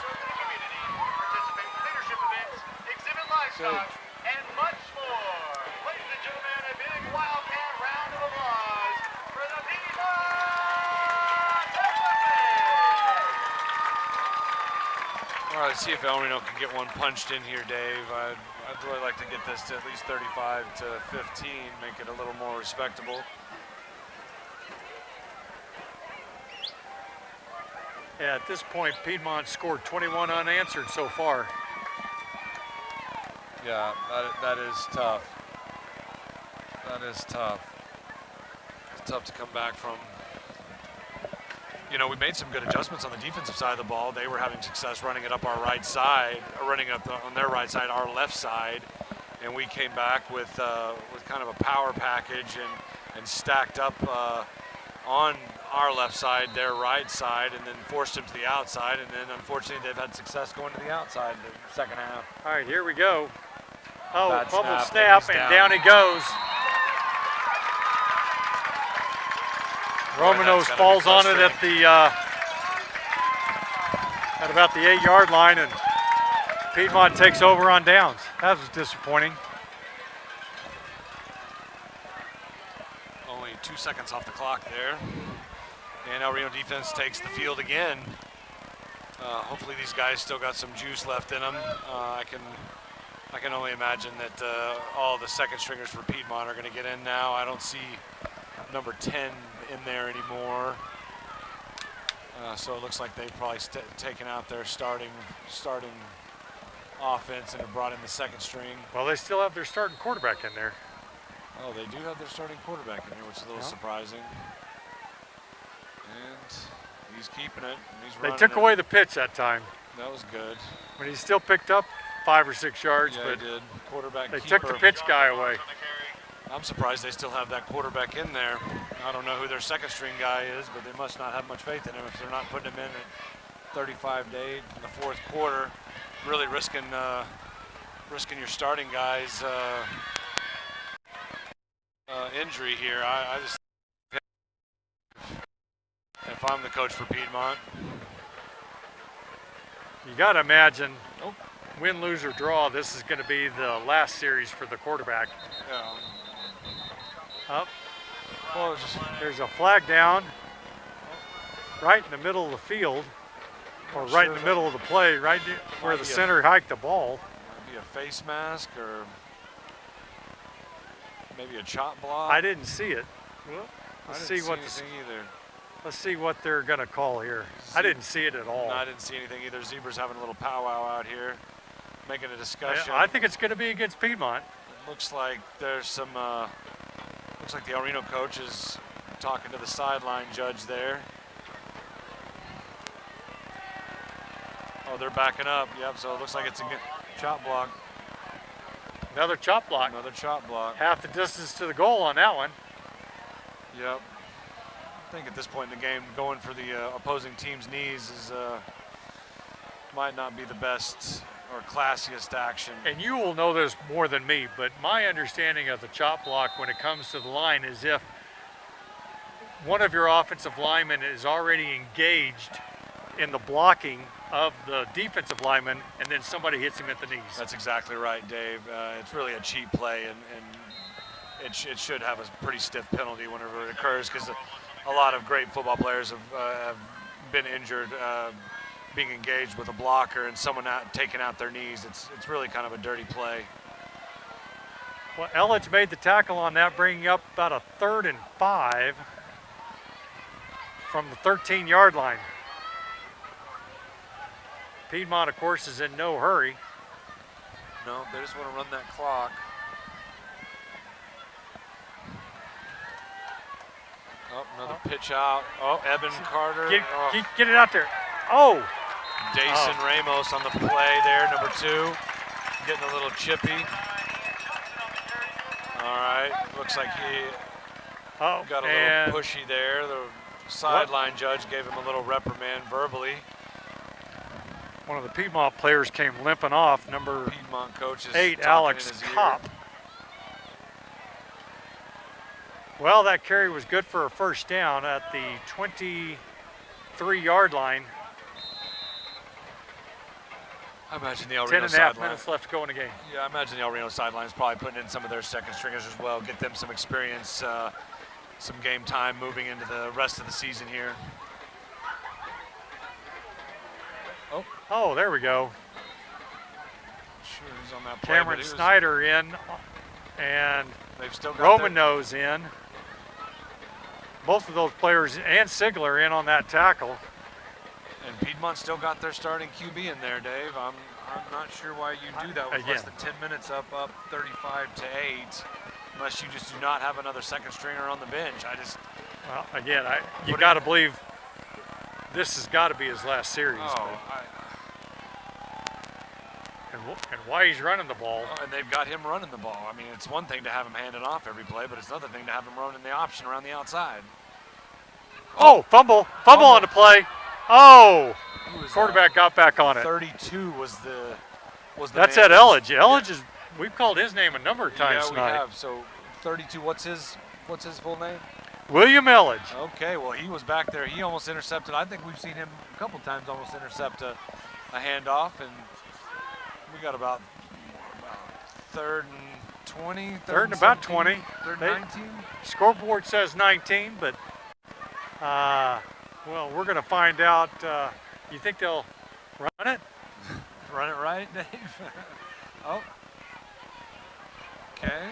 All right, let's see if El Reno can get one punched in here, Dave. I'd really like to get this to at least 35-15, make it a little more respectable. Yeah, at this point, Piedmont scored 21 unanswered so far. Yeah, that is tough. That is tough. It's tough to come back from. You know, we made some good adjustments on the defensive side of the ball. They were having success running it up our right side, running up on their right side, our left side, and we came back with kind of a power package and stacked up on our left side, their right side, and then forced them to the outside. And then, unfortunately, they've had success going to the outside in the second half. All right, here we go. Oh, Bad fumble snap, snap, and down he goes. Romanos falls on it at about the 8-yard line, and Piedmont takes over on downs. That was disappointing. Only 2 seconds off the clock there. And El Reno defense takes the field again. Hopefully these guys still got some juice left in them. I can only imagine that all the second stringers for Piedmont are going to get in now. I don't see number 10 in there anymore. So it looks like they've probably taken out their starting offense and have brought in the second string. Well, they still have their starting quarterback in there. Oh, they do have their starting quarterback in here, which is a little surprising. And he's keeping it. And he's They took away the pitch that time. That was good. But he still picked up 5 or 6 yards. Yeah, but he did. Quarterback they keeper. took the pitch guy away. I'm surprised they still have that quarterback in there. I don't know who their second string guy is, but they must not have much faith in him if they're not putting him in at 35 to 8 in the fourth quarter. Really risking your starting guys injury here. I just, if I'm the coach for Piedmont. You got to imagine, win, lose, or draw, this is going to be the last series for the quarterback. Yeah. Up. Well, there's a flag down right in the middle of the field, or right in the middle of the play, right where the center hiked the ball. Might be a face mask or maybe a chop block. I didn't see it. Well, let's see what either. Let's see what they're going to call here. I didn't see it at all. No, I didn't see anything either. Zebra's having a little powwow out here, making a discussion. I think it's going to be against Piedmont. It looks like there's some. Looks like the El Reno coach is talking to the sideline judge there. Oh, they're backing up. Yep. So it looks like it's a chop block. Another chop block. Another chop block. Half the distance to the goal on that one. Yep. I think at this point in the game, going for the opposing team's knees is might not be the best or classiest action. And you will know this more than me, but my understanding of the chop block when it comes to the line is if one of your offensive linemen is already engaged in the blocking of the defensive lineman, and then somebody hits him at the knees. That's exactly right, Dave. It's really a cheap play, and it should have a pretty stiff penalty whenever it occurs, because a lot of great football players have been injured being engaged with a blocker and someone taking out their knees. It's really kind of a dirty play. Well, Elledge made the tackle on that, bringing up about a 3rd and 5 from the 13-yard line. Piedmont, of course, is in no hurry. No, they just want to run that clock. Oh, another pitch out. Oh, Eben Carter. Get it out there. Oh! Dason Ramos on the play there, number 2. Getting a little chippy. All right, looks like he got a little pushy there. The sideline judge gave him a little reprimand verbally. One of the Piedmont players came limping off, number Piedmont coach is 8, Alex Kopp. Well, that carry was good for a first down at the 23-yard line. I imagine the El Reno 10.5 minutes left to go in the game. Yeah, I imagine the El Reno sideline is probably putting in some of their second stringers as well, get them some experience, some game time moving into the rest of the season here. Oh, there we go. Sure, he's on that play. Cameron Snyder in, and they've still got Roman nose in. Both of those players and Sigler in on that tackle. And Piedmont still got their starting QB in there, Dave. I'm not sure why you do that with less than 10 minutes up 35 to 8, unless you just do not have another second stringer on the bench. Well, again, you got to believe this has got to be his last series. And why he's running the ball. And they've got him running the ball. I mean, it's one thing to have him hand it off every play, but it's another thing to have him running the option around the outside. Oh, fumble on the play. Oh, quarterback got back on it. 32 was the That's at Elledge. Elledge is, we've called his name a number of times tonight. Yeah, we have. So 32, what's his full name? William Elledge. Okay, well, he was back there. He almost intercepted. I think we've seen him a couple times almost intercept a handoff, and we got about 3rd and 20. 3rd and about 20. 3rd and 19. Scoreboard says 19, but well, we're going to find out. You think they'll run it? Run it right, Dave? Oh. Okay.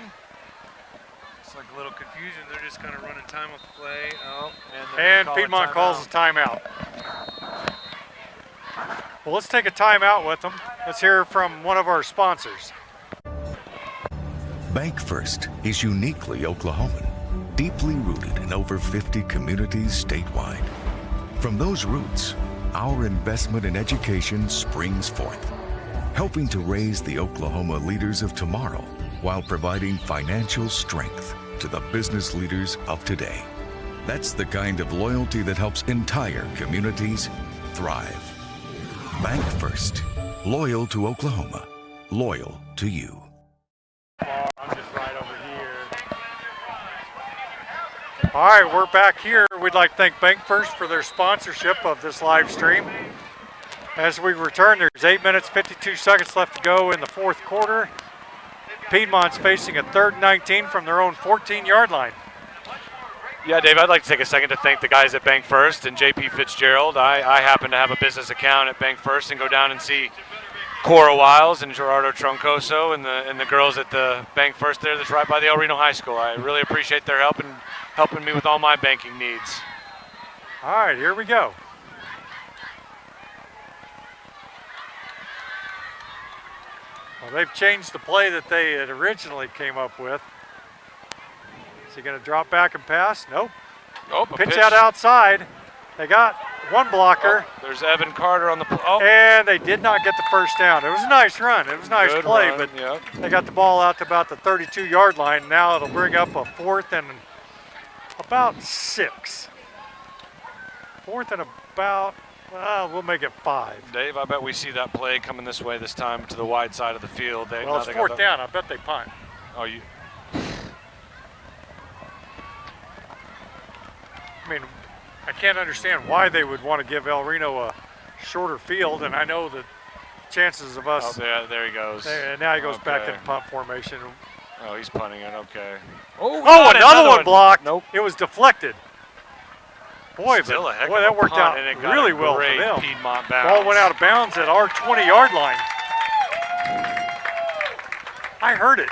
It's like a little confusion. They're just kind of running time off the play. Oh, and Piedmont calls a timeout. Well, let's take a timeout with them. Let's hear from one of our sponsors. Bank First is uniquely Oklahoman, deeply rooted in over 50 communities statewide. From those roots, our investment in education springs forth, helping to raise the Oklahoma leaders of tomorrow while providing financial strength to the business leaders of today. That's the kind of loyalty that helps entire communities thrive. Bank First. Loyal to Oklahoma. Loyal to you. I'm just right over here. All right, we're back here. We'd like to thank Bank First for their sponsorship of this live stream. As we return, there's 8 minutes, 52 seconds left to go in the fourth quarter. Piedmont's facing a 3rd and 19 from their own 14-yard line. Yeah, Dave, I'd like to take a second to thank the guys at Bank First and JP Fitzgerald. I happen to have a business account at Bank First and go down and see Cora Wiles and Gerardo Troncoso and the girls at the Bank First there that's right by the El Reno High School. I really appreciate their help and helping me with all my banking needs. All right, here we go. Well, they've changed the play that they had originally came up with. Is he going to drop back and pass? Nope. Oh, pitch out outside. They got one blocker. Oh, there's Evan Carter on the and they did not get the first down. It was a nice run. It was a nice Good play, run, but yep. They got the ball out to about the 32-yard line. Now it'll bring up a 4th and about 6. 4th and about, we'll make it 5. Dave, I bet we see that play coming this way this time to the wide side of the field. Well, it's 4th down. I bet they punt. Oh, you. I mean, I can't understand why they would want to give El Reno a shorter field, and I know that chances of us. Oh, there he goes. And now he goes back in punt formation. Oh, he's punting it. Okay. Oh, another one blocked. Nope. It was deflected. Boy, Still a heck boy, of that a worked punt, out and it got really a well for great them. Piedmont bounce. Ball went out of bounds at our 20-yard line. I heard it.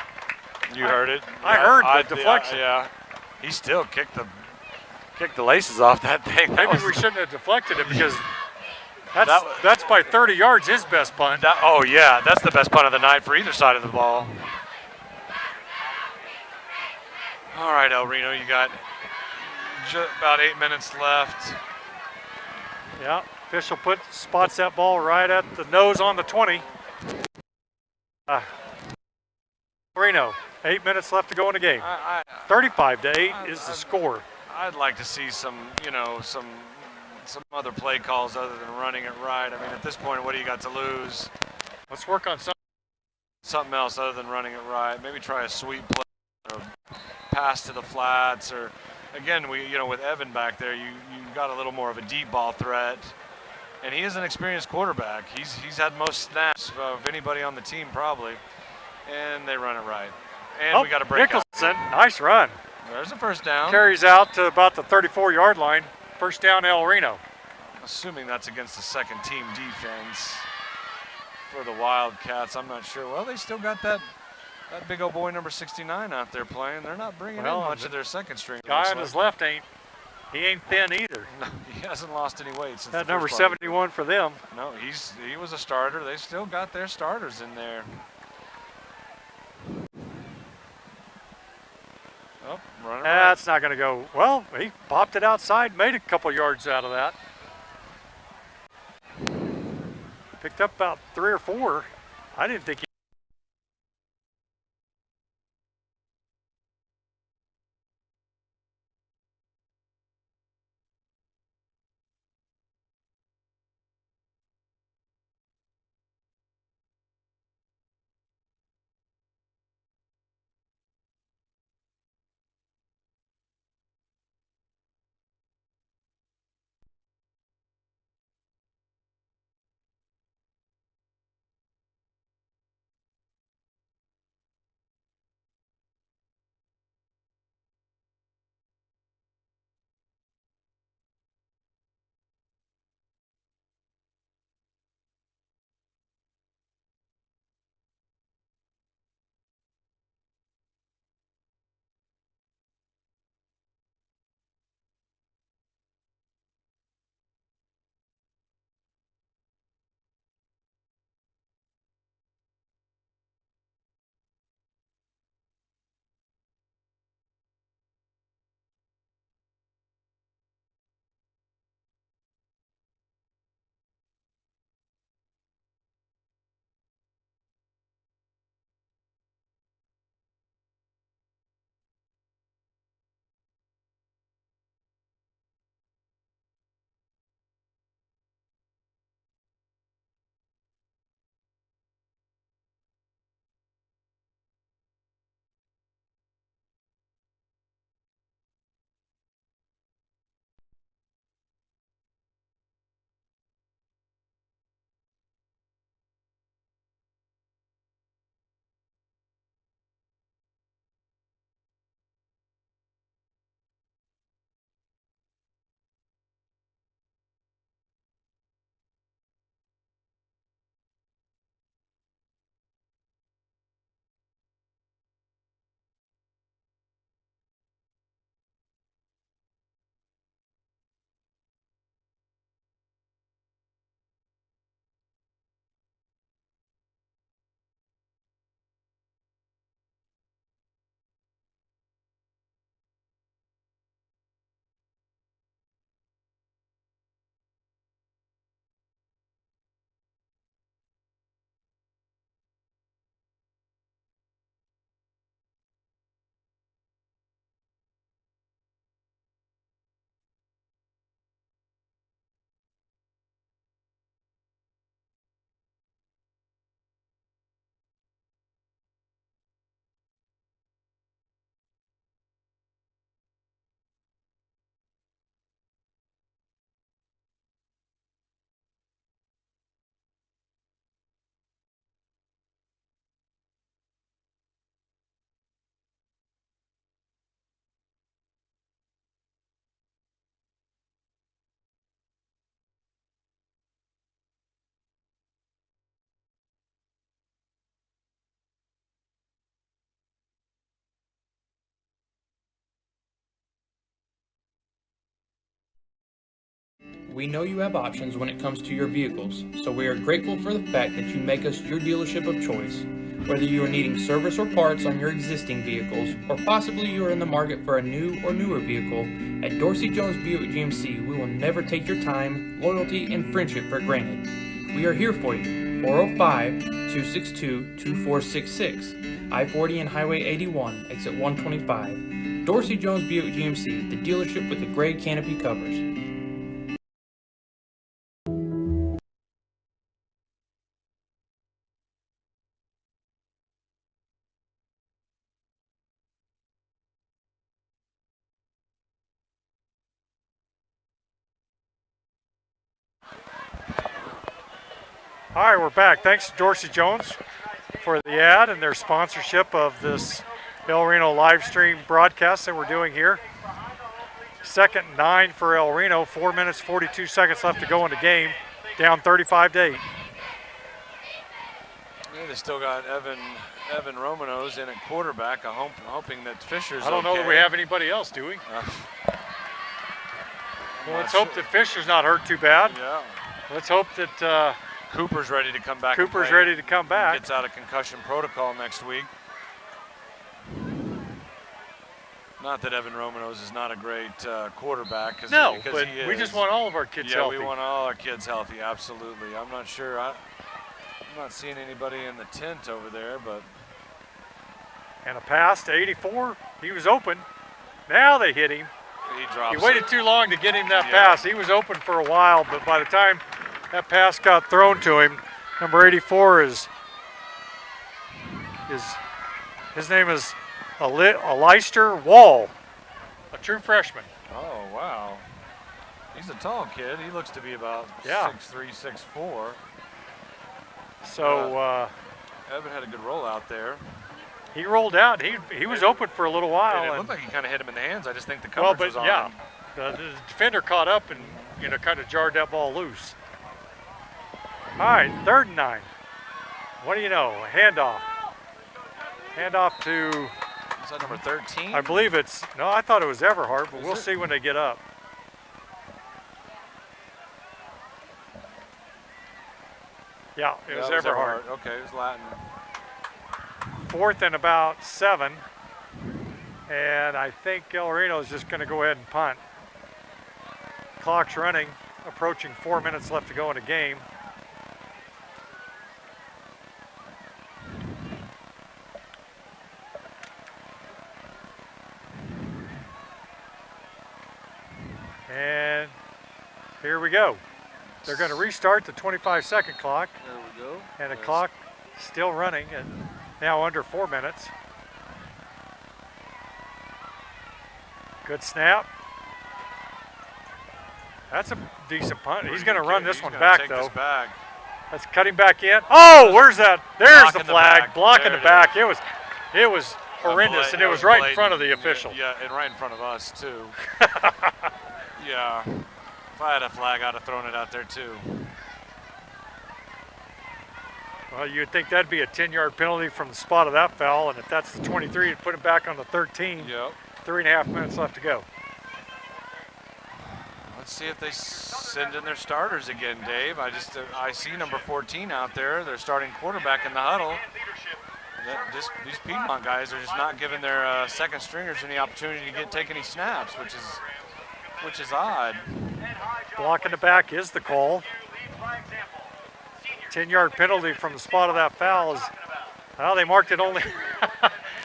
You heard it? I heard the deflection. Yeah. He still kicked the laces off that thing. Maybe we shouldn't have deflected it because that's by 30 yards his best punt. Oh, yeah. That's the best punt of the night for either side of the ball. All right, El Reno, you got about 8 minutes left. Yeah, official spots that ball right at the nose on the 20. Reno, 8 minutes left to go in the game. 35-8 is the score. I'd like to see some other play calls other than running it right. I mean, at this point, what do you got to lose? Let's work on something else other than running it right. Maybe try a sweep play or pass to the flats, or again, with Evan back there, you got a little more of a deep ball threat. And he is an experienced quarterback. He's had most snaps of anybody on the team probably. And they run it right. And we got a break. Nicholson, nice run. There's a first down. Carries out to about the 34-yard line. First down, El Reno. Assuming that's against the second team defense for the Wildcats. I'm not sure. Well, they still got that big old boy number 69 out there playing. They're not bringing in much of their second string. Guy on his left ain't thin either. No, he hasn't lost any weight since that number 71 for them. No, he was a starter. They still got their starters in there. Oh, that's not going to go. Well, he popped it outside, made a couple yards out of that. Picked up about 3 or 4. I didn't think he we know you have options when it comes to your vehicles, so we are grateful for the fact that you make us your dealership of choice. Whether you are needing service or parts on your existing vehicles, or possibly you are in the market for a new or newer vehicle, at Dorsey Jones Buick GMC, we will never take your time, loyalty, and friendship for granted. We are here for you. 405-262-2466, I-40 and Highway 81, exit 125. Dorsey Jones Buick GMC, the dealership with the gray canopy covers. All right, we're back. Thanks to Dorsey Jones for the ad and their sponsorship of this El Reno live stream broadcast that we're doing here. 2nd and 9 for El Reno, 4 minutes, 42 seconds left to go in the game, down 35-8. Yeah, they still got Evan Romanos in at quarterback. I'm hoping that Fisher's I don't know that we have anybody else, do we? Well, let's hope that Fisher's not hurt too bad. Yeah. Let's hope that Cooper's ready to come back. Cooper's ready to come back. Gets out of concussion protocol next week. Not that Evan Romanos is not a great quarterback. No, because but we just want all of our kids healthy. Yeah, we want all our kids healthy, absolutely. I'm not sure. I'm not seeing anybody in the tent over there, but. And a pass to 84. He was open. Now they hit him. He drops. He waited too long to get him that pass. He was open for a while, but by the time that pass got thrown to him, number 84 his name is Aleister Wall, a true freshman. Oh, wow. He's a tall kid. He looks to be about 6'3", 6'4". So Evan had a good roll out there. He rolled out. He was open for a little while. And it looked like he kind of hit him in the hands. I just think the coverage was on him. The defender caught up and kind of jarred that ball loose. All right, 3rd and 9. What do you know? A handoff. Handoff to. Is that number 13? I believe it's. No, I thought it was Everhart, but we'll see when they get up. Yeah, it was Everhart. Okay, it was Latin. 4th and about 7. And I think El Reno is just going to go ahead and punt. Clock's running, approaching 4 minutes left to go in the game. And here we go. They're going to restart the 25-second clock. There we go. And the clock still running and now under 4 minutes. Good snap. That's a decent punt. He's going to run this one back, though. Let's cut him back in. Oh, where's that? There's the flag. Blocking the back. It was horrendous, and it was right in front of the official. Yeah, and right in front of us, too. Yeah. If I had a flag, I'd have thrown it out there, too. Well, you'd think that'd be a 10-yard penalty from the spot of that foul, and if that's the 23, you'd put him back on the 13. Yep. 3.5 minutes left to go. Let's see if they send in their starters again, Dave. I see number 14 out there. They're starting quarterback in the huddle. These Piedmont guys are just not giving their second stringers any opportunity to take any snaps, which is odd. Blocking the back is the call. 10-yard penalty from the spot of that foul is. Well, they marked it only.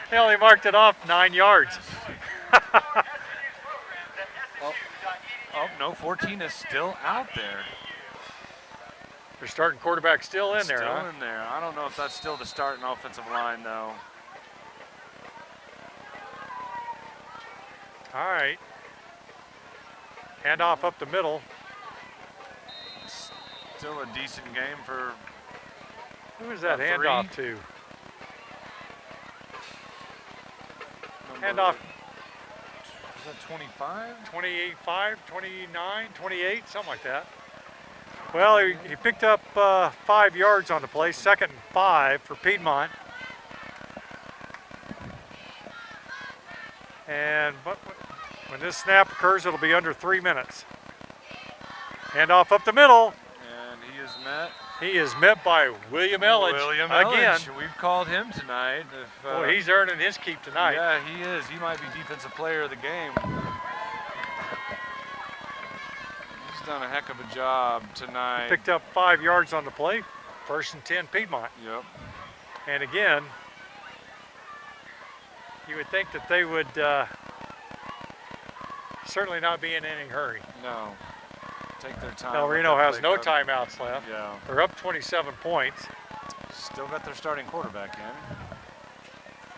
They only marked it off 9 yards. Oh, no, 14 is still out there. They're starting quarterback still in there, Still in there. I don't know if that's still the starting offensive line, though. All right. Handoff up the middle. Still a decent game for. Who is that handoff to? Handoff. Is that 25? 25, 29, 28, something like that. Well, he picked up 5 yards on the play, 2nd and 5 for Piedmont. And but when this snap occurs, it'll be under 3 minutes. Handoff up the middle. And he is met. He is met by William Elledge again. We've called him tonight. Well, he's earning his keep tonight. Yeah, he is. He might be defensive player of the game. He's done a heck of a job tonight. Picked up 5 yards on the play. 1st and 10 Piedmont. Yep. And again, you would think that they would certainly not be in any hurry. No. Take their time. El Reno has no timeouts left. Yeah. They're up 27 points. Still got their starting quarterback in.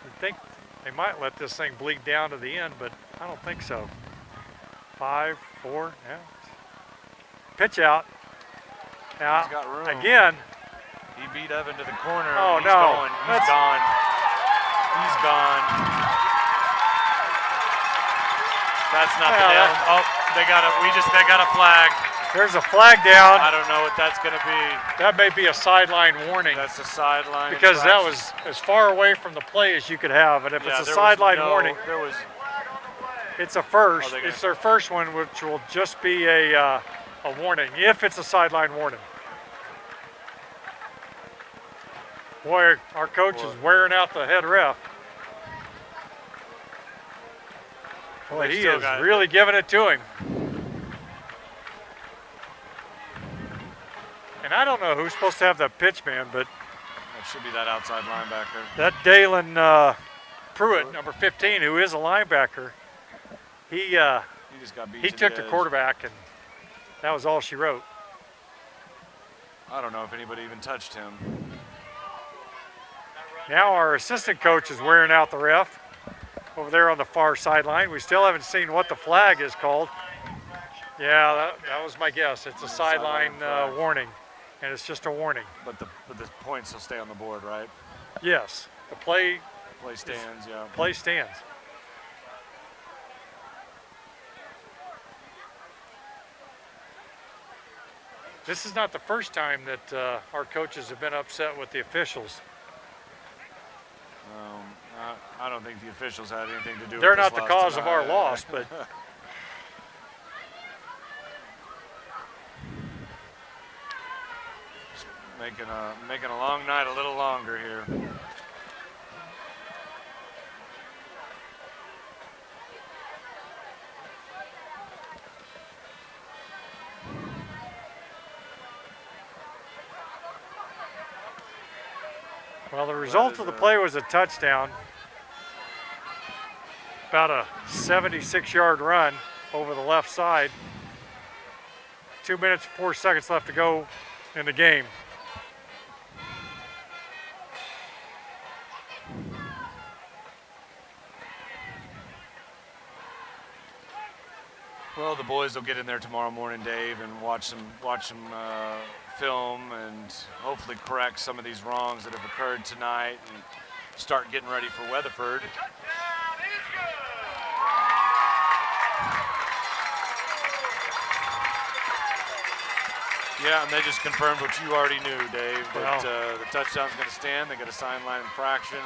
You'd think they might let this thing bleed down to the end, but I don't think so. 5, 4, yeah. Pitch out. Now, he's got room. Again. He beat Evan to the corner. Oh, he's no. Going. He's gone. He's gone. That's not the nail. Oh, they got a flag. There's a flag down. I don't know what that's going to be. That may be a sideline warning. That's a sideline. Because that was as far away from the play as you could have. And if it's a sideline warning, it's a first. It's their first one, which will just be a warning, if it's a sideline warning. Boy, our coach is wearing out the head ref. Boy, he is really giving it to him. And I don't know who's supposed to have that pitch man, but that should be that outside linebacker. That Dalen Pruitt, number 15, who is a linebacker, he just got beat. He took the quarterback, and that was all she wrote. I don't know if anybody even touched him. Now our assistant coach is wearing out the ref over there on the far sideline. We still haven't seen what the flag is called. Yeah, that was my guess. It's a sideline warning, and it's just a warning. But the points will stay on the board, right? Yes, the play stands. Yeah. Play stands. This is not the first time that our coaches have been upset with the officials. I don't think the officials had anything to do with They're this not the cause of our loss, but making a long night a little longer here. Well, the result of the play was a touchdown. About a 76-yard run over the left side. 2 minutes, 4 seconds left to go in the game. Well, the boys will get in there tomorrow morning, Dave, and watch some film and hopefully correct some of these wrongs that have occurred tonight and start getting ready for Weatherford. Yeah, and they just confirmed what you already knew, Dave, that the touchdown's going to stand. They get a sideline infraction.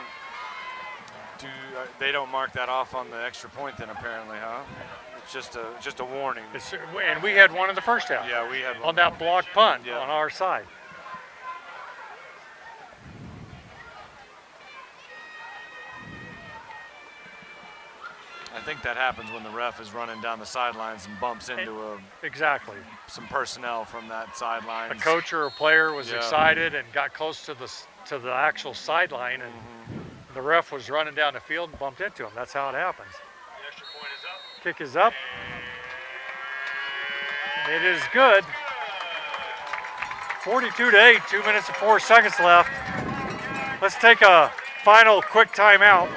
They don't mark that off on the extra point then, apparently, huh? It's just a warning. And we had one in the first half. Yeah, we had one. On that blocked punt on our side. I think that happens when the ref is running down the sidelines and bumps into some personnel from that sideline. A coach or a player was excited and got close to the actual sideline, and the ref was running down the field and bumped into him. That's how it happens. The extra point is up. Kick is up. It is good. 42-8, 2 minutes and 4 seconds left. Let's take a final quick timeout.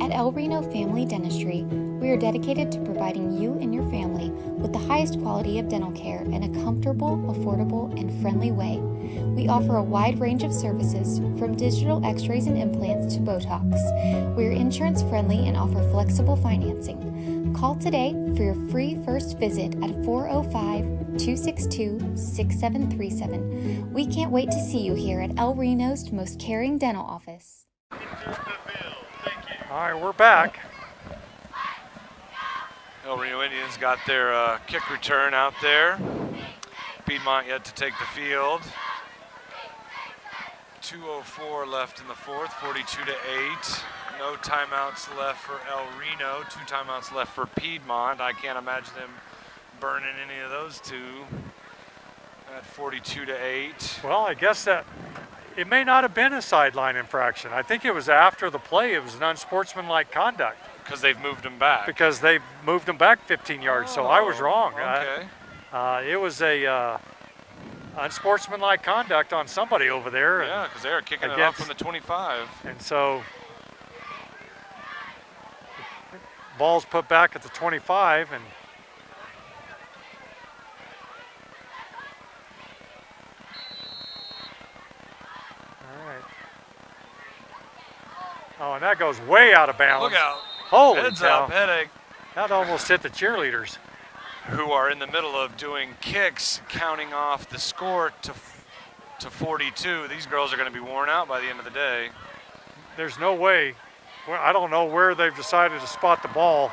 At El Reno Family Dentistry, we are dedicated to providing you and your family with the highest quality of dental care in a comfortable, affordable, and friendly way. We offer a wide range of services from digital x-rays and implants to Botox. We are insurance friendly and offer flexible financing. Call today for your free first visit at 405-262-6737. We can't wait to see you here at El Reno's most caring dental office. All right, we're back. El Reno Indians got their kick return out there. Piedmont yet to take the field. 2:04 left in the fourth, 42-8. No timeouts left for El Reno, 2 timeouts left for Piedmont. I can't imagine them burning any of those two at 42-8. Well, I guess that it may not have been a sideline infraction. I think it was after the play. It was an unsportsmanlike conduct. Because they've moved them back. Because they moved them back 15 yards, so I was wrong. Okay. It was a unsportsmanlike conduct on somebody over there. Yeah, because they were kicking it off from the 25. And so ball's put back at the 25, and all right. Oh, and that goes way out of bounds. Look out. Holy Heads cow. up, headache. That almost hit the cheerleaders. Who are in the middle of doing kicks, counting off the score to 42. These girls are going to be worn out by the end of the day. There's no way. Well, I don't know where they've decided to spot the ball,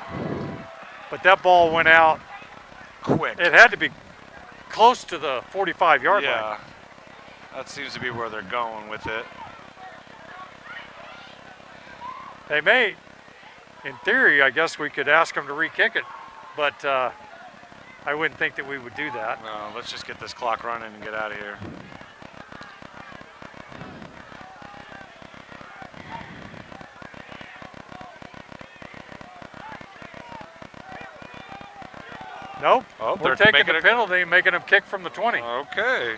but that ball went out quick. It had to be close to the 45-yard line. Yeah, that seems to be where they're going with it. They may, in theory, I guess we could ask them to re-kick it, but I wouldn't think that we would do that. No, let's just get this clock running and get out of here. Nope. Oh, we're taking the penalty and making them kick from the 20. Okay.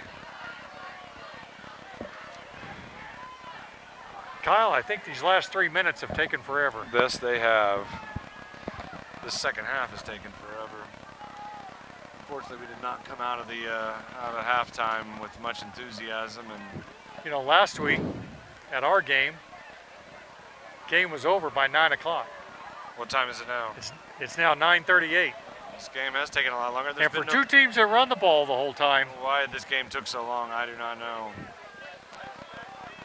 Kyle, I think these last 3 minutes have taken forever. This they have. The second half has taken forever. Unfortunately, we did not come out of halftime with much enthusiasm. And you know, last week at our game was over by 9 o'clock. What time is it now? It's now 9:38. This game has taken a lot longer. And for two teams that run the ball the whole time. Why this game took so long, I do not know.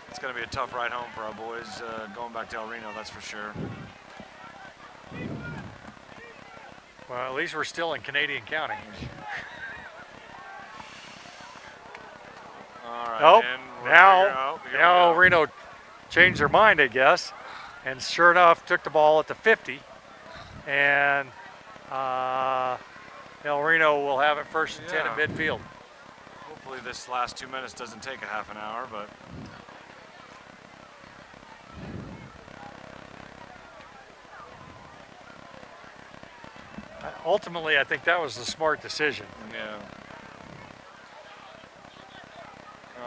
It's going to be a tough ride home for our boys going back to El Reno, that's for sure. Well, at least we're still in Canadian County. All right. Nope. Now El Reno changed their mind, I guess. And sure enough, took the ball at the 50. And El Reno will have it first and 10 at midfield. Hopefully this last 2 minutes doesn't take a half an hour, but. Ultimately, I think that was the smart decision. Yeah.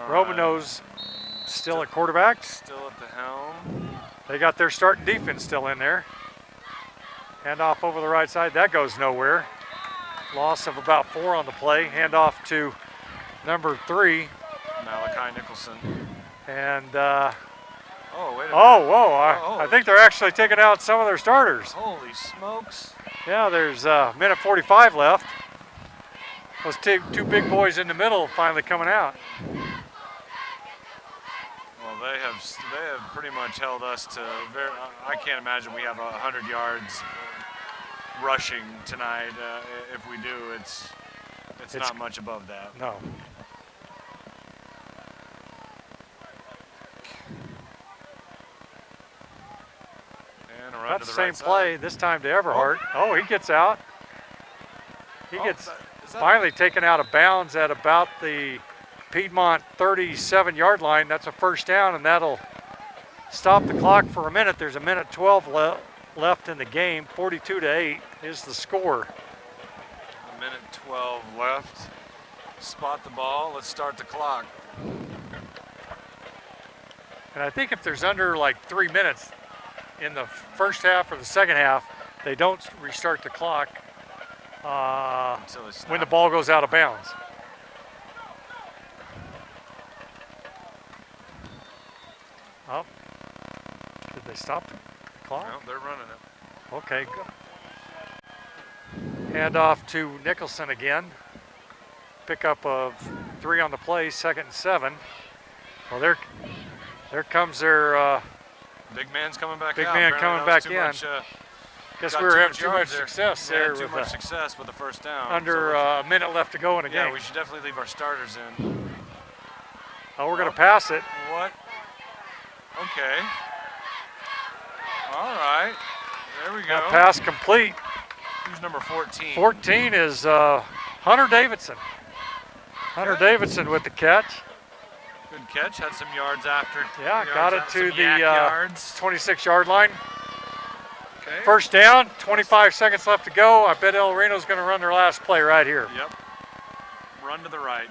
Romano's still at quarterback. Still at the helm. They got their starting defense still in there. Hand off over the right side. That goes nowhere. Loss of about 4 on the play. Hand off to number 3. Malachi Nicholson. And oh, wait a minute. Whoa. I think they're actually taking out some of their starters. Holy smokes. Yeah, there's a minute 45 left. Those two big boys in the middle finally coming out. Well, they have pretty much held us to I can't imagine we have 100 yards rushing tonight. If we do, it's not much above that. No. That's the same play this time to Everhart. Oh, he gets out. He gets finally taken out of bounds at about the Piedmont 37-yard line. That's a first down, and that'll stop the clock for a minute. There's a minute 12 left in the game. 42-8 is the score. A minute 12 left. Spot the ball. Let's start the clock. And I think if there's under like 3 minutes in the first half or the second half, they don't restart the clock when the ball goes out of bounds. Oh, did they stop the clock? No, they're running it. Okay, good. Hand off to Nicholson again. Pickup of 3 on the play, 2nd and 7. Well, there comes their big man's coming back big out. man coming back in. Guess got we were having much too much yards there. success We had there too with much success with the first down. under So a minute left to go in a yeah, game. we should definitely leave our starters in. Oh, we're going to pass it. What? Okay. All right. There we go. That pass complete. Who's number 14? 14 is Hunter Davidson. Hunter Davidson with the catch. Good catch. Had some yards after. Yeah, yards got it out- to some the yak yards. 26-yard line. Okay. First down, 25 seconds left to go. I bet El Reno's going to run their last play right here. Yep. Run to the right.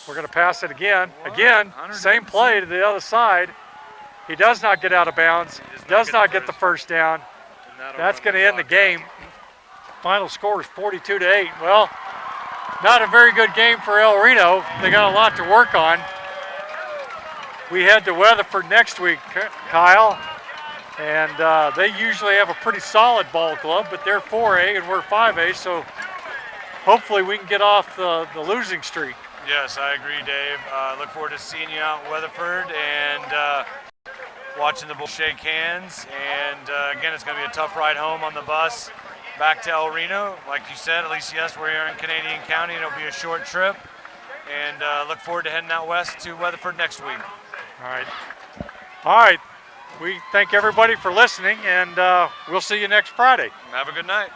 We're going to pass it again. What? Again, Hunter same Davidson. play to the other side. He does not get out of bounds. Does not get the first down. That's going to end the game. Final score is 42-8. Well, not a very good game for El Reno. They got a lot to work on. We head to Weatherford next week, Kyle, and they usually have a pretty solid ball club, but they're 4A and we're 5A, so hopefully we can get off the losing streak. Yes, I agree, Dave. Look forward to seeing you out in Weatherford and watching the Bulls shake hands. And again, it's going to be a tough ride home on the bus back to El Reno. Like you said, at least yes, we're here in Canadian County, and it'll be a short trip. And look forward to heading out west to Weatherford next week. All right. All right. We thank everybody for listening, and we'll see you next Friday. Have a good night.